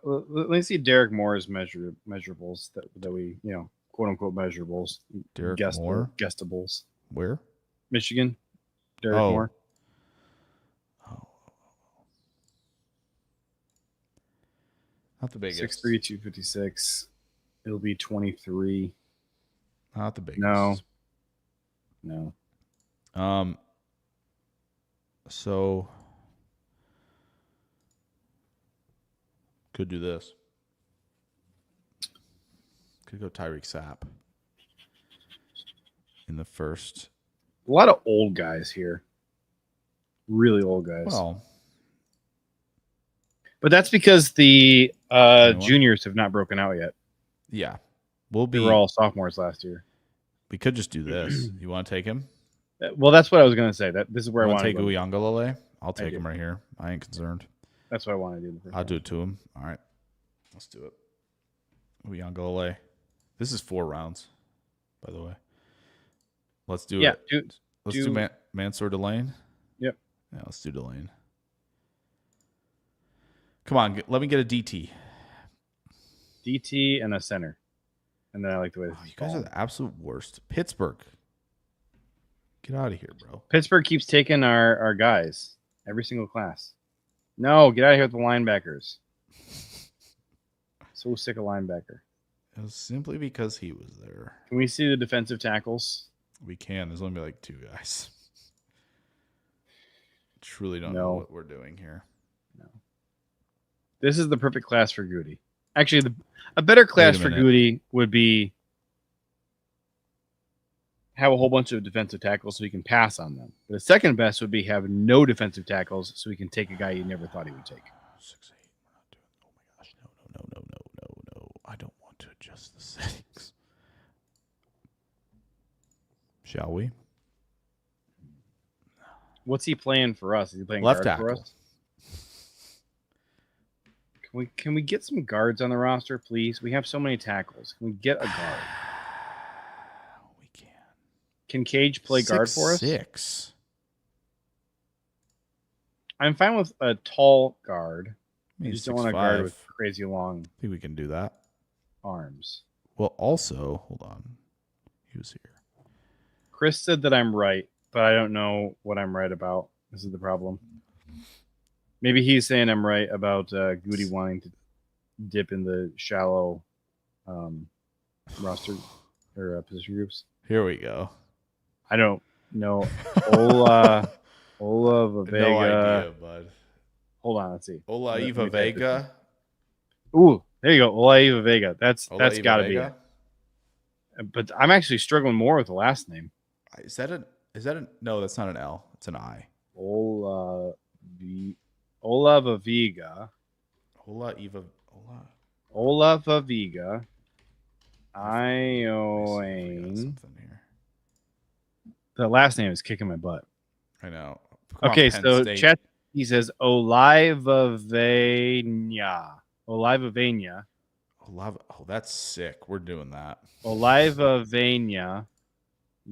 Let me see Derek Moore's measurables that we, quote unquote measurables. Derek Moore? Guestables. Where? Michigan. Derek Oh. Moore. Oh. Not the biggest. 6'3", 256. It'll be 23. Not the biggest. No. So could do this. Could go Tyreek Sapp in the first. A lot of old guys here. Really old guys. Well, but that's because the what? juniors have not broken out yet. yeah. They were all sophomores last year. We could just do this. You want to take him? Well, that's what I was going to say. That this is where I want to to take go. Uyangalele? I'll take do. him right here. I ain't concerned. That's what I want to do. The first I'll time. do it to him. All right. Let's do it. Uyangalele. This is 4 rounds, by the way. Let's do it. Let's do Mansour Delane. Yep. Yeah, let's do Delane. Come on, let me get a DT. DT and a center. And then I like the way this is You guys are falling. the absolute worst. Pittsburgh. Get out of here, bro. Pittsburgh keeps taking our guys every single class. No, get out of here with the linebackers. So sick of linebacker. It was simply because he was there. Can we see the defensive tackles? We can. There's only like 2 guys. Truly don't know No. what we're doing here. This is the perfect class for Goody. Actually, a better class Wait a for minute. Goody would be have a whole bunch of defensive tackles so he can pass on them. But the second best would be have no defensive tackles so he can take a guy you never thought he would take. 6, 8. We're not doing. Oh my gosh! No! I don't want to adjust the settings. Shall we? What's he playing for us? Is he playing Left guard for tackle. us? Can we get some guards on the roster, please? We have so many tackles. Can we get a guard? We can. Can Cage play guard for us? 6'6". I'm fine with a tall guard. I He's just don't want a guard 6'5". with crazy long I think we can do that. arms. Well, also, hold on. He was here. Chris said that I'm right, but I don't know what I'm right about. This is the problem. Maybe he's saying I'm right about Goody wanting to dip in the shallow roster or position groups. Here we go. I don't know. Ola Vega. No idea, bud. Hold on, let's see. Olaiva Vega. Ooh, there you go. Olaiva Vega. That's Olaiva got to be Vega? it. But I'm actually struggling more with the last name. Is that a no, that's not an L. It's an I. Olava Vega. Olava Vega. Something here. The last name is kicking my butt. I know. Come Okay, on, Penn so State. chat. He says Olivavenia. Olivavenia. Oh, that's sick. We're doing that. Olivavenia.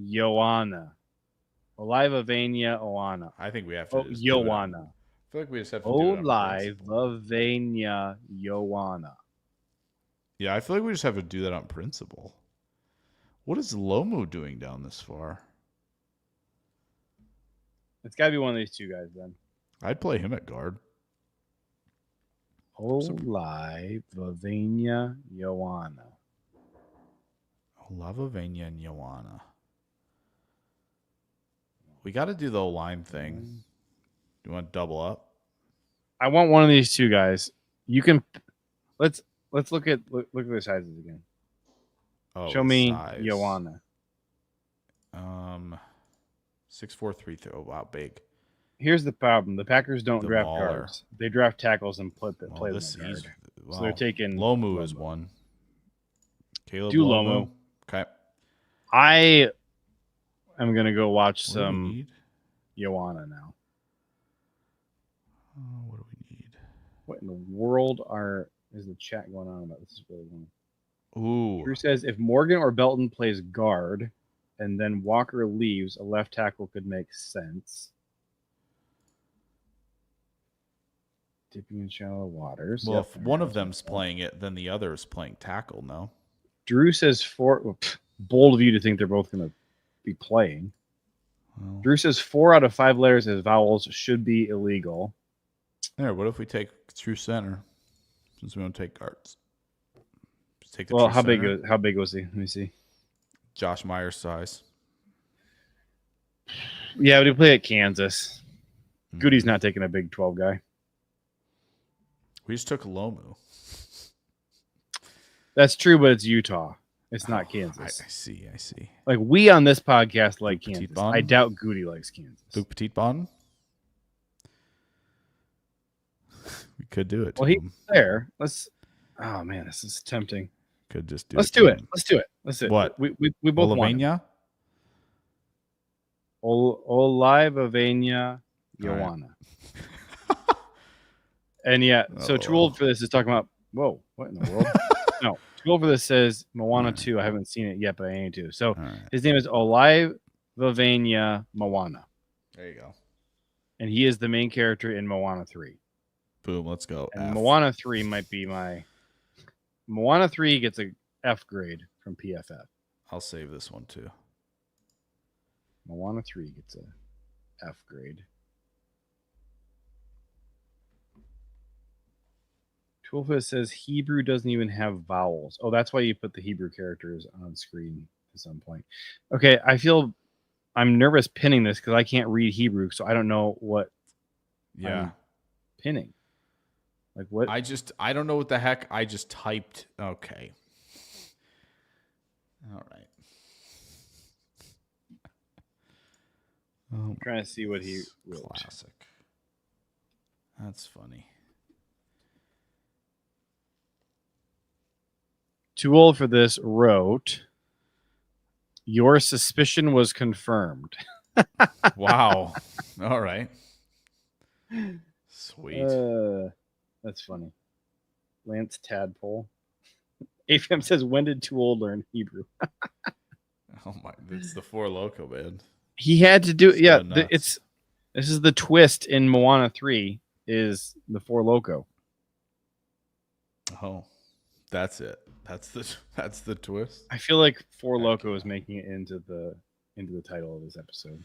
Joanna. Olivavenia Oana. I think we have to. just do it. Joanna. I feel like we just have to do it. on principle. Olivavenia Joanna. Yeah, I feel like we just have to do that on principle. What is Lomu doing down this far? It's got to be one of these two guys then. I'd play him at guard. Olivavenia Joanna. Olavavenia and Joanna. We got to do the line thing. Do you want to double up? I want one of these two guys. You can let's look at their sizes again. Oh, Show me Joanna. 6'4", Oh, wow, big. Here's the problem: the Packers don't The draft mauler. guards; they draft tackles and play them This at guard. he's So they're taking Lomu is one. Caleb Do Lomu. Lomu. Okay. I am gonna go watch What do we some need? Joanna now. What do we need? What in the world is the chat going on about? This is really one. Ooh. Drew says if Morgan or Belton plays guard and then Walker leaves, a left tackle could make sense. Dipping in shallow waters. Well, Yep. if one of them's playing it, then the other is playing tackle, no? Drew says bold of you to think they're both going to be playing. Well, Drew says 4 out of 5 letters as vowels should be illegal. there, what if we take true center? Since we don't take guards. Just take the Well, true center. how big was he? Let me see. Josh Myers size. Yeah, but he played at Kansas. Hmm. Goody's not taking a Big 12 guy. We just took Lomu. That's true, but it's Utah. It's not I Kansas. see. Like we on this podcast like Luke Kansas. Petitbon? I doubt Goody likes Kansas. Luke Petitbon? We could do it. Well, to he's him. there. Oh man, this is tempting. Could just do Let's it. do to it. him. Let's do it. Let's do it. What? We both want him. All Olivavenia right. Joanna. And yeah, so Too Old for This is talking about, whoa, what in the world? No, Too Old for This says Moana 2. I haven't seen it yet, but I need to. So All right. his name is Olivavenia Moana, There you go. and he is the main character in Moana 3. Boom. Let's go. And F. Moana 3 might be Moana 3 gets a F grade from PFF. I'll save this one too. Moana 3 gets a F grade. Toolfit says Hebrew doesn't even have vowels. Oh, that's why you put the Hebrew characters on screen at some point. Okay, I'm nervous pinning this because I can't read Hebrew, so I don't know what I'm pinning. Like what? I don't know what the heck. I just typed. Okay. All right. I'm trying to see what he wrote. Classic. That's funny. Too Old for This wrote, your suspicion was confirmed. Wow. All right. Sweet. That's funny. Lance Tadpole. AFM says, when did Too Old learn Hebrew? Oh my! It's the Four Loko, man. He had to do it. Yeah, nuts. this is the twist in Moana 3 is the Four Loko. Oh, that's it. That's the twist. I feel like Four Loko is making it into the title of this episode.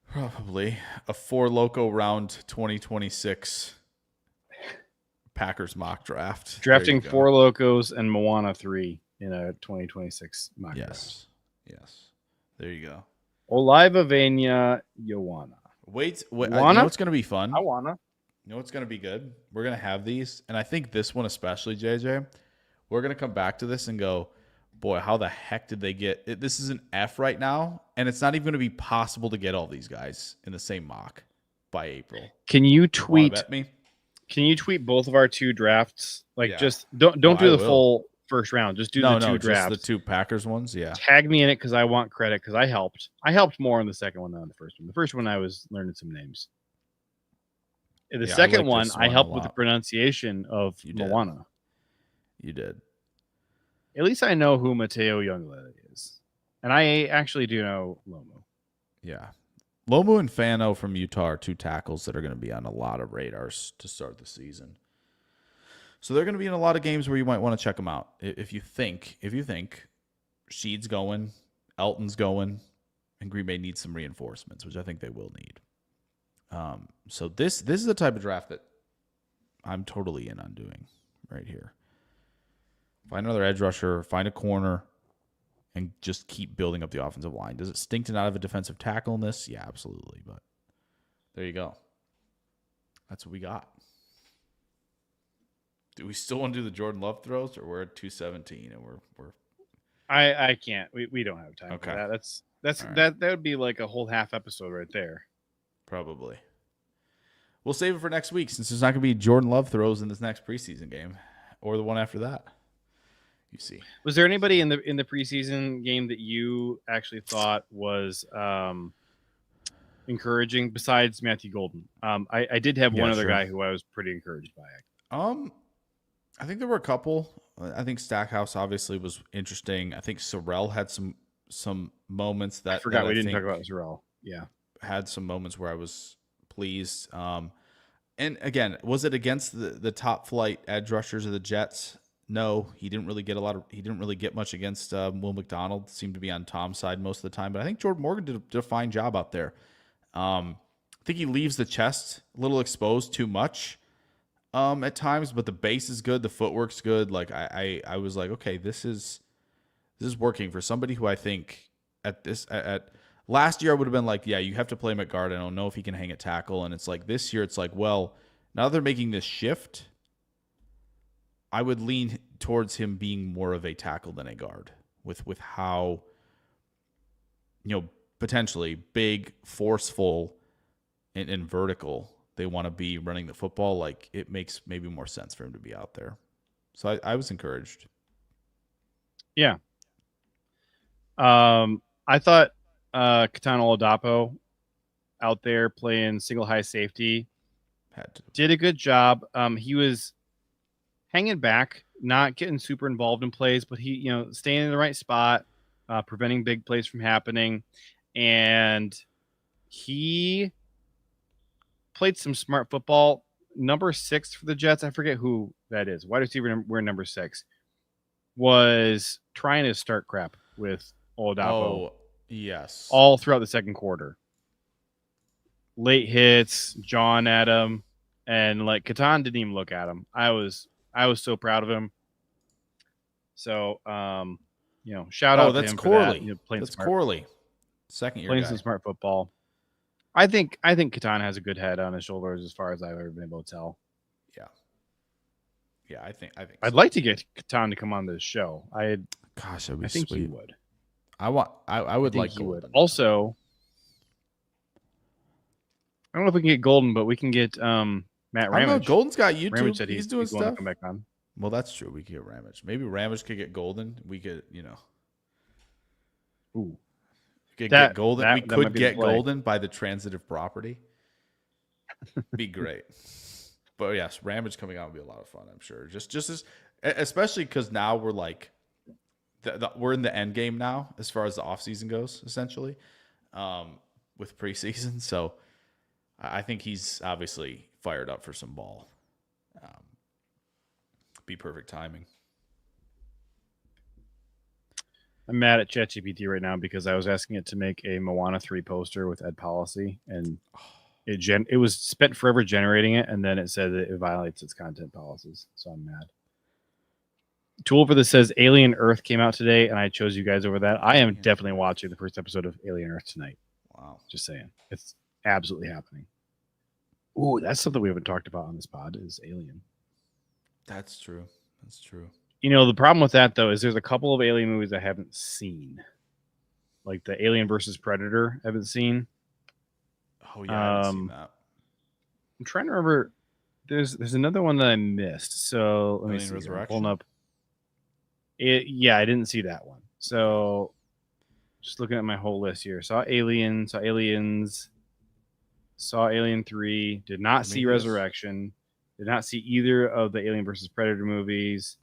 Probably a 4 Loko round 2026 Packers mock draft. Drafting There you go. 4 Lokos and Moana 3 in a 2026 mock draft. Yes. There you go. Olivavania Joanna. Wait. You Wanna? know what's going to be fun? I wanna. You know what's going to be good? We're going to have these, and I think this one especially, JJ, we're going to come back to this and go, boy, how the heck did they get it? This is an F right now, and it's not even going to be possible to get all these guys in the same mock by April. Can you Wanna tweet? bet me? Can you tweet both of our 2 drafts? Like, Yeah. just don't Oh, do I the will. full first round. Just do the 2 drafts. Just the 2 Packers ones. Yeah. Tag me in it because I want credit because I helped. I helped more on the second one than on the first one. The first one I was learning some names. In the Yeah, I second like one, this I one a helped with the lot. pronunciation of You did. Moana. You did. At least I know who Mateo Youngleda is. And I actually do know Lomo. Yeah. Lomu and Fano from Utah are 2 tackles that are going to be on a lot of radars to start the season. So they're going to be in a lot of games where you might want to check them out. If you think Sheed's going, Elgton's going, and Green Bay needs some reinforcements, which I think they will need. So this is the type of draft that I'm totally in on doing right here. Find another edge rusher, find a corner, and just keep building up the offensive line. Does it stink to not have a defensive tackle in this? Yeah, absolutely. But there you go. That's what we got. Do we still want to do the Jordan Love throws, or we're at 217 and we're I can't. We don't have time Okay. for that. That's All right. that would be like a whole half episode right there. probably. We'll save it for next week since there's not going to be Jordan Love throws in this next preseason game or the one after that. You see. Was there anybody in the preseason game that you actually thought was encouraging besides Matthew Golden? I did have one other guy who I was pretty encouraged by. I think there were a couple. I think Stackhouse obviously was interesting. I think Sorrell had some moments that I forgot we didn't think talk about Sorrell. Yeah. had some moments where I was pleased. And again, was it against the top flight edge rushers of the Jets? No, he didn't really get much against Will McDonald. Seemed to be on Tom's side most of the time, but I think Jordan Morgan did a fine job out there. I think he leaves the chest a little exposed too much at times, but the base is good, the footwork's good. Like I was like, okay, this is working for somebody who I think at last year I would have been like, yeah, you have to play him at guard. I don't know if he can hang at tackle, and it's like this year it's like, well, now they're making this shift. I would lean towards him being more of a tackle than a guard with how, potentially big, forceful, and vertical they want to be running the football. Like it makes maybe more sense for him to be out there. So I was encouraged. Yeah. I thought Katana Oladapo out there playing single high safety did a good job. He was hanging back, not getting super involved in plays, but he, staying in the right spot, preventing big plays from happening. And he played some smart football. Number 6 for the Jets, I forget who that is. Wide receiver wearing number 6 was trying to start crap with Oladapo. Oh, yes. All throughout the second quarter. Late hits, John at him, and like Catan didn't even look at him. I was so proud of him. So, shout out to him Corley. for that. Playing That's smart, Corley. Second year playing guy. some smart football. I think Catan has a good head on his shoulders as far as I've ever been able to tell. Yeah, I think I'd so. like to get Catan to come on this show. Gosh, that'd be I think sweet. he would. I would I like think he would. Golden. Also, I don't know if we can get Golden, but we can get Matt I don't know. Ramage. Golden's got YouTube. Ramage said he's doing willing to stuff. come back on. Well, that's true. We could get Ramage. Maybe Ramage could get Golden. We could, Ooh. get Golden. We that could might be the get play. Golden by the transitive property. Be great. But yes, Ramage coming out would be a lot of fun, I'm sure. Just as, especially because now we're like, we're in the end game now as far as the offseason goes, essentially, with preseason. So I think he's obviously fired up for some ball. Be perfect timing. I'm mad at ChatGPT right now because I was asking it to make a Moana 3 poster with Ed policy, and it was spent forever generating it, and then it said that it violates its content policies. So I'm mad. Tool for this says Alien Earth came out today, and I chose you guys over that. I am definitely watching the first episode of Alien Earth tonight. Wow. Just saying. It's absolutely happening. Ooh, that's something we haven't talked about on this pod is Alien. That's true. That's true. You know, the problem with that, though, is there's a couple of Alien movies I haven't seen. Like the Alien versus Predator I haven't seen. Oh, yeah, I haven't seen that. I'm trying to remember. There's another one that I missed. So let me see. Resurrection? Pulling up. Yeah, I didn't see that one. So just looking at my whole list here. Saw Alien, saw Aliens, saw Alien 3, did not see Resurrection, did not see either of the Alien versus Predator movies.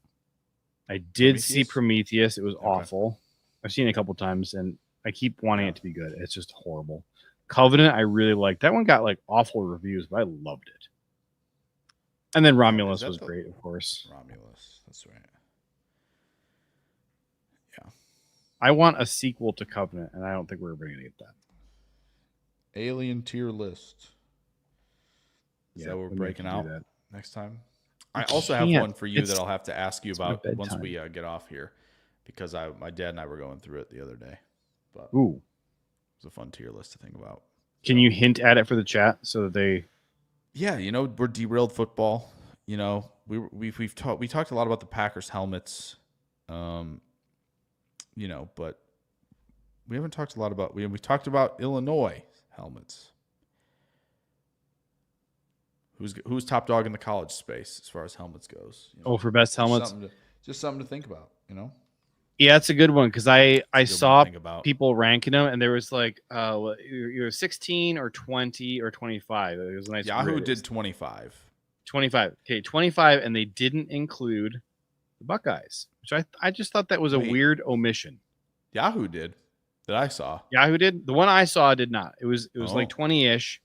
I did see Prometheus. It was awful. I've seen it a couple times, and I keep wanting it to be good. It's just horrible. Covenant, I really liked. That one got like awful reviews, but I loved it. And then Romulus was great, of course. Romulus, that's right. Yeah. I want a sequel to Covenant, and I don't think we're ever going to get that. Alien tier list. Is that what we're breaking out next time? I also have one for you that I'll have to ask you about once we get off here, because my dad and I were going through it the other day. But ooh, it was a fun tier list to think about. Can you hint at it for the chat so that they? Yeah, we're derailed football. We talked a lot about the Packers helmets, but we haven't talked a lot about we talked about Illinois helmets. Who's top dog in the college space as far as helmets goes? For best helmets, just something to think about. Yeah, it's a good one because I saw people ranking them, and there was like you're 16 or 20 or 25. It was a nice. Yahoo did 25. 25. Okay, 25, and they didn't include the Buckeyes, which I just thought that was a weird omission. Yahoo did that I saw. Yahoo did. The one I saw did not. It was like 20-ish.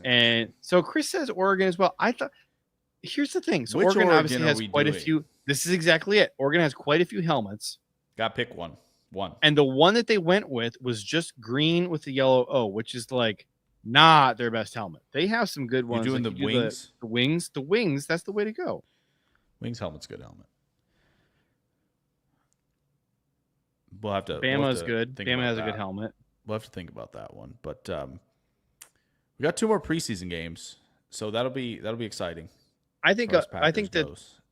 And so Chris says Oregon as well. I thought. Here's the thing. So Oregon obviously has quite a few. This is exactly it. Oregon has quite a few helmets. Got to pick one. And the one that they went with was just green with the yellow O, which is like not their best helmet. They have some good ones. You're doing like the wings? The wings. That's the way to go. Wings helmet's good helmet. We'll have to. Bama's good. Bama has a good helmet. We'll have to think about that one. But we got 2 more preseason games, so that'll be exciting. I think that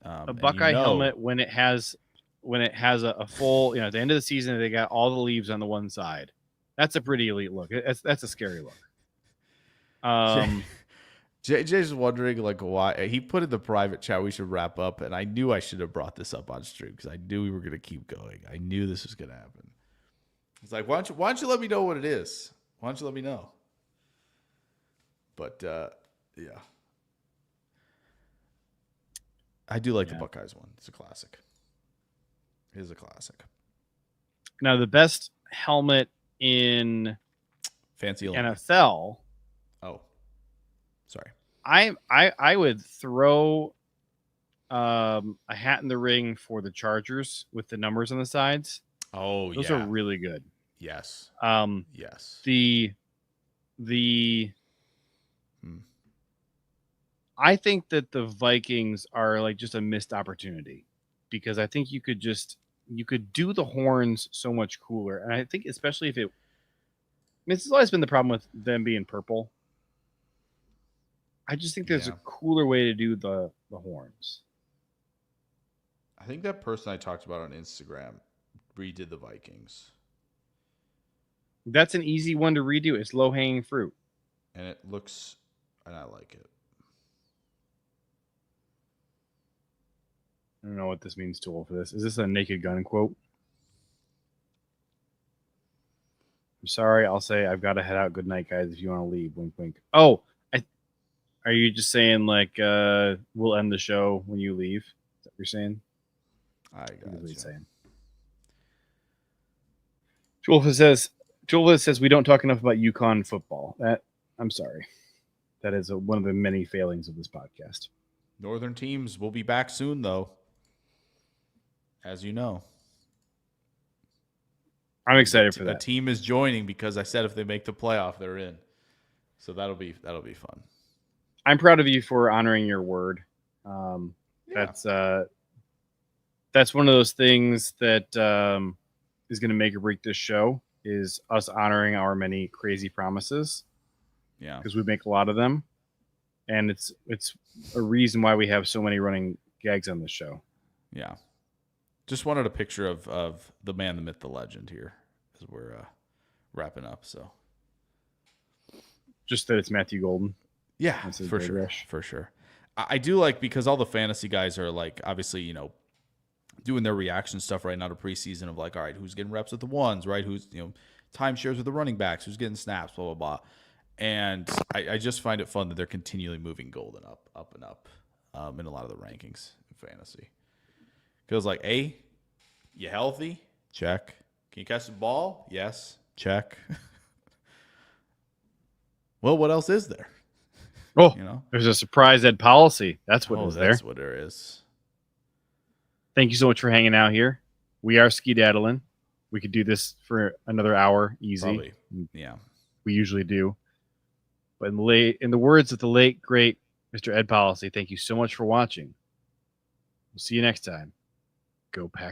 a Buckeye helmet when it has a full, at the end of the season, they got all the leaves on the one side. That's a pretty elite look. That's a scary look. JJ's wondering why he put in the private chat we should wrap up, and I knew I should have brought this up on stream because I knew we were going to keep going. I knew this was going to happen. It's like, why don't you let me know what it is? Why don't you let me know? But yeah, I do like the Buckeyes one. It's a classic. It is a classic. Now the best helmet in fancy NFL. Oh, sorry. I would throw a hat in the ring for the Chargers with the numbers on the sides. Oh, those are really good. Yes. Yes. I think that the Vikings are like just a missed opportunity because I think you could do the horns so much cooler. And I think especially if this has always been the problem with them being purple. I just think there's a cooler way to do the horns. I think that person I talked about on Instagram redid the Vikings. That's an easy one to redo. It's low-hanging fruit. And it looks, and I like it. I don't know what this means, Tool, for this. Is this a Naked Gun quote? I'm sorry. I'll say I've got to head out. Good night, guys. If you want to leave, wink, wink. Oh, are you just saying like we'll end the show when you leave? Is that what you're saying? I got you. Saying. Julva says we don't talk enough about UConn football. I'm sorry. That is one of the many failings of this podcast. Northern teams will be back soon, though. As you know. I'm excited for A that. team is joining because I said if they make the playoff, they're in. So that'll be fun. I'm proud of you for honoring your word. Yeah. That's one of those things that is going to make or break this show, is us honoring our many crazy promises, Yeah. because we make a lot of them, and it's a reason why we have so many running gags on this show. Yeah. Just wanted a picture of the man, the myth, the legend here as we're wrapping up. So Just that it's Matthew Golden. yeah, That's a for big sure. rush. For sure. I do like, because all the fantasy guys are like, obviously, you know, doing their reaction stuff right now to preseason of like, all right, who's getting reps with the ones, right? Who's, you know, timeshares with the running backs, who's getting snaps, blah, blah, blah. And I just find it fun that they're continually moving Golden up and up in a lot of the rankings in fantasy. Feels like, A, you healthy? Check. Can you catch the ball? Yes. Check. Well, what else is there? Oh, You know? there's a surprise ed policy. That's what is there. That's what there is. Thank you so much for hanging out here. We are skedaddling. We could do this for another hour easy. Probably. Yeah. We usually do. But in the words of the late, great Mr. Ed Policy, thank you so much for watching. We'll see you next time. Go Pack.